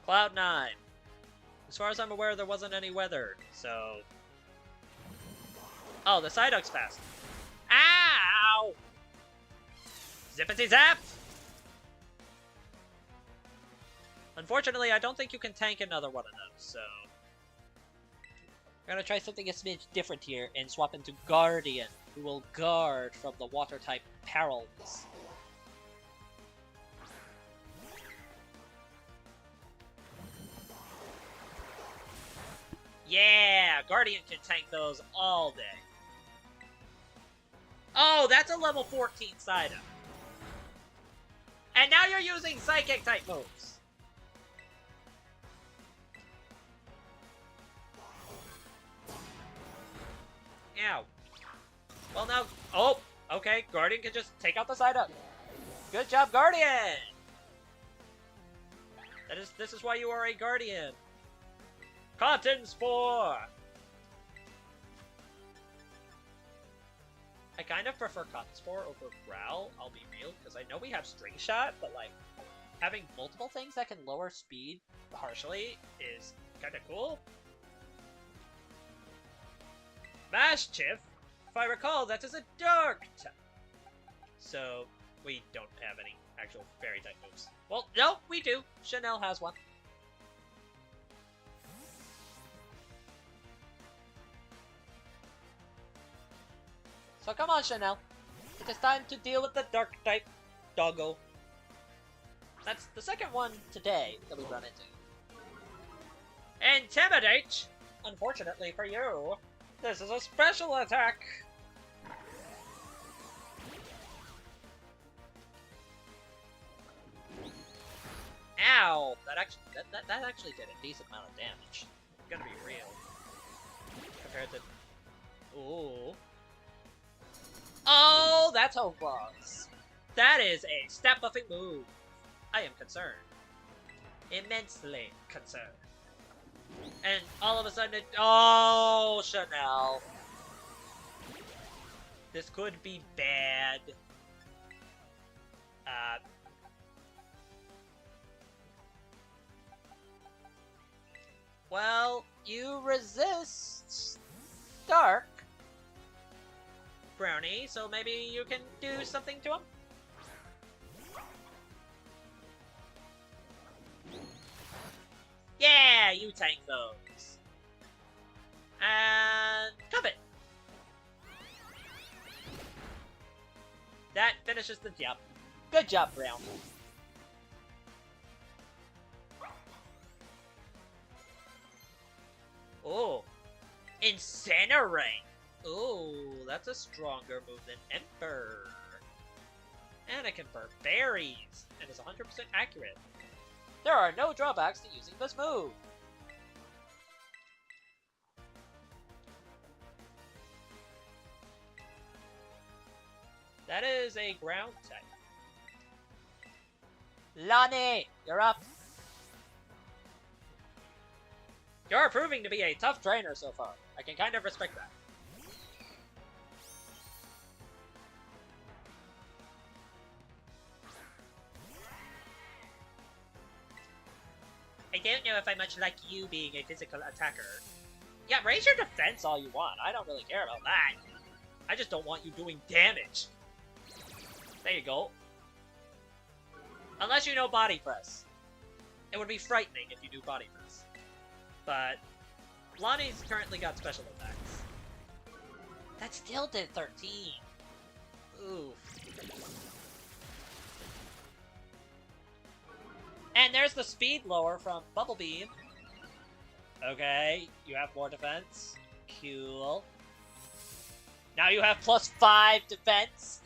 Cloud9. As far as I'm aware, there wasn't any weather, so... Oh, the Psyduck's fast. Ow! Zippity zap! Unfortunately, I don't think you can tank another one of those, so... We're gonna try something a smidge different here and swap into Guardian, who will guard from the water-type perils. Yeah! Guardian can tank those all day. Oh, that's a level 14 Psyduck. And now you're using Psychic-type moves. Ow. Well, now... Oh! Okay, Guardian can just take out the side up. Good job, Guardian! This is why you are a Guardian. Cotton Spore! I kind of prefer Cotton Spore over Growl, I'll be real, because I know we have String Shot, but like, having multiple things that can lower speed partially is kind of cool. Mashchiff, if I recall, that is a Dark type. So, we don't have any actual Fairy type moves. Well, no, we do. Chanel has one. So come on, Chanel. It is time to deal with the Dark type doggo. That's the second one today that we run into. Intimidate! Unfortunately for you, this is a special attack. Ow! That actually did a decent amount of damage. I'm gonna be real. Compared to... Ooh. Oh, that's Hogwarts. That is a stat-buffing move. I am concerned. Immensely concerned. And all of a sudden it... Oh, Chanel. This could be bad. Well, you resist Dark, Brownie, so maybe you can do something to him? Yeah, you tank those. And Covet. That finishes the job. Good job, Brown. Oh, Incinerate. Oh, that's a stronger move than Ember. And it can burn berries, and is 100% accurate. There are no drawbacks to using this move. That is a ground type. Lonnie, you're up. You're proving to be a tough trainer so far. I can kind of respect that. I don't know if I much like you being a physical attacker. Yeah, raise your defense all you want. I don't really care about that. I just don't want you doing damage. There you go. Unless you know body press. It would be frightening if you knew body press. But Lonnie's currently got special attacks. That still did 13. Oof. And there's the speed lower from Bubble Beam. Okay, you have more defense. Cool. Now you have +5 defense.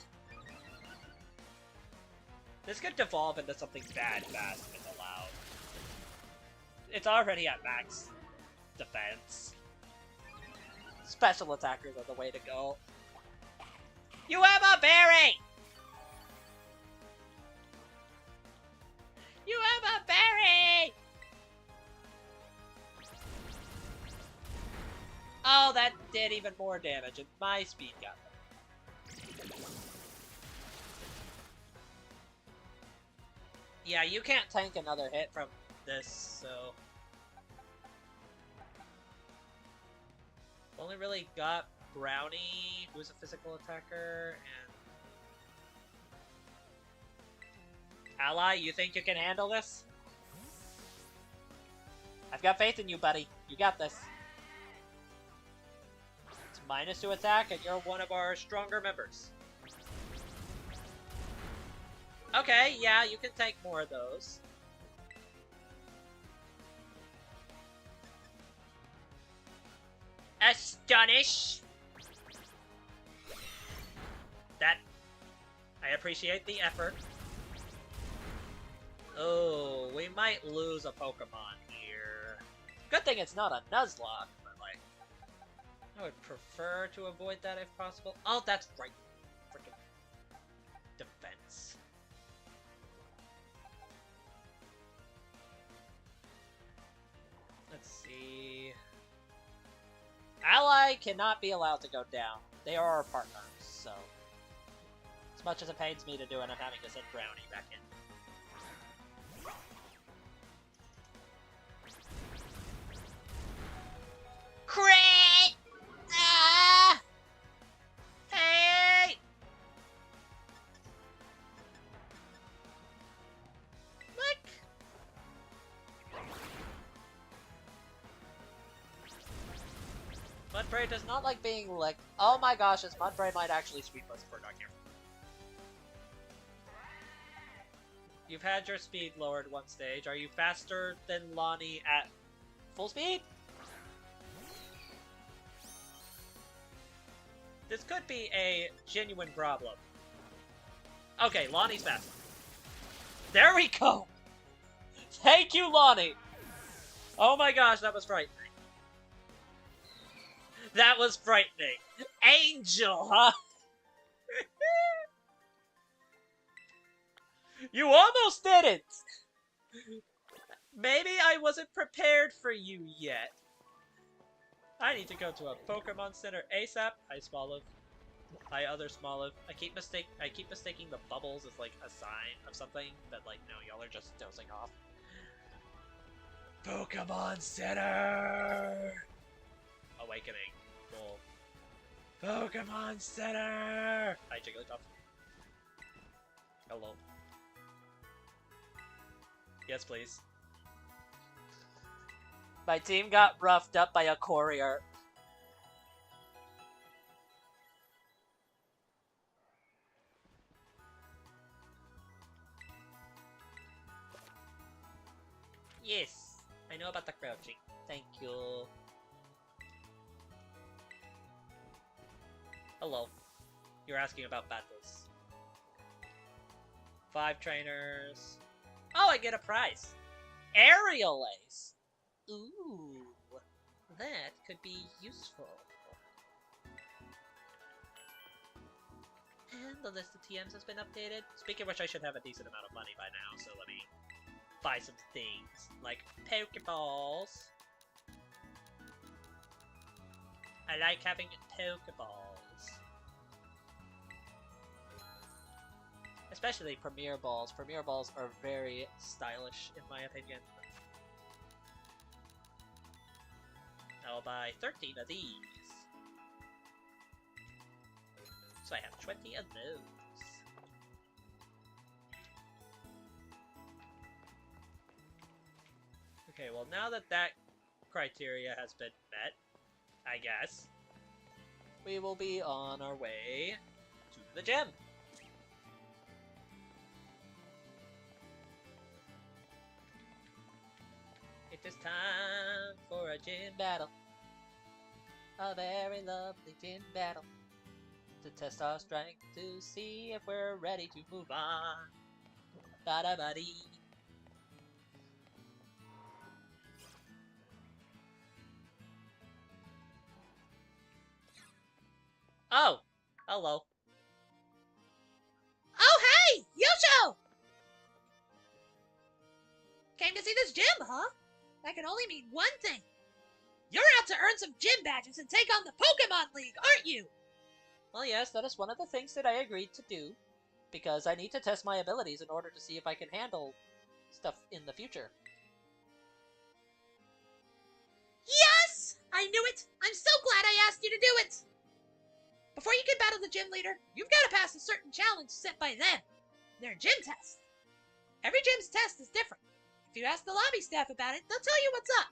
This could devolve into something bad fast if it's allowed. It's already at max defense. Special attackers are the way to go. You have a berry! You have a berry! Oh, that did even more damage, and my speed got there. Yeah, you can't tank another hit from this, so... Only really got Brownie, who's a physical attacker, and... Ally, you think you can handle this? I've got faith in you, buddy. You got this. It's -2 attack, and you're one of our stronger members. Okay, yeah, you can take more of those. Astonish! That... I appreciate the effort. Oh, we might lose a Pokemon here. Good thing it's not a Nuzlocke, but like... I would prefer to avoid that if possible. Oh, that's right. Freaking defense. Let's see. Ally cannot be allowed to go down. They are our partners, so. As much as it pains me to do it, I'm having to send Brownie back in. Crit! Ah! Hey! Look! Mudbray does not like being licked. Oh my gosh, this Mudbray might actually sweep us if we're not careful. You've had your speed lowered one stage. Are you faster than Lonnie at full speed? This could be a genuine problem. Okay, Lonnie's faster. There we go! Thank you, Lonnie! Oh my gosh, that was frightening. That was frightening. Angel, huh? You almost didn't! Maybe I wasn't prepared for you yet. I need to go to a Pokemon Center ASAP. Hi, Smoliv. Hi, other Smoliv. I keep mistaking the bubbles as like a sign of something, but like no, y'all are just dozing off. Pokemon Center. Awakening. Cool. Pokemon Center. Hi, Jigglypuff. Hello. Yes, please. My team got roughed up by a courier. Yes, I know about the crouching. Thank you. Hello. You're asking about battles. 5 trainers. Oh, I get a prize. Aerial Ace. Ooh, that could be useful. And the list of TMs has been updated. Speaking of which, I should have a decent amount of money by now, so let me buy some things, like Pokeballs. I like having Pokeballs. Especially Premier Balls. Premier Balls are very stylish, in my opinion. I'll buy 13 of these. So I have 20 of those. Okay, well now that that criteria has been met, I guess, we will be on our way to the gym. It is time for a gym battle. A very lovely gym battle. To test our strength, to see if we're ready to move on. Ba-da-ba-dee. Oh! Hello. Oh, hey! Yosho! Came to see this gym, huh? That can only mean one thing. You're out to earn some gym badges and take on the Pokemon League, aren't you? Well, yes, that is one of the things that I agreed to do. Because I need to test my abilities in order to see if I can handle stuff in the future. Yes! I knew it! I'm so glad I asked you to do it! Before you can battle the gym leader, you've got to pass a certain challenge set by them. Their gym test. Every gym's test is different. If you ask the lobby staff about it, they'll tell you what's up.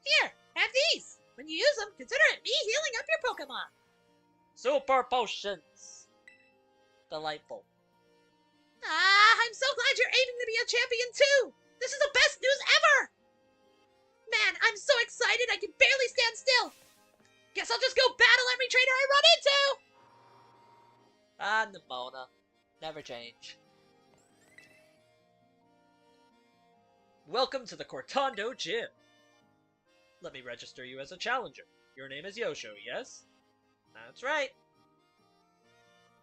Here, have these. When you use them, consider it me healing up your Pokemon. Super potions! Delightful. I'm so glad you're aiming to be a champion too! This is the best news ever! Man, I'm so excited I can barely stand still! Guess I'll just go battle every trainer I run into! Ah, Nemona. Never change. Welcome to the Cortando Gym. Let me register you as a challenger. Your name is Yosho, yes? That's right.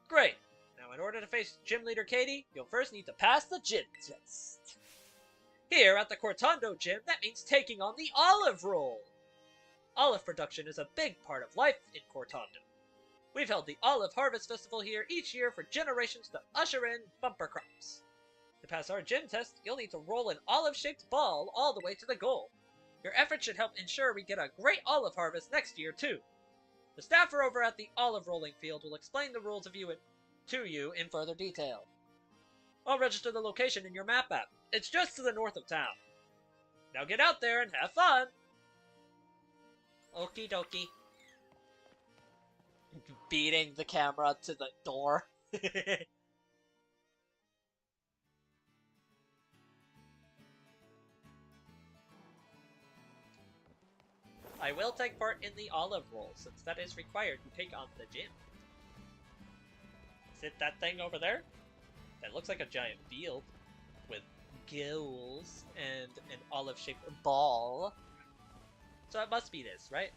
Great. Now, in order to face Gym Leader Katie, you'll first need to pass the gym test. Here at the Cortando Gym, that means taking on the olive roll. Olive production is a big part of life in Cortando. We've held the Olive Harvest Festival here each year for generations to usher in bumper crops. To pass our gym test, you'll need to roll an olive-shaped ball all the way to the goal. Your efforts should help ensure we get a great olive harvest next year, too. The staffer over at the olive rolling field will explain the rules to you in further detail. I'll register the location in your map app. It's just to the north of town. Now get out there and have fun! Okie dokie. Beating the camera to the door. I will take part in the olive roll, since that is required to take on the gym. Is it that thing over there? That looks like a giant field with goals and an olive-shaped ball. So it must be this, right?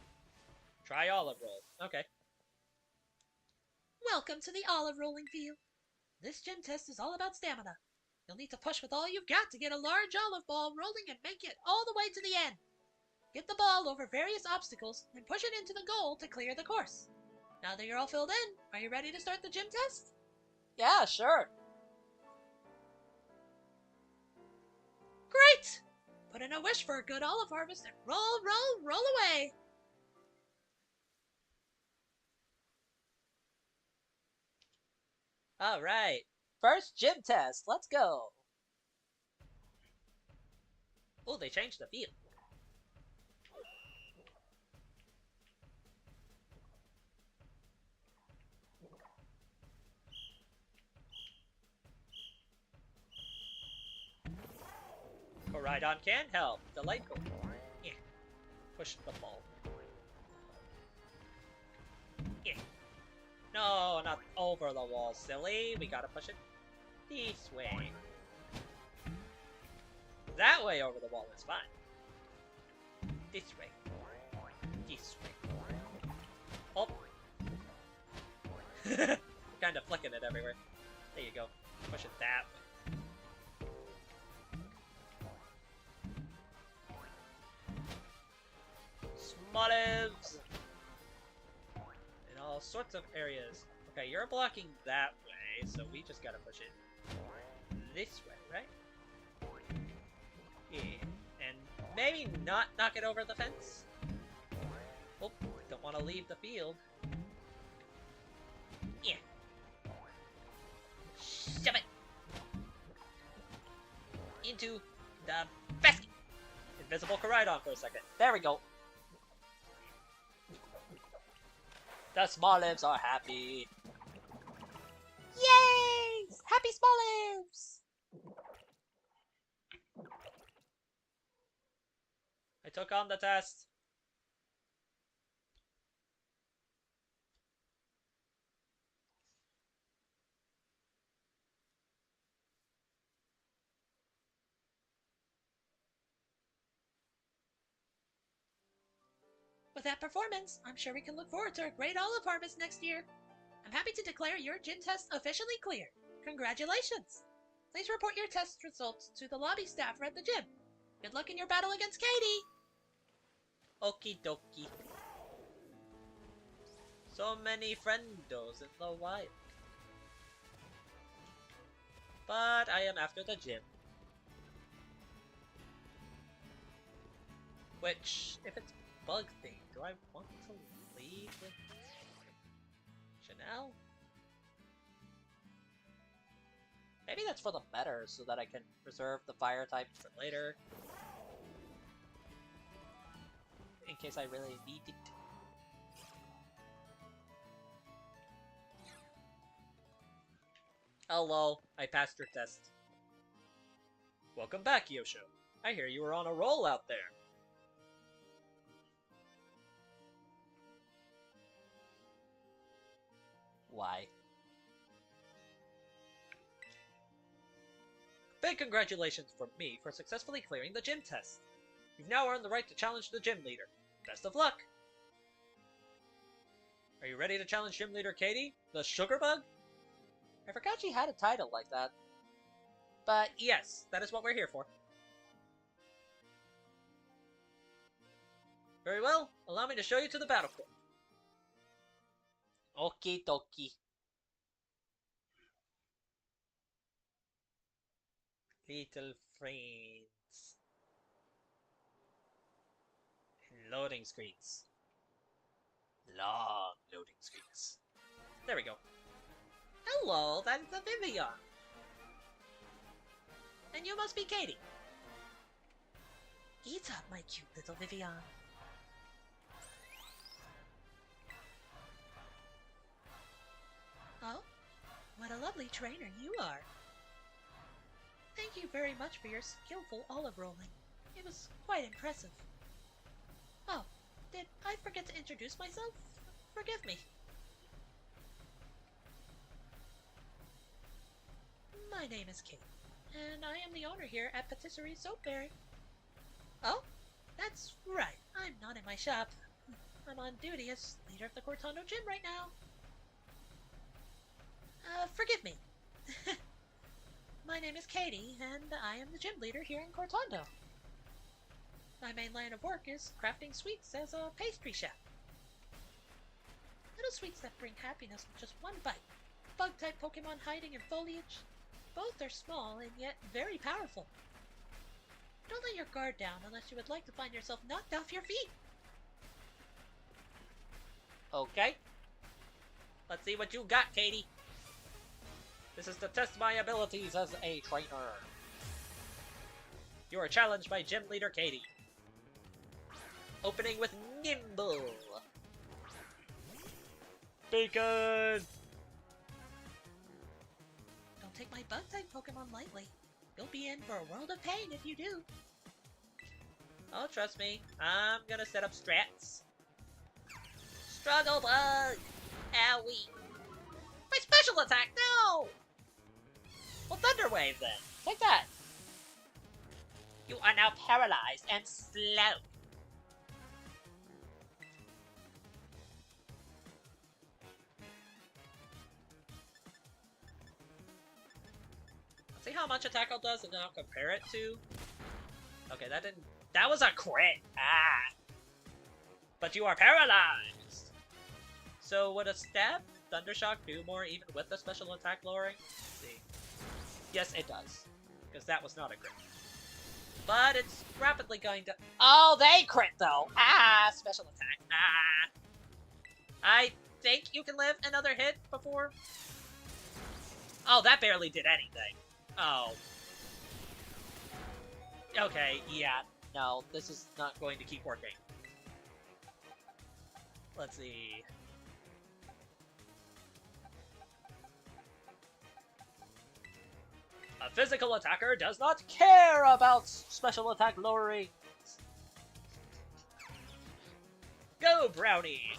Try olive roll. Okay. Welcome to the olive rolling field. This gym test is all about stamina. You'll need to push with all you've got to get a large olive ball rolling and make it all the way to the end. Get the ball over various obstacles and push it into the goal to clear the course. Now that you're all filled in, are you ready to start the gym test? Yeah, sure. Great! Put in a wish for a good olive harvest and roll, roll, roll away! Alright. First gym test. Let's go. Oh, they changed the field. Koraidon can help. Delightful. Yeah. Push the ball. Yeah. No, not over the wall, silly. We gotta push it this way. That way over the wall is fine. This way. This way. Oh. Kind of flicking it everywhere. There you go. Push it that way. Olives! In all sorts of areas. Okay, you're blocking that way, so we just gotta push it this way, right? Yeah. And maybe not knock it over the fence? Oh, don't want to leave the field. Yeah. Shove it! Into the basket! Invisible Koraidon for a second. There we go. The Smolives are happy. Yay! Happy Smolives! I took on the test. With that performance, I'm sure we can look forward to a great olive harvest next year. I'm happy to declare your gym test officially clear. Congratulations! Please report your test results to the lobby staffer at the gym. Good luck in your battle against Katie! Okie dokie. So many friendos in the wild. But I am after the gym. Which, if it's bug thing, do I want to leave with Chanel? Maybe that's for the better, so that I can reserve the fire type for later. In case I really need it. Hello, I passed your test. Welcome back, Yosho. I hear you were on a roll out there. Why? Big congratulations from me for successfully clearing the gym test. You've now earned the right to challenge the gym leader. Best of luck! Are you ready to challenge Gym Leader Katie, the Sugar Bug? I forgot she had a title like that. But yes, that is what we're here for. Very well, allow me to show you to the battle court. Okie dokie. Little friends. Loading screens. Long loading screens. There we go. Hello, that's the Vivian. And you must be Katie. Eat up, my cute little Vivian. Oh, what a lovely trainer you are. Thank you very much for your skillful olive rolling. It was quite impressive. Oh, did I forget to introduce myself? Forgive me. My name is Kate, and I am the owner here at Patisserie Soapberry. Oh, that's right. I'm not in my shop. I'm on duty as leader of the Cortando Gym right now. Forgive me. My name is Katie, and I am the gym leader here in Cortando. My main line of work is crafting sweets as a pastry chef. Little sweets that bring happiness with just one bite. Bug-type Pokemon hiding in foliage. Both are small and yet very powerful. Don't let your guard down unless you would like to find yourself knocked off your feet. Okay. Let's see what you got, Katie. This is to test my abilities as a trainer. You are challenged by Gym Leader Katie. Opening with Nimble. Bacon! Don't take my bug-type Pokemon lightly. You'll be in for a world of pain if you do. Oh, trust me. I'm gonna set up strats. Struggle Bug! Owie! My special attack, no! Well, Thunder Wave then. Take that. You are now paralyzed and slow. See how much attack does and then I'll compare it to? Okay, that was a crit! Ah! But you are paralyzed! So would a stab Thundershock do more even with the special attack lowering? Let's see. Yes, it does. Because that was not a crit. But it's rapidly going to... Oh, they crit though! Ah! Special attack. Ah! I think you can live another hit before... Oh, that barely did anything. Oh. Okay, yeah. No, this is not going to keep working. Let's see. A physical attacker does not care about special attack lowering. Go, Brownie!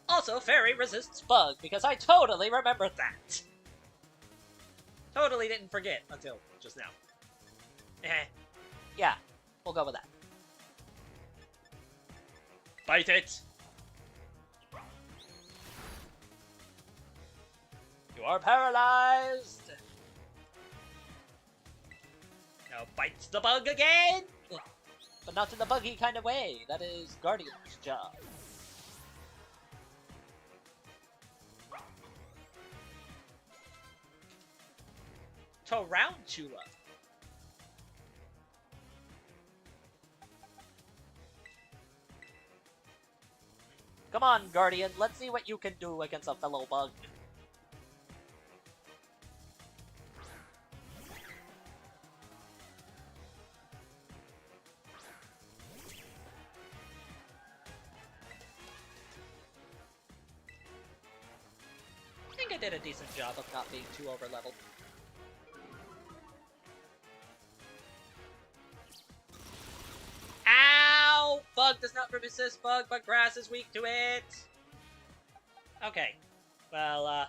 Also, Fairy resists Bug, because I totally remembered that. Totally didn't forget until just now. Yeah, we'll go with that. Bite it! You are paralyzed! Now bites the Bug again! But not in the buggy kind of way. That is Guardian's job. Tarantula. Come on, Guardian. Let's see what you can do against a fellow bug. I think I did a decent job of not being too over-leveled. Ow! Bug does not resist Bug, but Grass is weak to it! Okay. Well,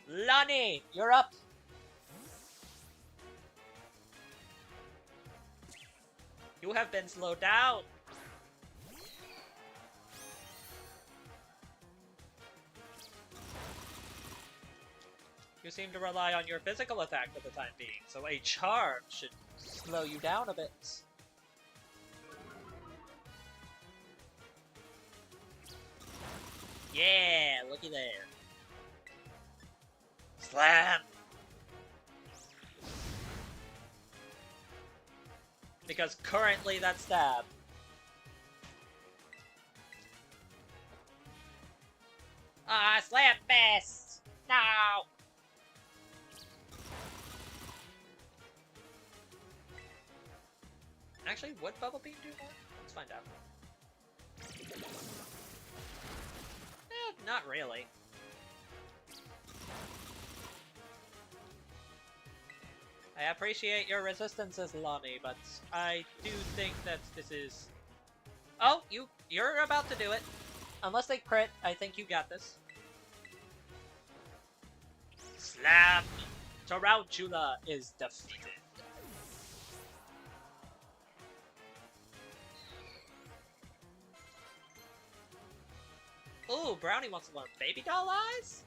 Lonnie, you're up! You have been slowed down. You seem to rely on your physical attack for the time being, so a charm should slow you down a bit. Yeah, looky there. Slam! Because currently that's stab. Ah, slam fist! No! Actually, would Bubble Beam do more? Let's find out. Not really. I appreciate your resistances, Lonnie, but I do think that this is... Oh, you're about to do it. Unless they crit, I think you got this. Slam! Tarantula is defeated. Ooh, Brownie wants to learn baby doll eyes?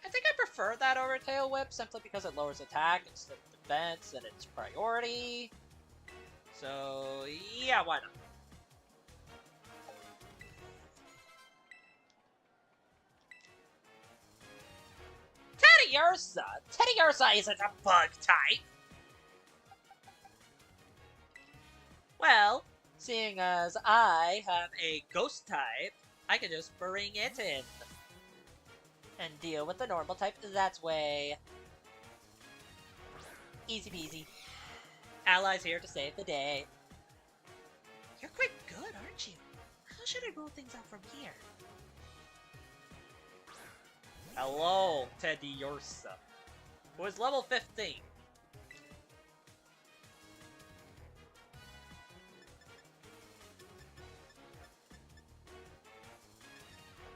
I think I prefer that over Tail Whip simply because it lowers attack instead of defense and it's priority. So, yeah, why not? Teddiursa! Teddiursa isn't a bug type! Well, seeing as I have a ghost type, I can just bring it in. And deal with the normal type that way. Easy peasy. Allies here to save the day. You're quite good, aren't you? How should I roll things out from here? Hello, Teddiursa, who is level 15.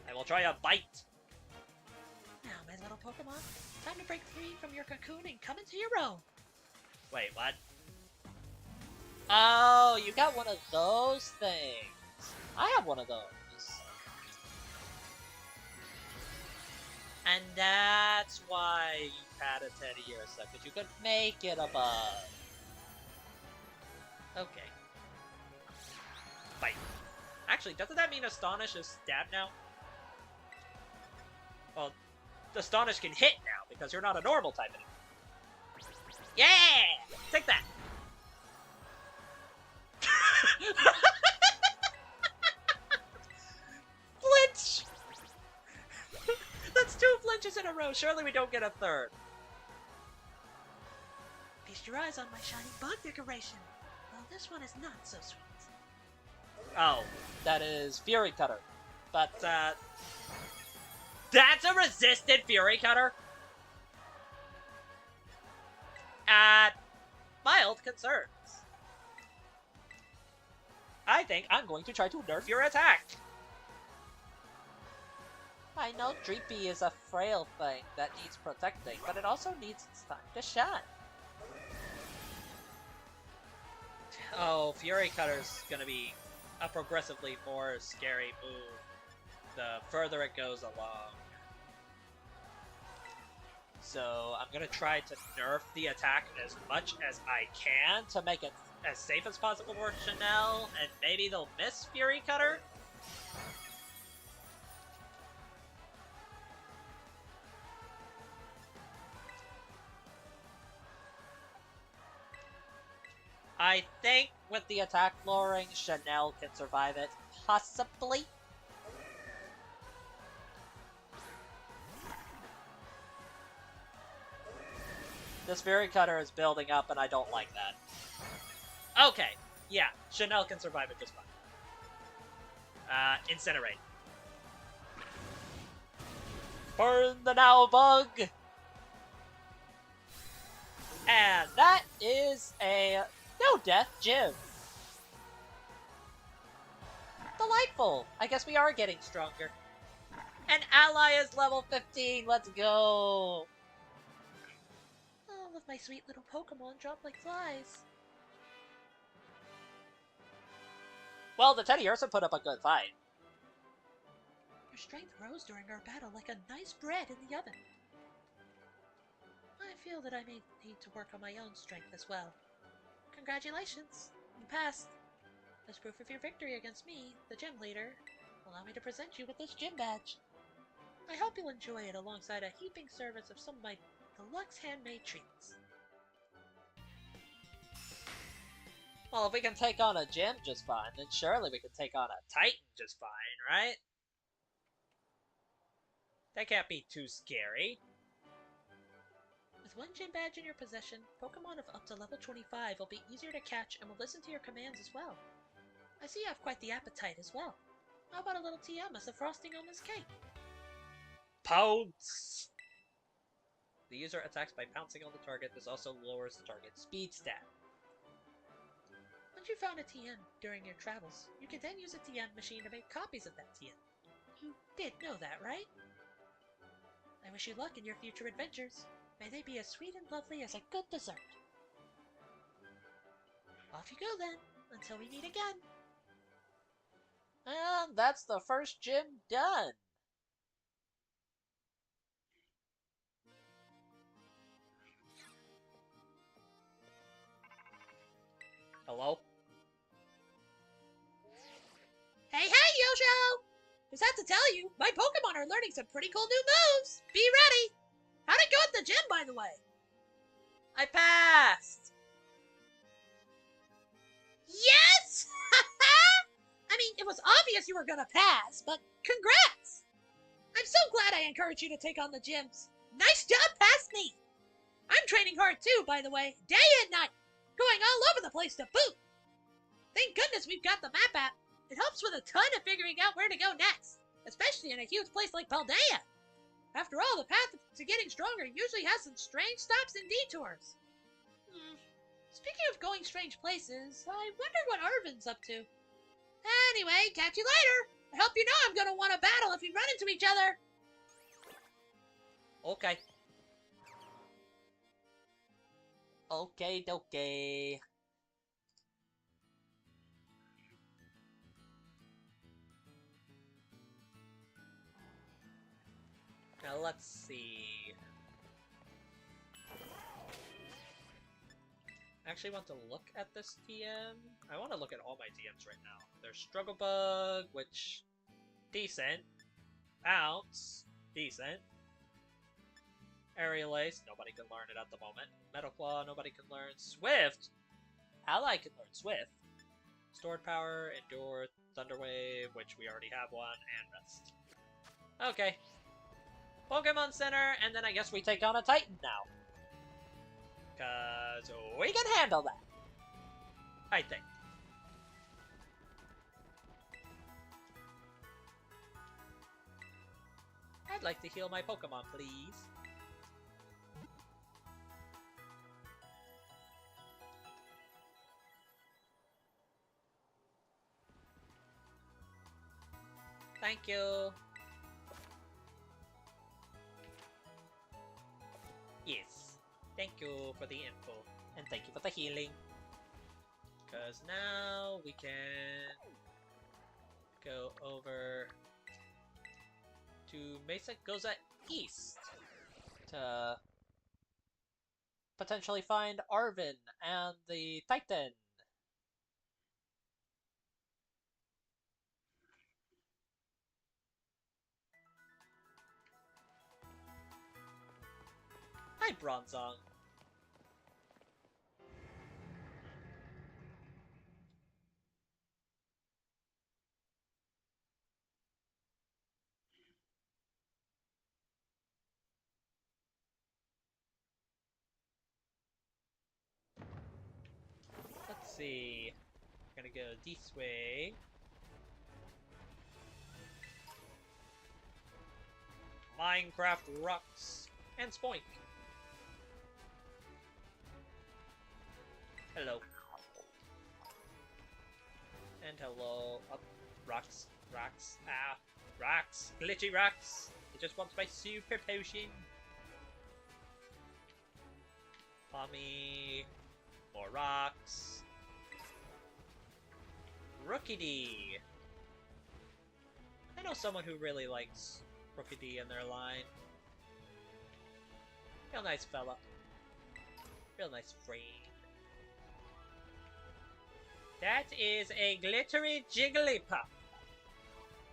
I will try a bite. Now, my little Pokemon, time to break free from your cocoon and come into your own. Wait, what? Oh, you got one of those things. I have one of those. And that's why you had a Teddiursa, because you could make it a bug. Okay. Bite. Actually, doesn't that mean Astonish is stab now? Well, Astonish can hit now, because you're not a normal type anymore. Yeah! Take that! Flinch! That's 2 flinches in a row. Surely we don't get a third. Feast your eyes on my shiny bug decoration. Well, this one is not so sweet. Oh, that is Fury Cutter. But, that's a resisted Fury Cutter? Mild concerns. I think I'm going to try to nerf your attack. I know Dreepy is a frail thing that needs protecting, but it also needs its time to shine. Oh, Fury Cutter's gonna be a progressively more scary move the further it goes along. So I'm gonna try to nerf the attack as much as I can to make it as safe as possible for Chanel, and maybe they'll miss Fury Cutter? I think with the attack lowering, Chanel can survive it. Possibly? This Fury Cutter is building up and I don't like that. Okay, yeah, Chanel can survive it just fine. Incinerate. Burn the now bug! And that is a no-death gym. Delightful! I guess we are getting stronger. An ally is level 15, let's go! Oh, All of my sweet little Pokemon drop like flies. Well, the Teddy Ursa put up a good fight. Your strength rose during our battle like a nice bread in the oven. I feel that I may need to work on my own strength as well. Congratulations, you passed. As proof of your victory against me, the gym leader, allow me to present you with this gym badge. I hope you'll enjoy it alongside a heaping service of some of my deluxe handmade treats. Well, if we can take on a gym just fine, then surely we can take on a Titan just fine, right? That can't be too scary. With one gym badge in your possession, Pokemon of up to level 25 will be easier to catch and will listen to your commands as well. I see you have quite the appetite as well. How about a little TM as the frosting on this cake? Pounce! The user attacks by pouncing on the target. This also lowers the target's speed stat. Once you found a TM during your travels, you can then use a TM machine to make copies of that TM. You did know that, right? I wish you luck in your future adventures. May they be as sweet and lovely as a good dessert. Off you go then, until we meet again. And that's the first gym done. Hello? Hey, Yosho! Just have to tell you, my Pokemon are learning some pretty cool new moves. Be ready! How'd it go at the gym, by the way? I passed! Yes! I mean, it was obvious you were gonna pass, but congrats! I'm so glad I encouraged you to take on the gyms. Nice job past me! I'm training hard too, by the way, day and night, going all over the place to boot. Thank goodness we've got the map app. It helps with a ton of figuring out where to go next, especially in a huge place like Paldea. After all, the path to getting stronger usually has some strange stops and detours. Speaking of going strange places, I wonder what Arven's up to. Anyway, catch you later. I hope you know I'm gonna want to battle if we run into each other. Okay. Okay, dokie. Now let's see. I actually want to look at this TM. I want to look at all my TMs right now. There's Struggle Bug, which decent. Bounce, decent. Aerial Ace, nobody can learn it at the moment. Metal Claw, nobody can learn. Swift, Ally can learn Swift. Stored Power, Endure, Thunder Wave, which we already have one, and Rest. Okay. Pokemon Center, and then I guess we take on a Titan now. Because we can handle that. I think. I'd like to heal my Pokemon, please. Thank you. Yes. Thank you for the info. And thank you for the healing. Because now we can go over to Mesa Goza East to potentially find Arven and the Titan. Hi, Bronzong. Let's see. We're gonna go this way. Minecraft rocks and Spoink. Hello. And hello. Up. Rocks. Rocks. Ah. Rocks. Glitchy rocks. He just wants my super potion. Pommy. More rocks. Rookity. I know someone who really likes Rookity in their line. Real nice fella. Real nice friend. That is a glittery Jigglypuff.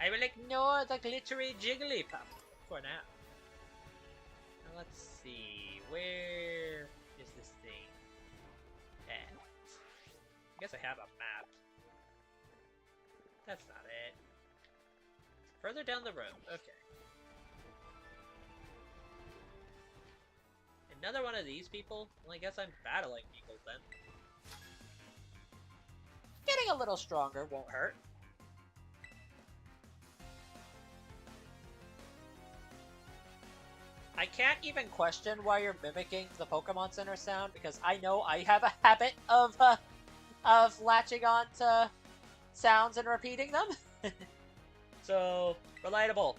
I will ignore the glittery Jigglypuff for now. Now let's see, where is this thing at? I guess I have a map. That's not it. Further down the road, okay. Another one of these people? Well, I guess I'm battling people then. Getting a little stronger won't hurt. I can't even question why you're mimicking the Pokemon Center sound, because I know I have a habit of latching on to sounds and repeating them. So, relatable.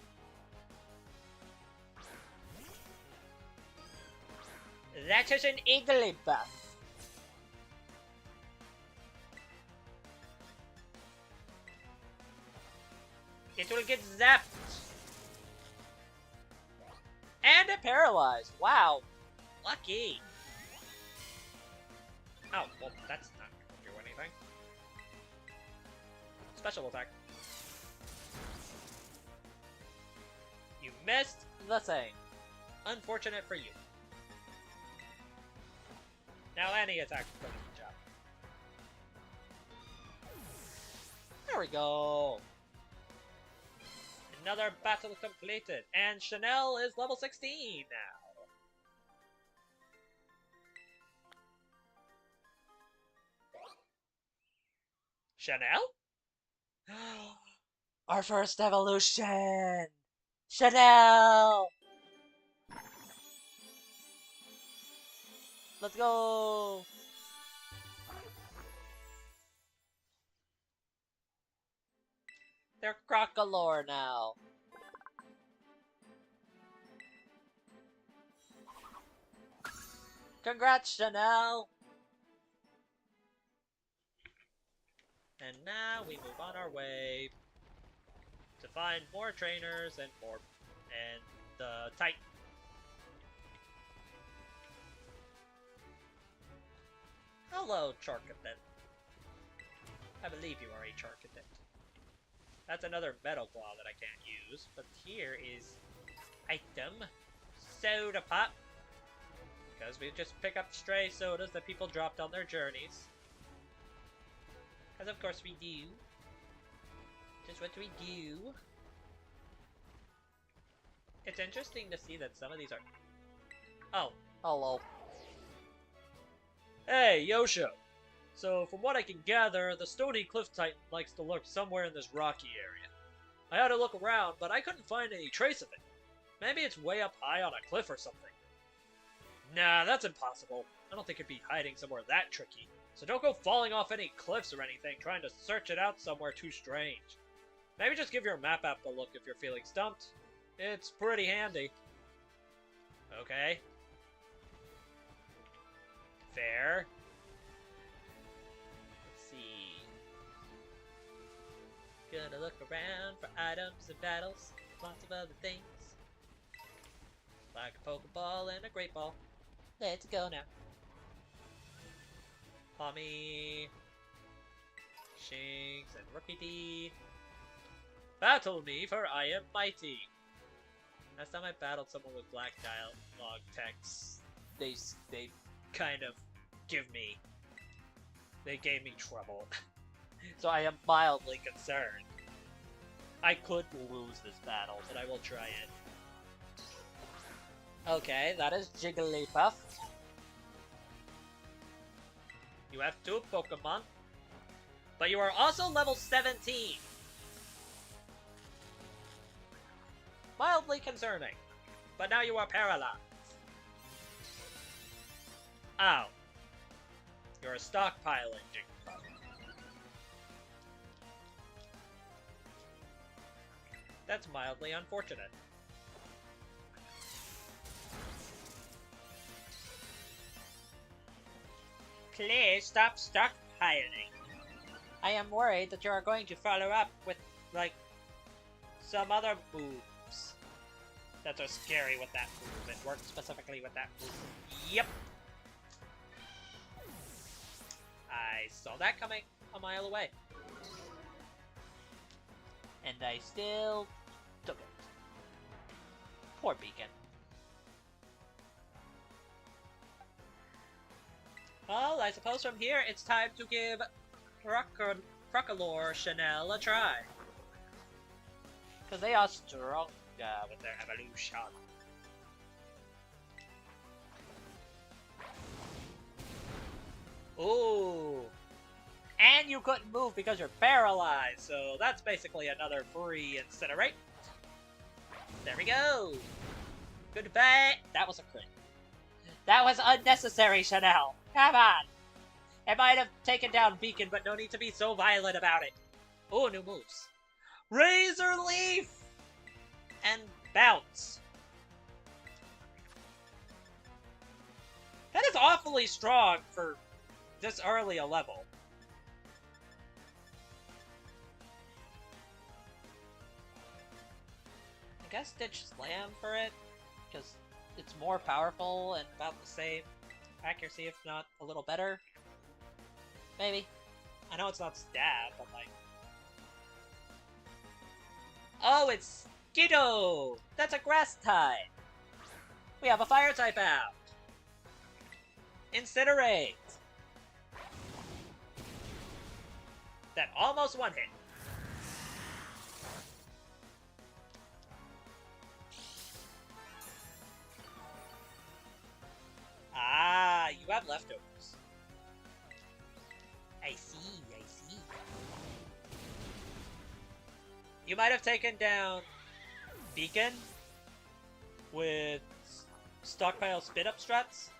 That is an Igglybuff. It will get zapped. And it paralyzed. Wow. Lucky. Oh, well, that's not gonna do anything. Special attack. You missed the thing. Unfortunate for you. Now any attack is going to do the job. There we go. Another battle completed, and Chanel is level 16 now. Chanel? Our first evolution! Chanel! Let's go! They're Crocolore now. Congrats, Chanel! And now we move on our way to find more trainers and the Titan. Hello, Charcadet. I believe you are a Charcadet. That's another Metal Claw that I can't use, but here is item Soda Pop. Because we just pick up stray sodas that people dropped on their journeys. Because of course we do. Just what we do. It's interesting to see that some of these are... Oh, hello. Hey, Yosho! So, from what I can gather, the Stony Cliff Titan likes to lurk somewhere in this rocky area. I had to look around, but I couldn't find any trace of it. Maybe it's way up high on a cliff or something. Nah, that's impossible. I don't think it'd be hiding somewhere that tricky. So don't go falling off any cliffs or anything trying to search it out somewhere too strange. Maybe just give your map app a look if you're feeling stumped. It's pretty handy. Okay. Fair. Let's see. Gonna look around for items and battles. Lots of other things. Like a Pokeball and a Great Ball. Let's go now. Pommy. Shinx and Rookity. Battle me, for I am mighty. Last time I battled someone with black dialogue text, they kind of they gave me trouble. So I am mildly concerned. I could lose this battle, but I will try it. Okay, that is Jigglypuff. You have 2 Pokemon, but you are also level 17. Mildly concerning, but now you are paralyzed. Ow. You're stockpiling, Jigglypuff. That's mildly unfortunate. Please stop stockpiling. I am worried that you are going to follow up with, like, some other moves that are scary with that move. It works specifically with that move. Yep. I saw that coming a mile away. And I still took it. Poor Beacon. Well, I suppose from here it's time to give Crocalor Chanel a try. Because they are stronger with their evolution. Ooh. And you couldn't move because you're paralyzed, so that's basically another free Incinerate. There we go. Goodbye. That was a crit. That was unnecessary, Chanel. Come on. It might have taken down Beacon, but no need to be so violent about it. Oh, new moves. Razor Leaf! And Bounce. That is awfully strong for this early a level. I guess ditch Slam for it, because it's more powerful and about the same accuracy, if not a little better. Maybe. I know it's not stab, but like... Oh, it's Skiddo! That's a grass type! We have a fire type out! Incinerate! That almost one hit. Ah, you have leftovers. I see, I see. You might have taken down Beacon with stockpile spit up struts,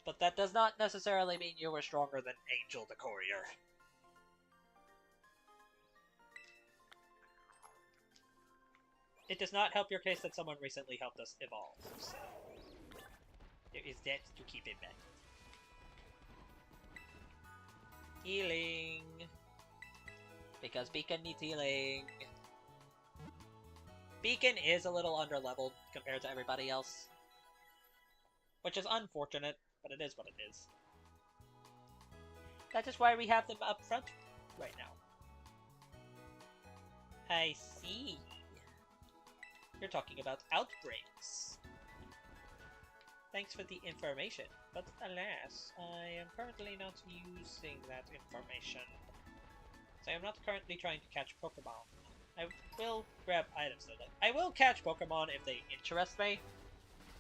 but that does not necessarily mean you were stronger than Angel the Courier. It does not help your case that someone recently helped us evolve, so there is that to keep in mind. Healing. Because Beacon needs healing. Beacon is a little underleveled compared to everybody else. Which is unfortunate, but it is what it is. That is why we have them up front right now. I see. You're talking about outbreaks. Thanks for the information, but alas, I am currently not using that information. So I am not currently trying to catch Pokemon. I will grab items though. I will catch Pokemon if they interest me,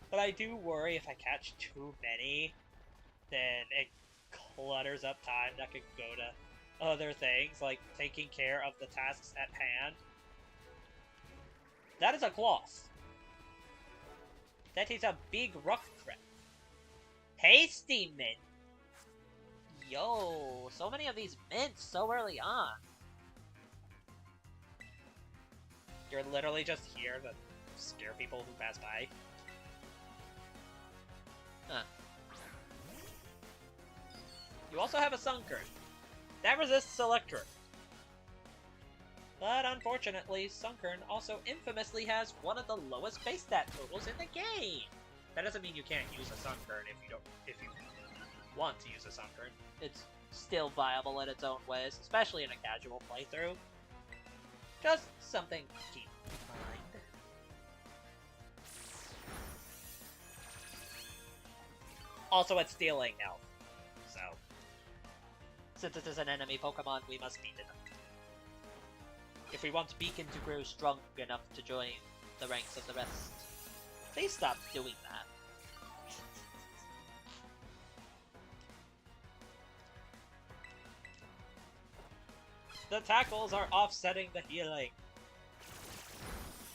but I do worry if I catch too many, then it clutters up time that could go to other things, like taking care of the tasks at hand. That is a cloth. That is a big rock crab. Tasty mint. Yo, so many of these mints so early on. You're literally just here to scare people who pass by. Huh. You also have a Sunkern. That resists Electric. But unfortunately, Sunkern also infamously has one of the lowest base stat totals in the game. That doesn't mean you can't use a Sunkern if you want to use a Sunkern. It's still viable in its own ways, especially in a casual playthrough. Just something to keep in mind. Also, it's stealing health, so since it is an enemy Pokemon, we must beat it. If we want Beacon to grow strong enough to join the ranks of the rest. Please stop doing that. The tackles are offsetting the healing.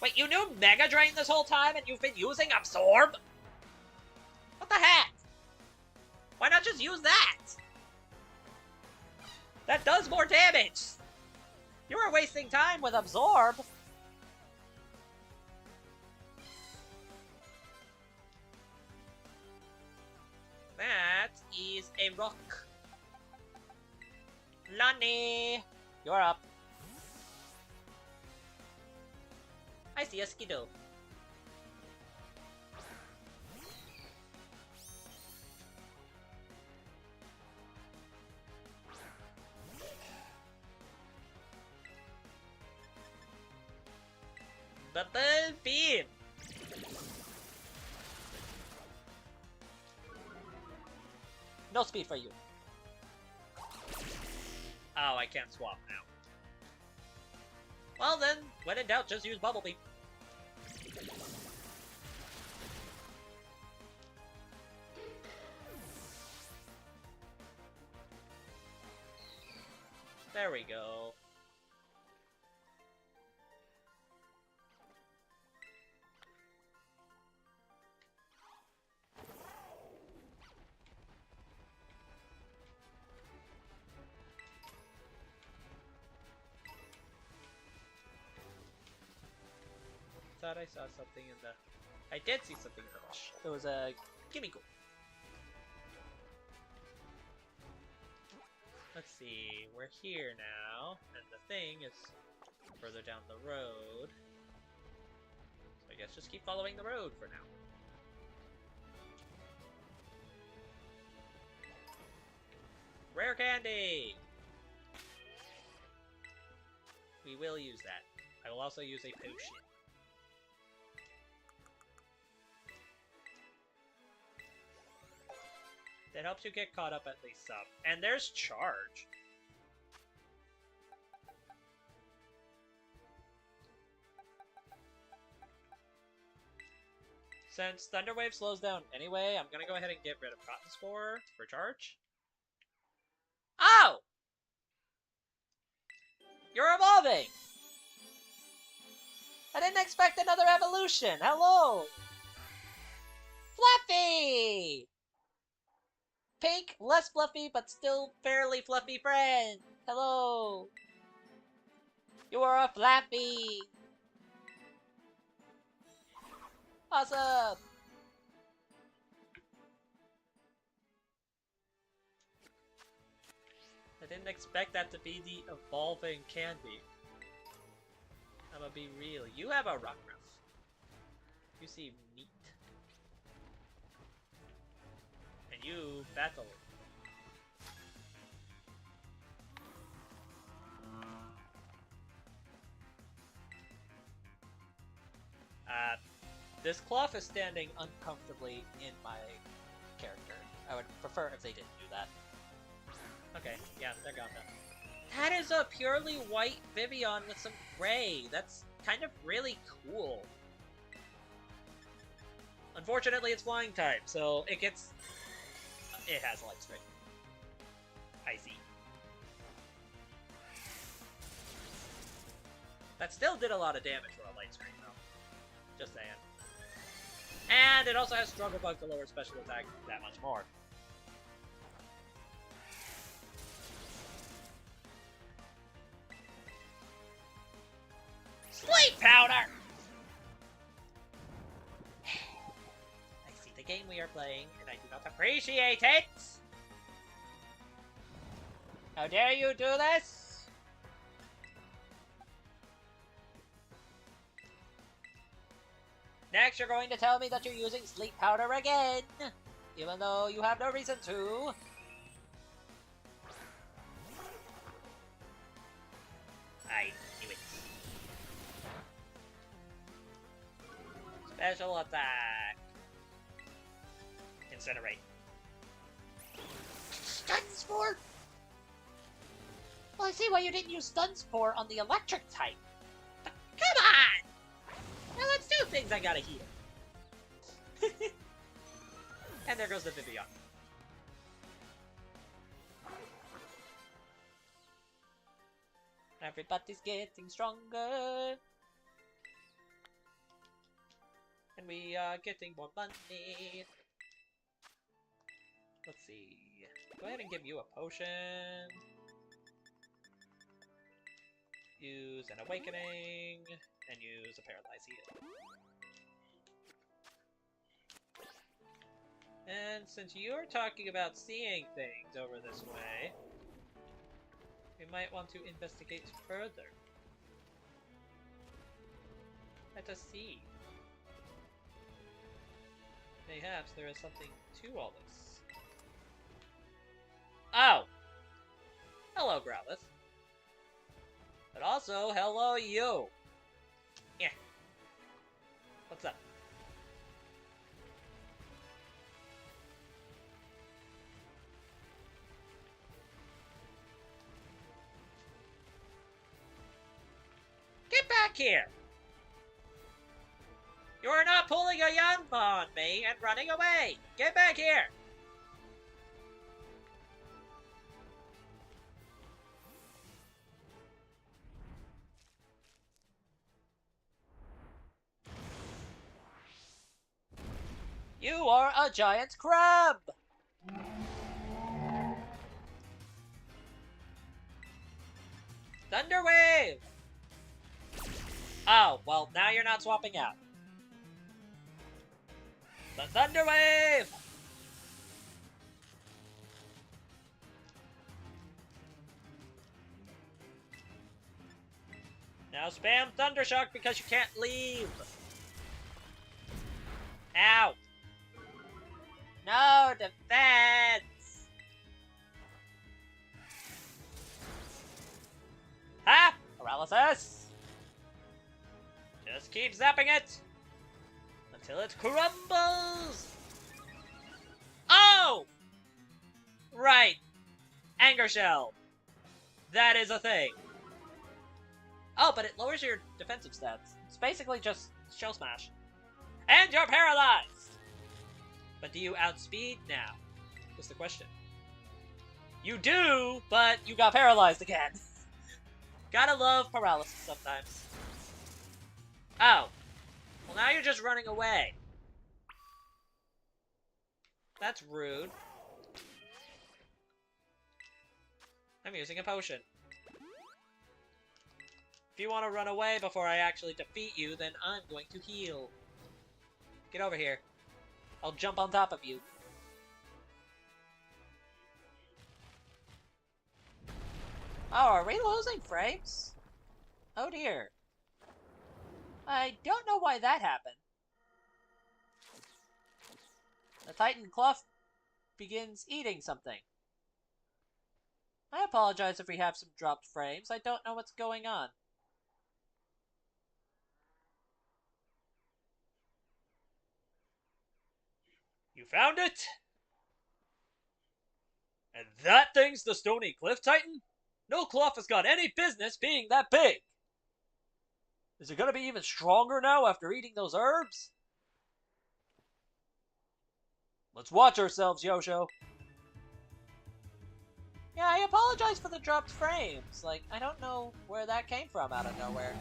Wait, you knew Mega Drain this whole time and you've been using Absorb? What the heck? Why not just use that? That does more damage! You were wasting time with Absorb! That a rock. Lonnie, you're up. I see a Skidoo. Bubble beam. No speed for you. Oh, I can't swap now. Well then, when in doubt, just use Bubble Beam. There we go. Thought I saw something in the... I did see something in the bush. It was a gimme go. Let's see, we're here now, and the thing is further down the road. So I guess just keep following the road for now. Rare candy! We will use that. I will also use a potion. That helps you get caught up at least some. And there's charge. Since Thunderwave slows down anyway, I'm gonna go ahead and get rid of Cotton Spore for charge. Oh! You're evolving! I didn't expect another evolution! Hello! Fluffy! Pink, less fluffy, but still fairly fluffy friend. Hello. You are a Flappy. Awesome. I didn't expect that to be the evolving candy. I'm gonna be real. You have a Rockruff. You seem neat. And you battle. This cloth is standing uncomfortably in my character. I would prefer if they didn't do that. Okay, yeah, they're gone now. That is a purely white Vivian with some gray. That's kind of really cool. Unfortunately, it's flying type, so it gets... It has light strike. I see. That still did a lot of damage for a light strike, though. Just saying. And it also has Struggle Bug to lower special attack that much more. Sleep powder! I see the game we are playing, and I do not appreciate it! How dare you do this? Next, you're going to tell me that you're using sleep powder again, even though you have no reason to. I knew it. Special attack. Incinerate. Stun Spore? Well, I see why you didn't use Stun Spore on the electric type. But come on! Now let's do things I gotta heal. And there goes the Vivian. Everybody's getting stronger. And we are getting more money. Let's see. Go ahead and give you a potion. Use an awakening. And use a paralyze heal. And since you're talking about seeing things over this way, we might want to investigate further. Let us see. Perhaps there is something to all this. Oh! Hello, Growlithe. But also, hello, you! Yeah. What's up? Get back here! You are not pulling a Yanma on me and running away! Get back here! You are a giant crab! Thunder Wave! Oh, well, now you're not swapping out. The Thunder Wave! Now spam Thundershock because you can't leave! Ow! No defense! Ha! Paralysis! Just keep zapping it! Until it crumbles! Oh! Right! Anger Shell! That is a thing! Oh, but it lowers your defensive stats. It's basically just Shell Smash. And you're paralyzed! But do you outspeed now? Is the question. You do, but you got paralyzed again. Gotta love paralysis sometimes. Oh. Well, now you're just running away. That's rude. I'm using a potion. If you want to run away before I actually defeat you, then I'm going to heal. Get over here. I'll jump on top of you. Oh, are we losing frames? Oh dear. I don't know why that happened. The Titan Cloth begins eating something. I apologize if we have some dropped frames. I don't know what's going on. You found it? And that thing's the Stony Cliff Titan? No Cloth has got any business being that big. Is it gonna be even stronger now after eating those herbs? Let's watch ourselves, Yosho. Yeah, I apologize for the dropped frames. Like, I don't know where that came from out of nowhere.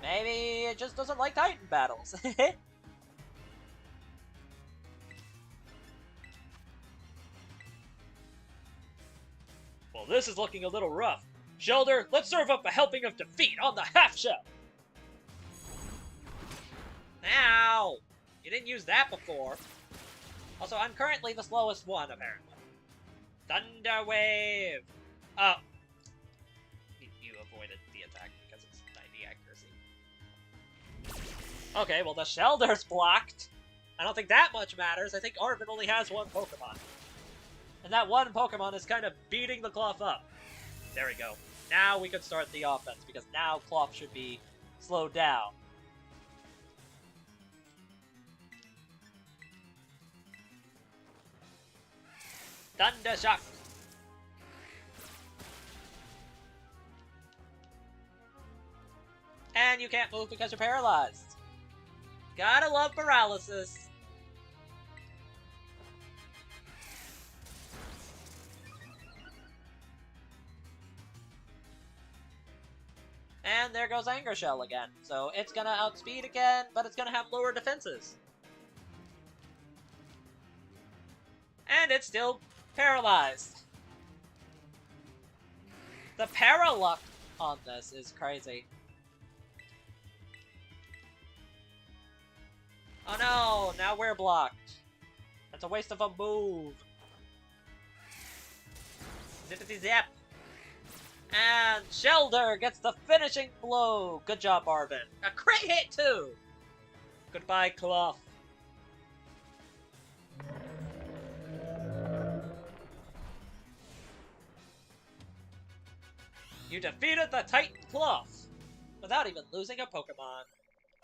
Maybe it just doesn't like Titan battles. Well, this is looking a little rough. Shelder, let's serve up a helping of defeat on the half shell. Ow! You didn't use that before. Also, I'm currently the slowest one, apparently. Thunder Wave! Oh. You avoided the attack because it's 90 accuracy. Okay, well the Shelder's blocked. I don't think that much matters. I think Arven only has one Pokemon. And that one Pokemon is kind of beating the Cloth up. There we go. Now we can start the offense, because now Cloth should be slowed down. Thunder Shock! And you can't move because you're paralyzed. Gotta love paralysis. And there goes Anger Shell again. So it's gonna outspeed again, but it's gonna have lower defenses. And it's still paralyzed. The paraluck on this is crazy. Oh no, now we're blocked. That's a waste of a move. Zippity zap. And Shelder gets the finishing blow. Good job, Arven. A crit hit, too. Goodbye, Cloth. You defeated the Titan Cloth without even losing a Pokemon.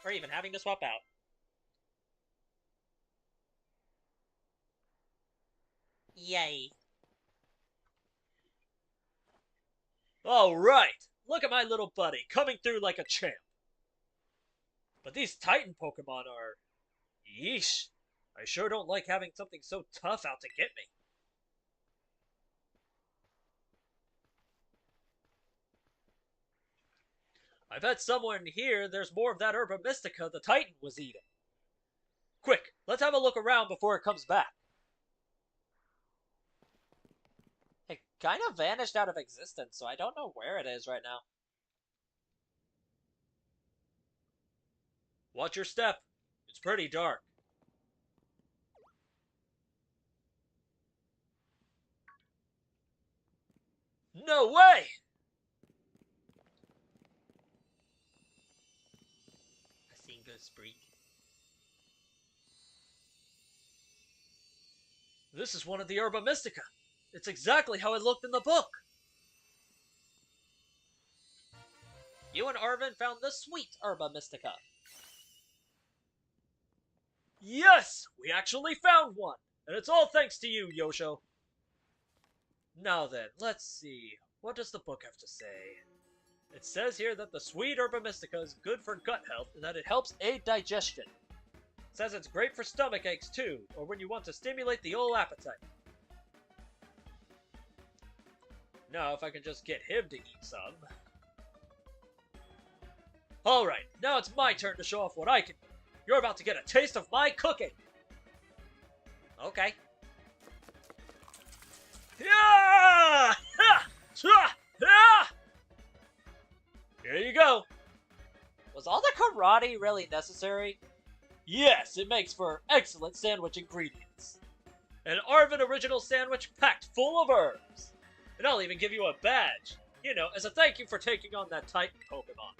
Or even having to swap out. Yay. Alright! Look at my little buddy, coming through like a champ. But these Titan Pokemon are... Yeesh. I sure don't like having something so tough out to get me. I bet somewhere in here there's more of that Herba Mystica the Titan was eating. Quick, let's have a look around before it comes back. It kind of vanished out of existence, so I don't know where it is right now. Watch your step. It's pretty dark. No way! A single spree. This is one of the Herba Mystica. It's exactly how it looked in the book. You and Arven found the sweet Herba Mystica. Yes! We actually found one! And it's all thanks to you, Yosho. Now then, let's see. What does the book have to say? It says here that the sweet Herba Mystica is good for gut health and that it helps aid digestion. It says it's great for stomach aches too, or when you want to stimulate the old appetite. Now, if I can just get him to eat some. Alright, now it's my turn to show off what I can do. You're about to get a taste of my cooking! Okay. Yeah! Here you go. Was all the karate really necessary? Yes, it makes for excellent sandwich ingredients. An Arven original sandwich packed full of herbs. And I'll even give you a badge. You know, as a thank you for taking on that Titan Pokemon.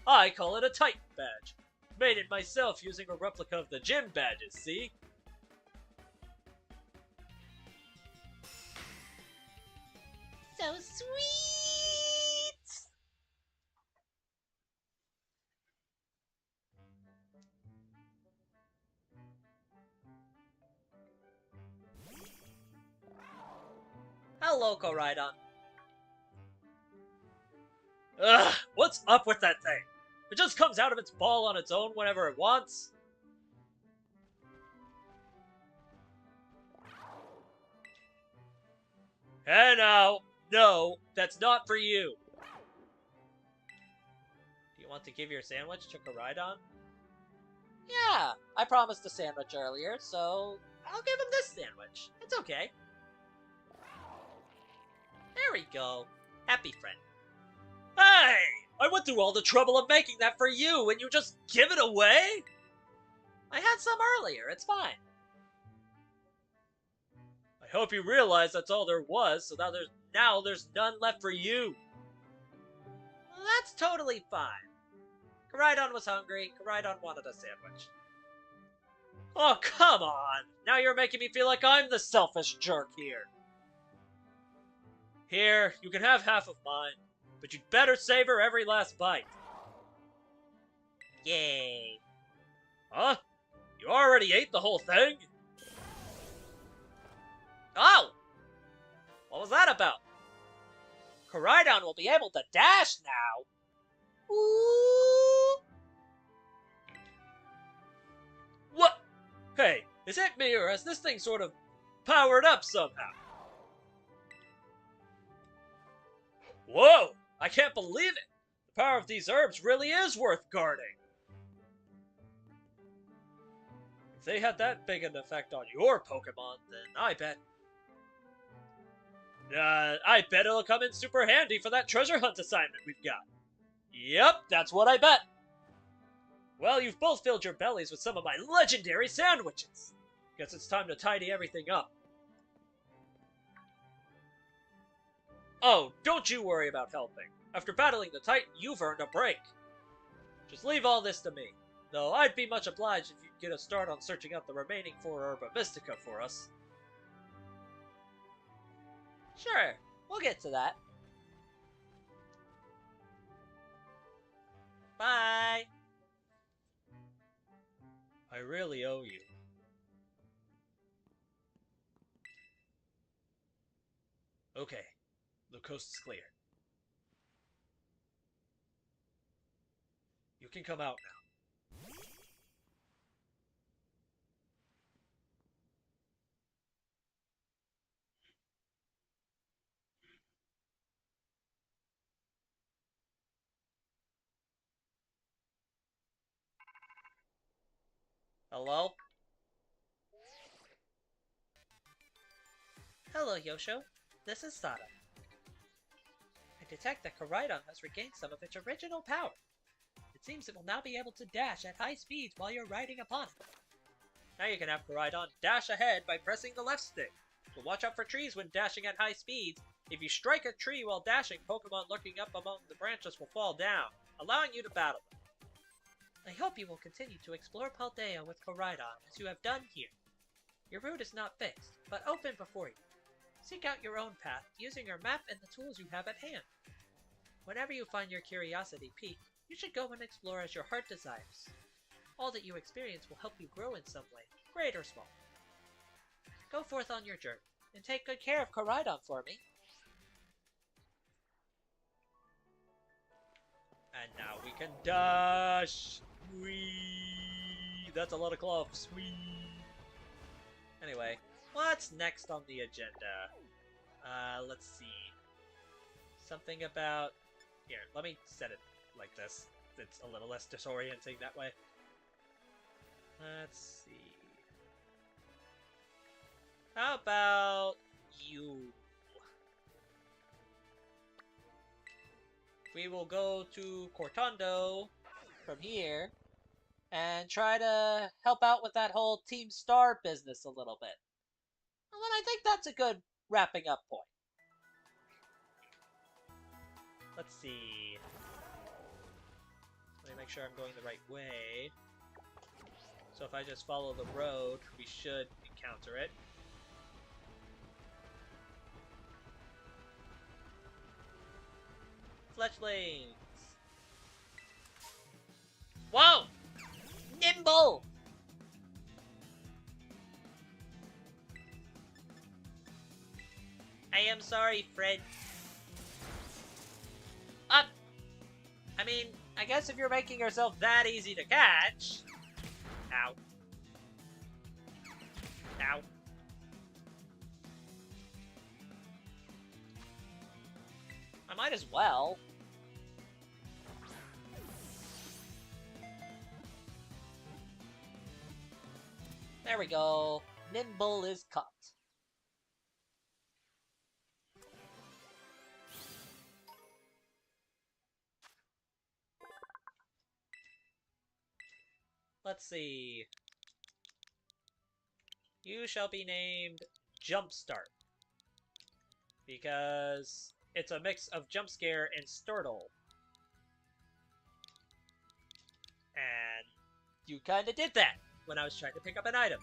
I call it a Titan badge. Made it myself using a replica of the gym badges, see? So sweet! Hello, Koraidon. Ugh, what's up with that thing? It just comes out of its ball on its own whenever it wants. Hey now, no, that's not for you. Do you want to give your sandwich to Koraidon? Yeah, I promised a sandwich earlier, so I'll give him this sandwich. It's okay. There we go. Happy friend. Hey! I went through all the trouble of making that for you, and you just give it away? I had some earlier, it's fine. I hope you realize that's all there was, so that there's none left for you. Well, that's totally fine. Koraidon was hungry, Koraidon wanted a sandwich. Oh, come on! Now you're making me feel like I'm the selfish jerk here. Here, you can have half of mine, but you'd better savor every last bite. Yay. Huh? You already ate the whole thing? Oh! What was that about? Koraidon will be able to dash now. Ooh! What? Hey, is it me or has this thing sort of powered up somehow? Whoa! I can't believe it! The power of these herbs really is worth guarding! If they had that big an effect on your Pokemon, then I bet it'll come in super handy for that treasure hunt assignment we've got. Yep, that's what I bet! Well, you've both filled your bellies with some of my legendary sandwiches! Guess it's time to tidy everything up. Oh, don't you worry about helping. After battling the Titan, you've earned a break. Just leave all this to me. Though I'd be much obliged if you'd get a start on searching out the remaining 4 Herba Mystica for us. Sure, we'll get to that. Bye! I really owe you. Okay, the coast is clear. You can come out now. Hello? Hello, Yosho. This is Sada. I detect that Koraidon has regained some of its original power. It seems it will now be able to dash at high speeds while you're riding upon it. Now you can have Koraidon dash ahead by pressing the left stick. But watch out for trees when dashing at high speeds. If you strike a tree while dashing, Pokemon lurking up among the branches will fall down, allowing you to battle them. I hope you will continue to explore Paldea with Koraidon as you have done here. Your route is not fixed, but open before you. Seek out your own path using your map and the tools you have at hand. Whenever you find your curiosity piqued, you should go and explore as your heart desires. All that you experience will help you grow in some way, great or small. Go forth on your journey, and take good care of Koraidon for me. And now we can dash! Whee! That's a lot of cloves. Whee! Anyway, what's next on the agenda? Let's see. Something about... Here, let me set it like this. It's a little less disorienting that way. Let's see. How about you? We will go to Cortando from here and try to help out with that whole Team Star business a little bit. And then I think that's a good wrapping up point. Let's see. Let me make sure I'm going the right way. So if I just follow the road, we should encounter it. Fletchlings! Whoa! Nimble! I am sorry, Fred. Up! I mean, I guess if you're making yourself that easy to catch... Ow. Ow. I might as well. There we go. Nimble is caught. Let's see. You shall be named Jumpstart. Because it's a mix of Jump Scare and Startle. And you kinda did that when I was trying to pick up an item.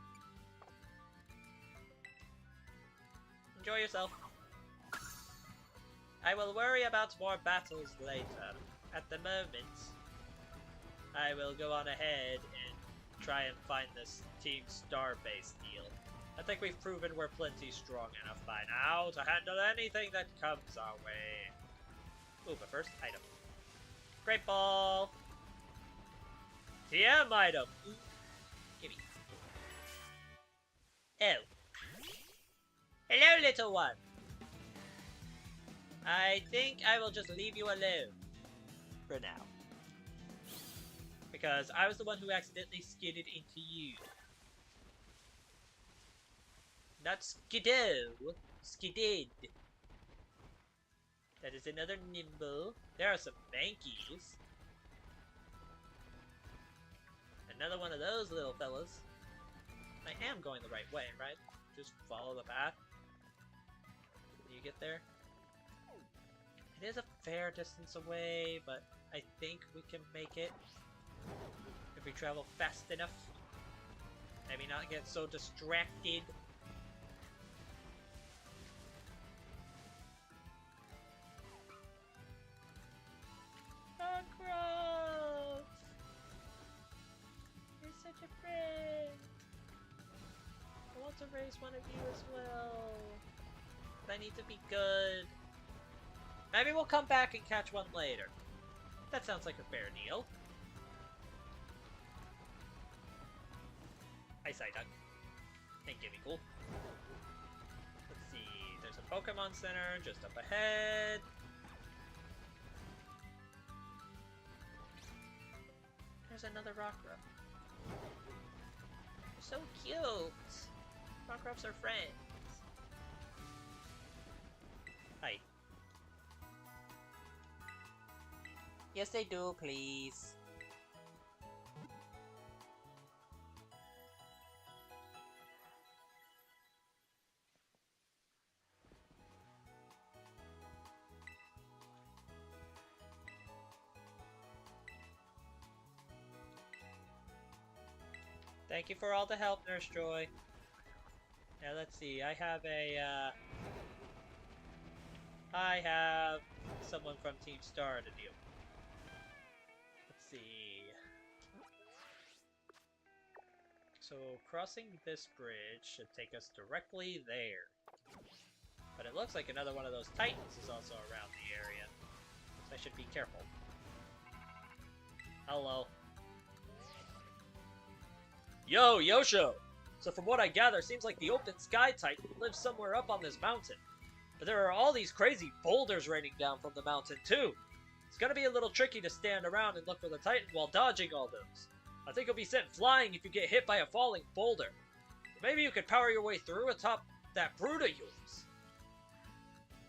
Enjoy yourself. I will worry about more battles later. At the moment, I will go on ahead and try and find this Team Star-based deal. I think we've proven we're plenty strong enough by now to handle anything that comes our way. Ooh, but first, item. Great Ball! TM item! Ooh. Gimme. Oh. Hello, little one! I think I will just leave you alone. For now. Because I was the one who accidentally skidded into you. Not skiddo, skidded. That is another Nimble. There are some Bankies. Another one of those little fellas. I am going the right way, right? Just follow the path. You get there? It is a fair distance away, but I think we can make it if we travel fast enough. Maybe not get so distracted. Grove! You're such a friend! I want to raise one of you as well. But I need to be good. Maybe we'll come back and catch one later. That sounds like a fair deal. Hi, Psyduck. Hey, Gimme Cool. Let's see, there's a Pokemon Center just up ahead. There's another Rockruff. They're so cute! Rockruffs are friends. Hi. Yes, they do, please. Thank you for all the help, Nurse Joy. Now let's see, I have someone from Team Star to deal with. Let's see. So crossing this bridge should take us directly there. But it looks like another one of those Titans is also around the area. So I should be careful. Hello. Yo, Yosho! So from what I gather, seems like the Open Sky Titan lives somewhere up on this mountain. But there are all these crazy boulders raining down from the mountain too. It's gonna be a little tricky to stand around and look for the Titan while dodging all those. I think you'll be sent flying if you get hit by a falling boulder. Maybe you could power your way through atop that brood of yours.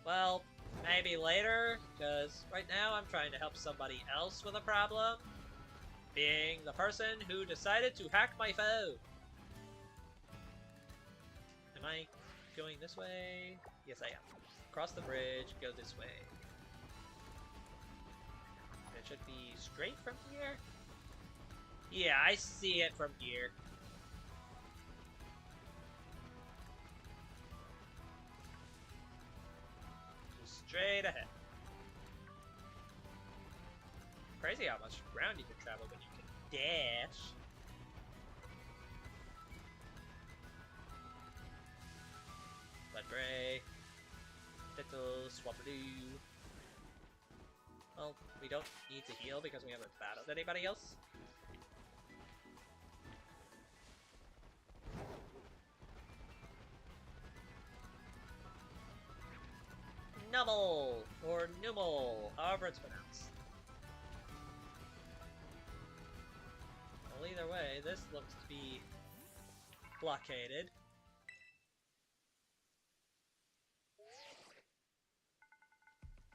Well, maybe later, because right now I'm trying to help somebody else with a problem. Being the person who decided to hack my phone. Am I going this way? Yes, I am. Cross the bridge, go this way. It should be straight from here? Yeah, I see it from here. Just straight ahead. Crazy how much ground you can travel when you can dash. Bloodbray. Little Swamperdoo. Well, we don't need to heal because we haven't battled anybody else. Nubble! Or Numel, however it's pronounced. Well, either way, this looks to be blockaded.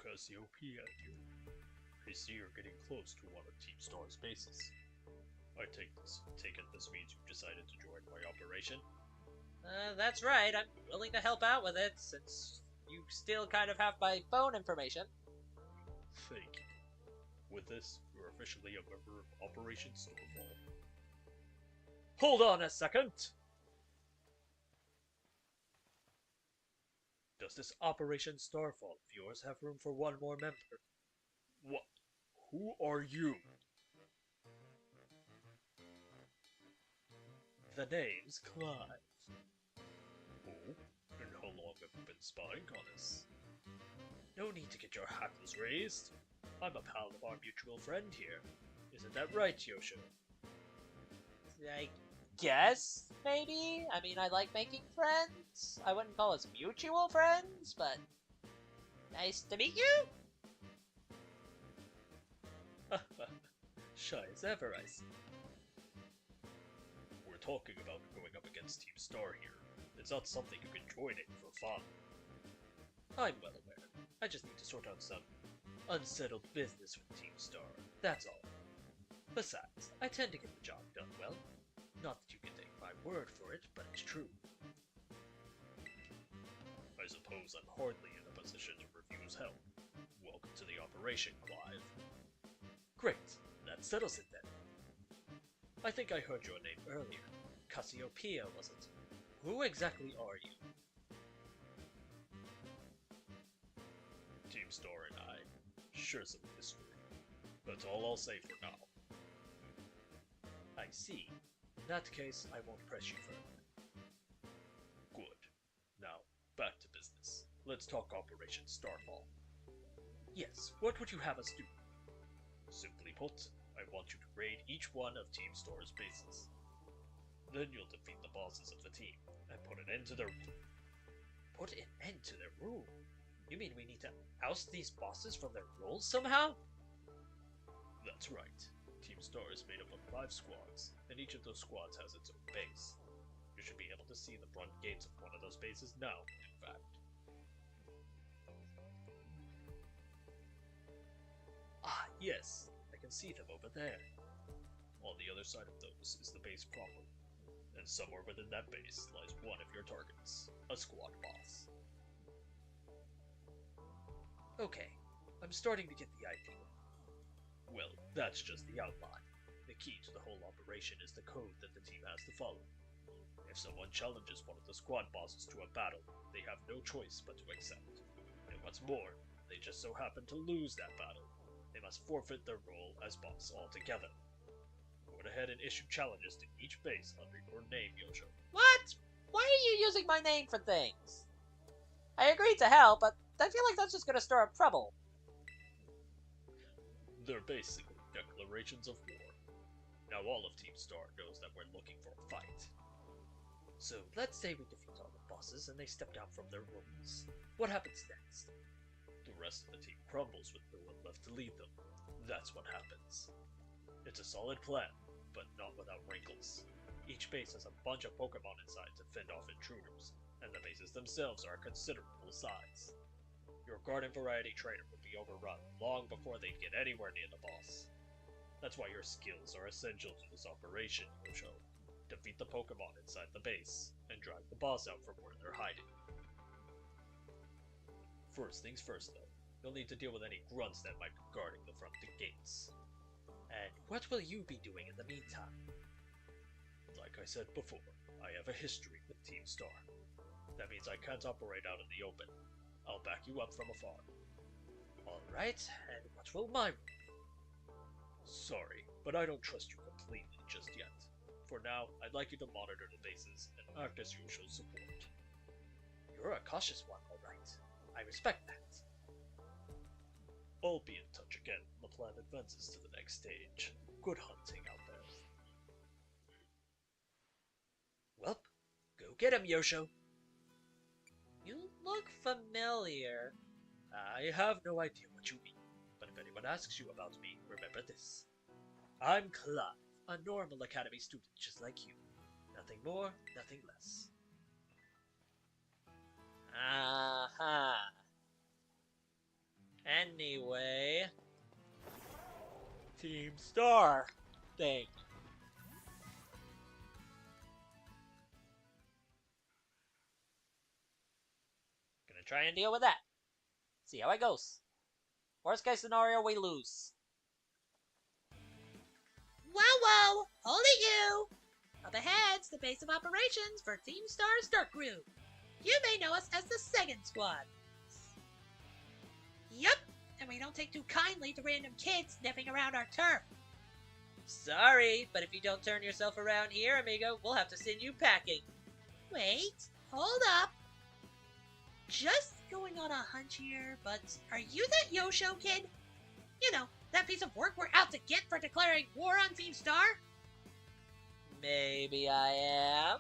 Cassiopeia here. I see you're getting close to one of Team Star's bases. I take it this means you've decided to join my operation? That's right, I'm willing to help out with it, since you still kind of have my phone information. Thank you. With this, you're officially a member of Operation Snowfall. Hold on a second! Does this Operation Starfall of yours have room for one more member? What? Who are you? The name's Clive. Oh? And how long have you been spying on us? No need to get your hackles raised. I'm a pal of our mutual friend here. Isn't that right, Yosho? I guess, maybe? I mean, I like making friends. I wouldn't call us mutual friends, but nice to meet you. Shy as ever, I see. We're talking about going up against Team Star here. It's not something you can join in for fun. I'm well aware. I just need to sort out some unsettled business with Team Star. That's all. Besides, I tend to get the job done well. Not that you can take my word for it, but it's true. I suppose I'm hardly in a position to refuse help. Welcome to the operation, Clive. Great, that settles it then. I think I heard your name earlier. Cassiopeia, was it? Who exactly are you? Team Star and I share some history. That's all I'll say for now. I see. In that case, I won't press you further. Good. Now, back to business. Let's talk Operation Starfall. Yes, what would you have us do? Simply put, I want you to raid each one of Team Star's bases. Then you'll defeat the bosses of the team and put an end to their rule. Put an end to their rule? You mean we need to oust these bosses from their roles somehow? That's right. Team Star is made up of 5 squads, and each of those squads has its own base. You should be able to see the front gates of one of those bases now, in fact. Ah, yes. I can see them over there. On the other side of those is the base proper, and somewhere within that base lies one of your targets, a squad boss. Okay, I'm starting to get the idea. Well, that's just the outline. The key to the whole operation is the code that the team has to follow. If someone challenges one of the squad bosses to a battle, they have no choice but to accept. And what's more, they just so happen to lose that battle. They must forfeit their role as boss altogether. Go ahead and issue challenges to each base under your name, Yosho. What? Why are you using my name for things? I agreed to help, but I feel like that's just gonna stir up trouble. They're basically declarations of war. Now all of Team Star knows that we're looking for a fight. So, let's say we defeat all the bosses and they step down from their roles. What happens next? The rest of the team crumbles with no one left to lead them. That's what happens. It's a solid plan, but not without wrinkles. Each base has a bunch of Pokemon inside to fend off intruders, and the bases themselves are a considerable size. Your garden variety trainer would be overrun long before they'd get anywhere near the boss. That's why your skills are essential to this operation, Yosho. Defeat the Pokemon inside the base, and drag the boss out from where they're hiding. First things first, though. You'll need to deal with any grunts that might be guarding the front gates. And what will you be doing in the meantime? Like I said before, I have a history with Team Star. That means I can't operate out in the open. I'll back you up from afar. Alright, and what will my role be? Sorry, but I don't trust you completely just yet. For now, I'd like you to monitor the bases and act as Yosho's support. You're a cautious one, alright. I respect that. I'll be in touch again when the plan advances to the next stage. Good hunting out there. Welp, go get him, Yosho. You look familiar. I have no idea what you mean, but if anyone asks you about me, remember this. I'm Clive, a normal academy student just like you. Nothing more, nothing less. Aha. Anyway... Team Star thing. Gonna try and deal with that. See how it goes. Worst case scenario, we lose. Whoa, hold it you! Up ahead's the base of operations for Team Star's Dark Group. You may know us as the Second Squad. Yup, and we don't take too kindly to random kids sniffing around our turf. Sorry, but if you don't turn yourself around here, amigo, we'll have to send you packing. Wait, hold up. Just going on a hunch here, but are you that Yosho kid? You know, that piece of work we're out to get for declaring war on Team Star? Maybe I am.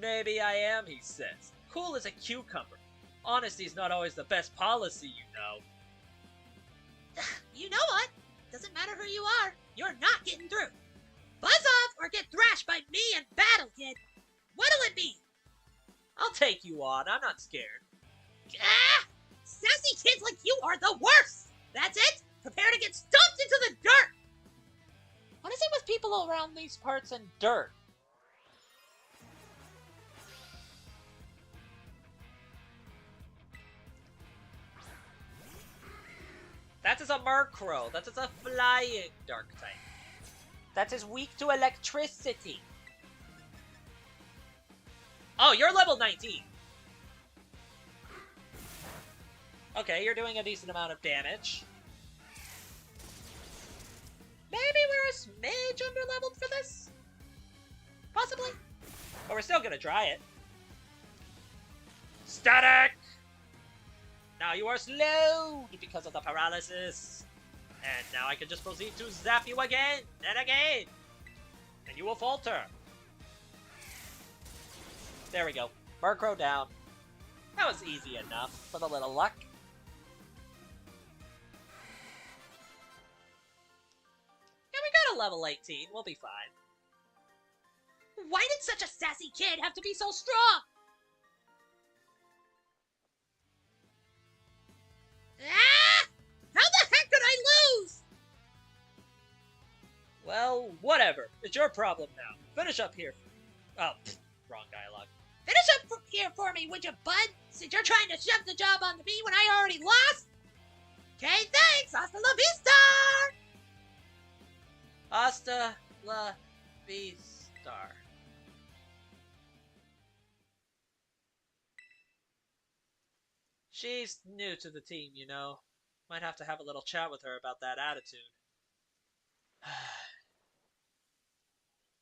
Maybe I am, he says. Cool as a cucumber. Honesty's not always the best policy, you know. You know what? Doesn't matter who you are, you're not getting through. Buzz off or get thrashed by me in battle, kid. What'll it be? I'll take you on, I'm not scared. Ah! Sassy kids like you are the worst! That's it! Prepare to get stomped into the dirt! What is it with people around these parts and dirt? That is a Murkrow. That is a flying dark type. That is weak to electricity. Oh, you're level 19. Okay, you're doing a decent amount of damage. Maybe we're a smidge underleveled for this? Possibly. But we're still gonna try it. Static! Now you are slowed because of the paralysis. And now I can just proceed to zap you again and again. And you will falter. There we go. Murkrow down. That was easy enough with a little luck. Yeah, we got a level 18. We'll be fine. Why did such a sassy kid have to be so strong? Ah! How the heck could I lose? Well, whatever. It's your problem now. Finish up here. Oh, wrong dialogue. Finish up here for me, would you, bud? Since you're trying to shove the job onto me when I already lost? Okay, thanks! Hasta la vista! Hasta la vista. She's new to the team, you know. Might have to have a little chat with her about that attitude.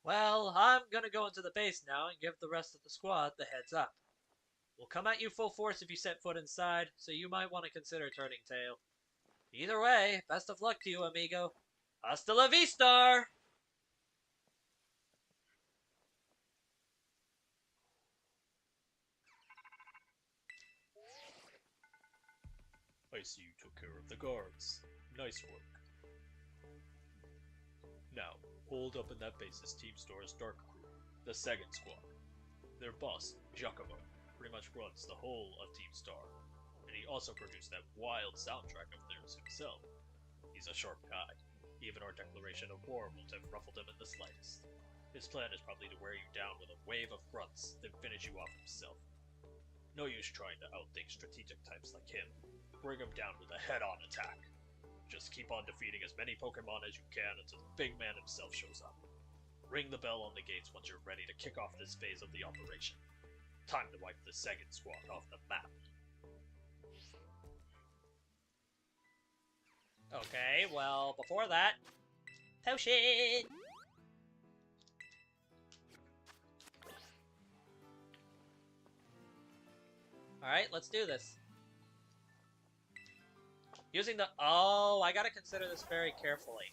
Well, I'm gonna go into the base now and give the rest of the squad the heads up. We'll come at you full force if you set foot inside, so you might want to consider turning tail. Either way, best of luck to you, amigo. Hasta la vista! I see you took care of the guards. Nice work. Now, hold up in that base's Team Store's Dark Crew, the second squad. Their boss, Giacomo, pretty much runs the whole of Team Star, and he also produced that wild soundtrack of theirs himself. He's a sharp guy. Even our declaration of war won't have ruffled him in the slightest. His plan is probably to wear you down with a wave of grunts, then finish you off himself. No use trying to outthink strategic types like him. Bring him down with a head-on attack. Just keep on defeating as many Pokemon as you can until the big man himself shows up. Ring the bell on the gates once you're ready to kick off this phase of the operation. Time to wipe the second squad off the map. Okay, well, before that... Potion! Alright, let's do this. Using the... Oh, I gotta consider this very carefully.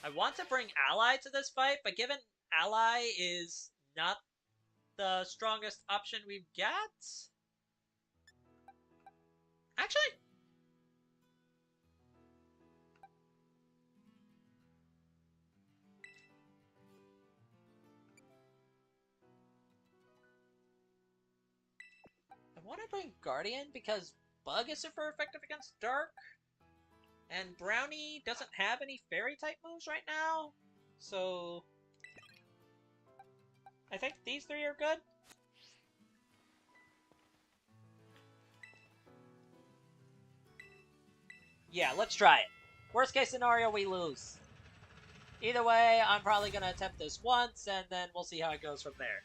I want to bring Ally to this fight, but given Ally is not the strongest option we've got... Actually... I want to bring Guardian because Bug is super effective against Dark, and Brownie doesn't have any Fairy-type moves right now, so... I think these three are good. Yeah, let's try it. Worst case scenario, we lose. Either way, I'm probably going to attempt this once, and then we'll see how it goes from there.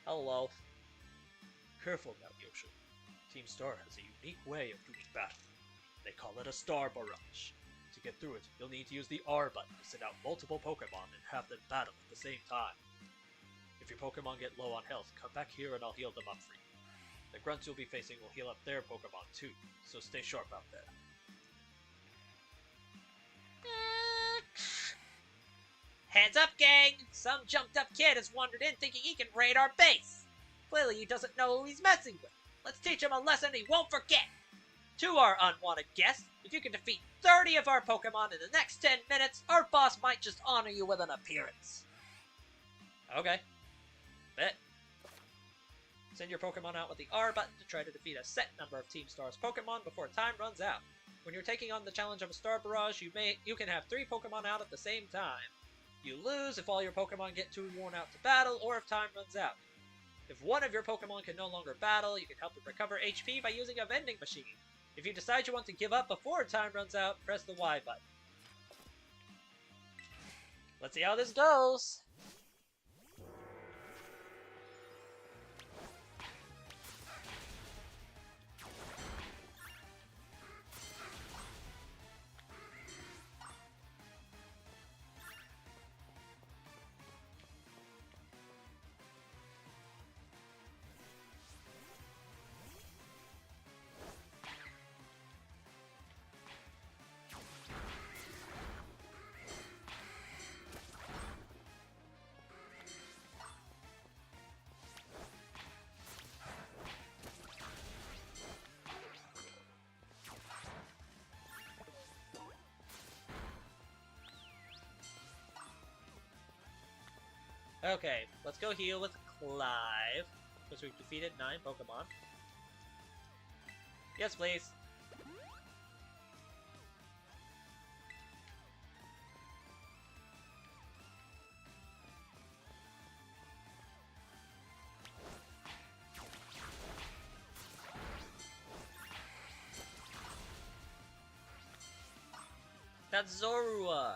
Hello. Careful now, Yosho. Team Star has a unique way of doing battle. They call it a Star Barrage. To get through it, you'll need to use the R button to send out multiple Pokemon and have them battle at the same time. If your Pokemon get low on health, come back here and I'll heal them up for you. The grunts you'll be facing will heal up their Pokemon too, so stay sharp out there. Hands up, gang! Some jumped up kid has wandered in thinking he can raid our base. Clearly he doesn't know who he's messing with. Let's teach him a lesson he won't forget. To our unwanted guests, if you can defeat 30 of our Pokemon in the next 10 minutes, our boss might just honor you with an appearance. Okay. Bet. Send your Pokemon out with the R button to try to defeat a set number of Team Star's Pokemon before time runs out. When you're taking on the challenge of a Star Barrage, you can have 3 Pokemon out at the same time. You lose if all your Pokemon get too worn out to battle, or if time runs out. If one of your Pokemon can no longer battle, you can help it recover HP by using a vending machine. If you decide you want to give up before time runs out, press the Y button. Let's see how this goes. Okay, let's go heal with Clive, because we've defeated 9 Pokemon. Yes, please. That's Zorua.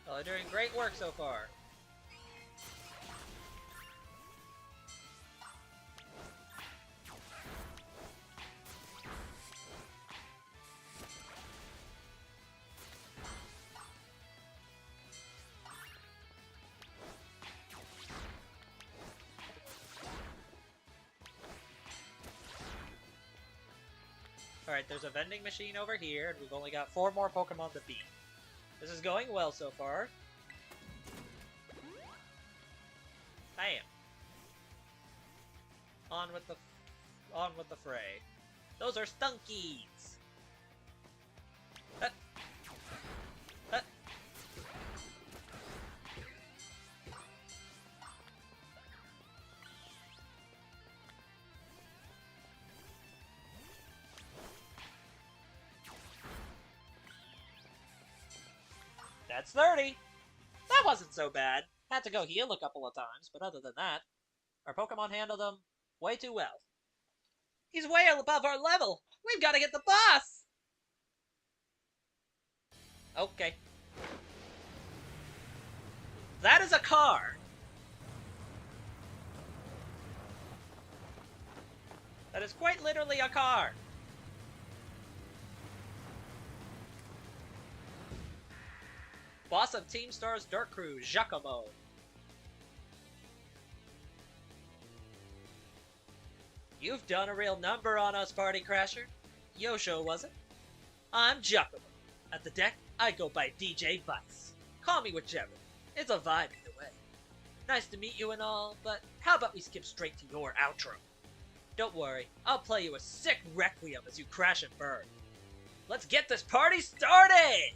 Well, they're doing great work so far. Alright, there's a vending machine over here, and we've only got 4 more Pokemon to beat. This is going well so far. Bam. On with the fray. Those are Stunkies. That's 30! That wasn't so bad. Had to go heal a couple of times, but other than that, our Pokemon handled them way too well. He's way above our level! We've got to get the boss! Okay. That is a car! That is quite literally a car! Boss of Team Star's Dirt Crew, Giacomo. You've done a real number on us, Party Crasher. Yosho, was it? I'm Giacomo. At the deck, I go by DJ Vice. Call me whichever. It's a vibe either way. Nice to meet you and all, but how about we skip straight to your outro? Don't worry, I'll play you a sick requiem as you crash and burn. Let's get this party started!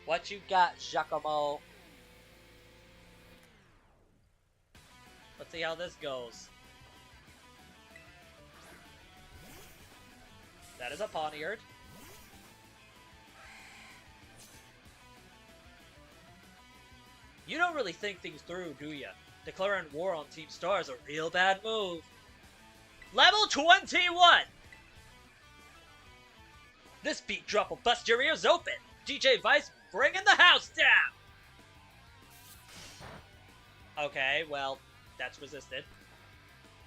What you got, Giacomo? Let's see how this goes. That is a Pawniard. You don't really think things through, do ya? Declaring war on Team Star is a real bad move. Level 21! This beat drop will bust your ears open. DJ Vice bringing the house down! Okay, well, that's resisted.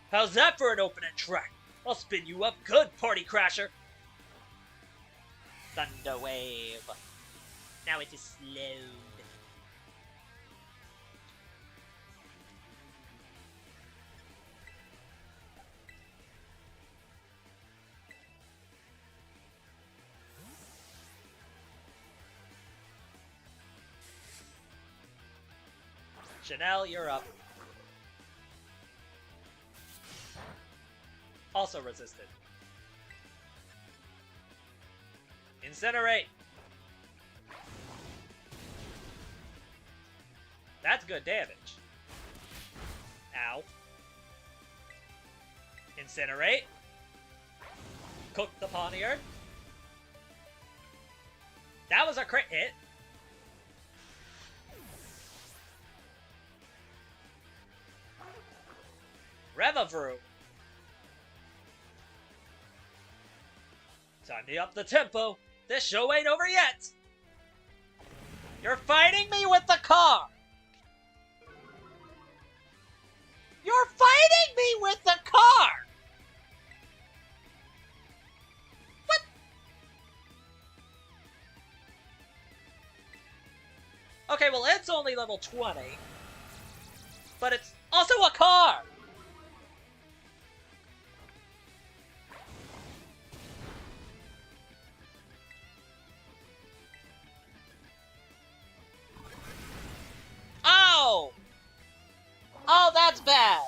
How's that for an opening track? I'll spin you up good, Party Crasher! Thunder Wave. Now it is slowed. Chanel, you're up. Also resisted. Incinerate! That's good damage. Ow. Incinerate. Cook the Poniard. That was a crit hit. Revavroom. Time to up the tempo. This show ain't over yet. You're fighting me with the car. You're fighting me with the car. What? Okay, well, it's only level 20. But it's also a car. Oh! Oh, that's bad.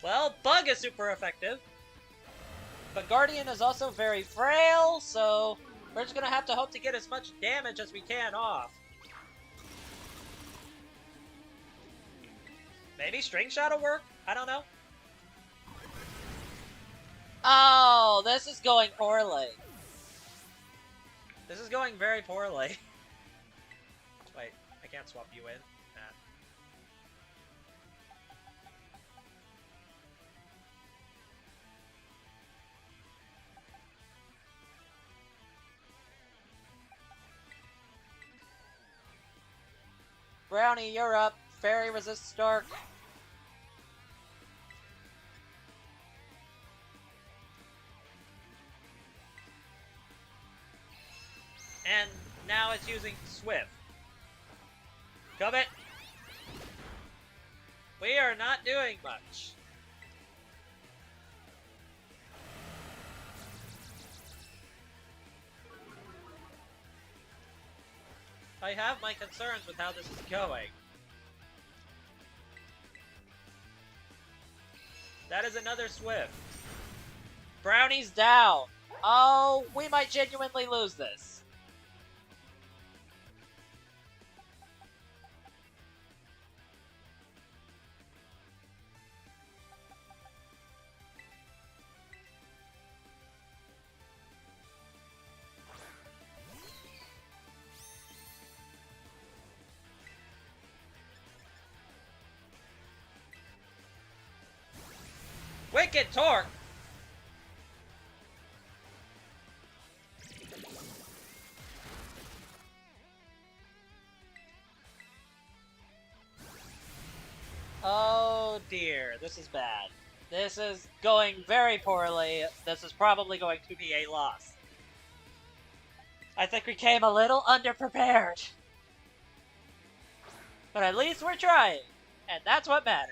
Well, Bug is super effective. But Guardian is also very frail, so we're just gonna have to hope to get as much damage as we can off. Maybe String Shot will work? I don't know. Oh, this is going poorly. This is going very poorly. Wait, I can't swap you in. Nah. Brownie, you're up. Fairy resists dark. And now it's using Swift. Covet! We are not doing much. I have my concerns with how this is going. That is another Swift. Brownie's down. Oh, we might genuinely lose this. Wicked Torque! Oh dear, this is bad. This is going very poorly. This is probably going to be a loss. I think we came a little underprepared. But at least we're trying, and that's what matters.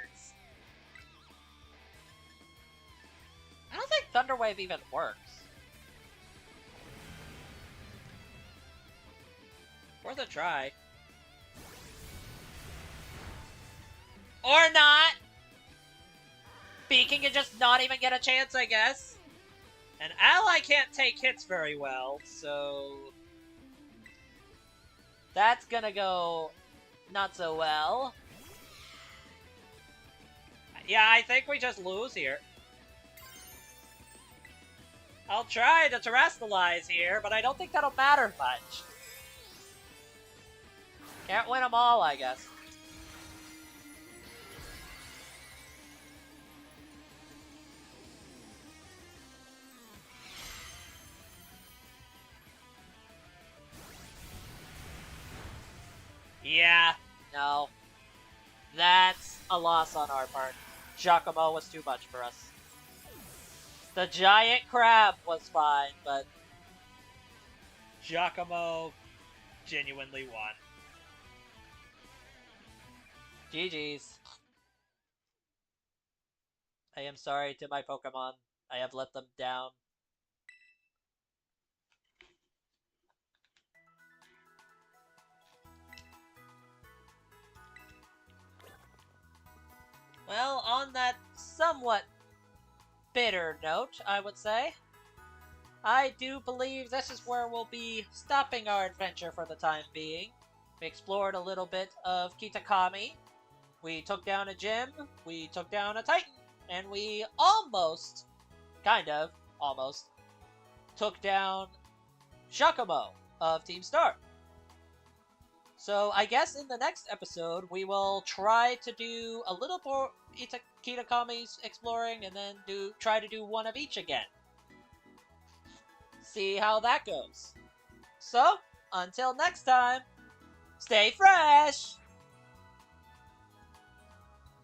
I don't think Thunder Wave even works. Worth a try. Or not! Beacon can just not even get a chance, I guess. An ally can't take hits very well, so... that's gonna go not so well. Yeah, I think we just lose here. I'll try to terrestrialize here, but I don't think that'll matter much. Can't win them all, I guess. Yeah, no. That's a loss on our part. Giacomo was too much for us. The giant crab was fine, but Giacomo genuinely won. GG's. I am sorry to my Pokemon. I have let them down. Well, on that somewhat bitter note, I would say, I do believe this is where we'll be stopping our adventure for the time being. We explored a little bit of Kitakami. We took down a gym, we took down a Titan, and we almost, took down Shakumo of Team Star. So I guess in the next episode, we will try to do a little more Kitakami's exploring, and then try to do one of each again. See how that goes. So, until next time, stay fresh!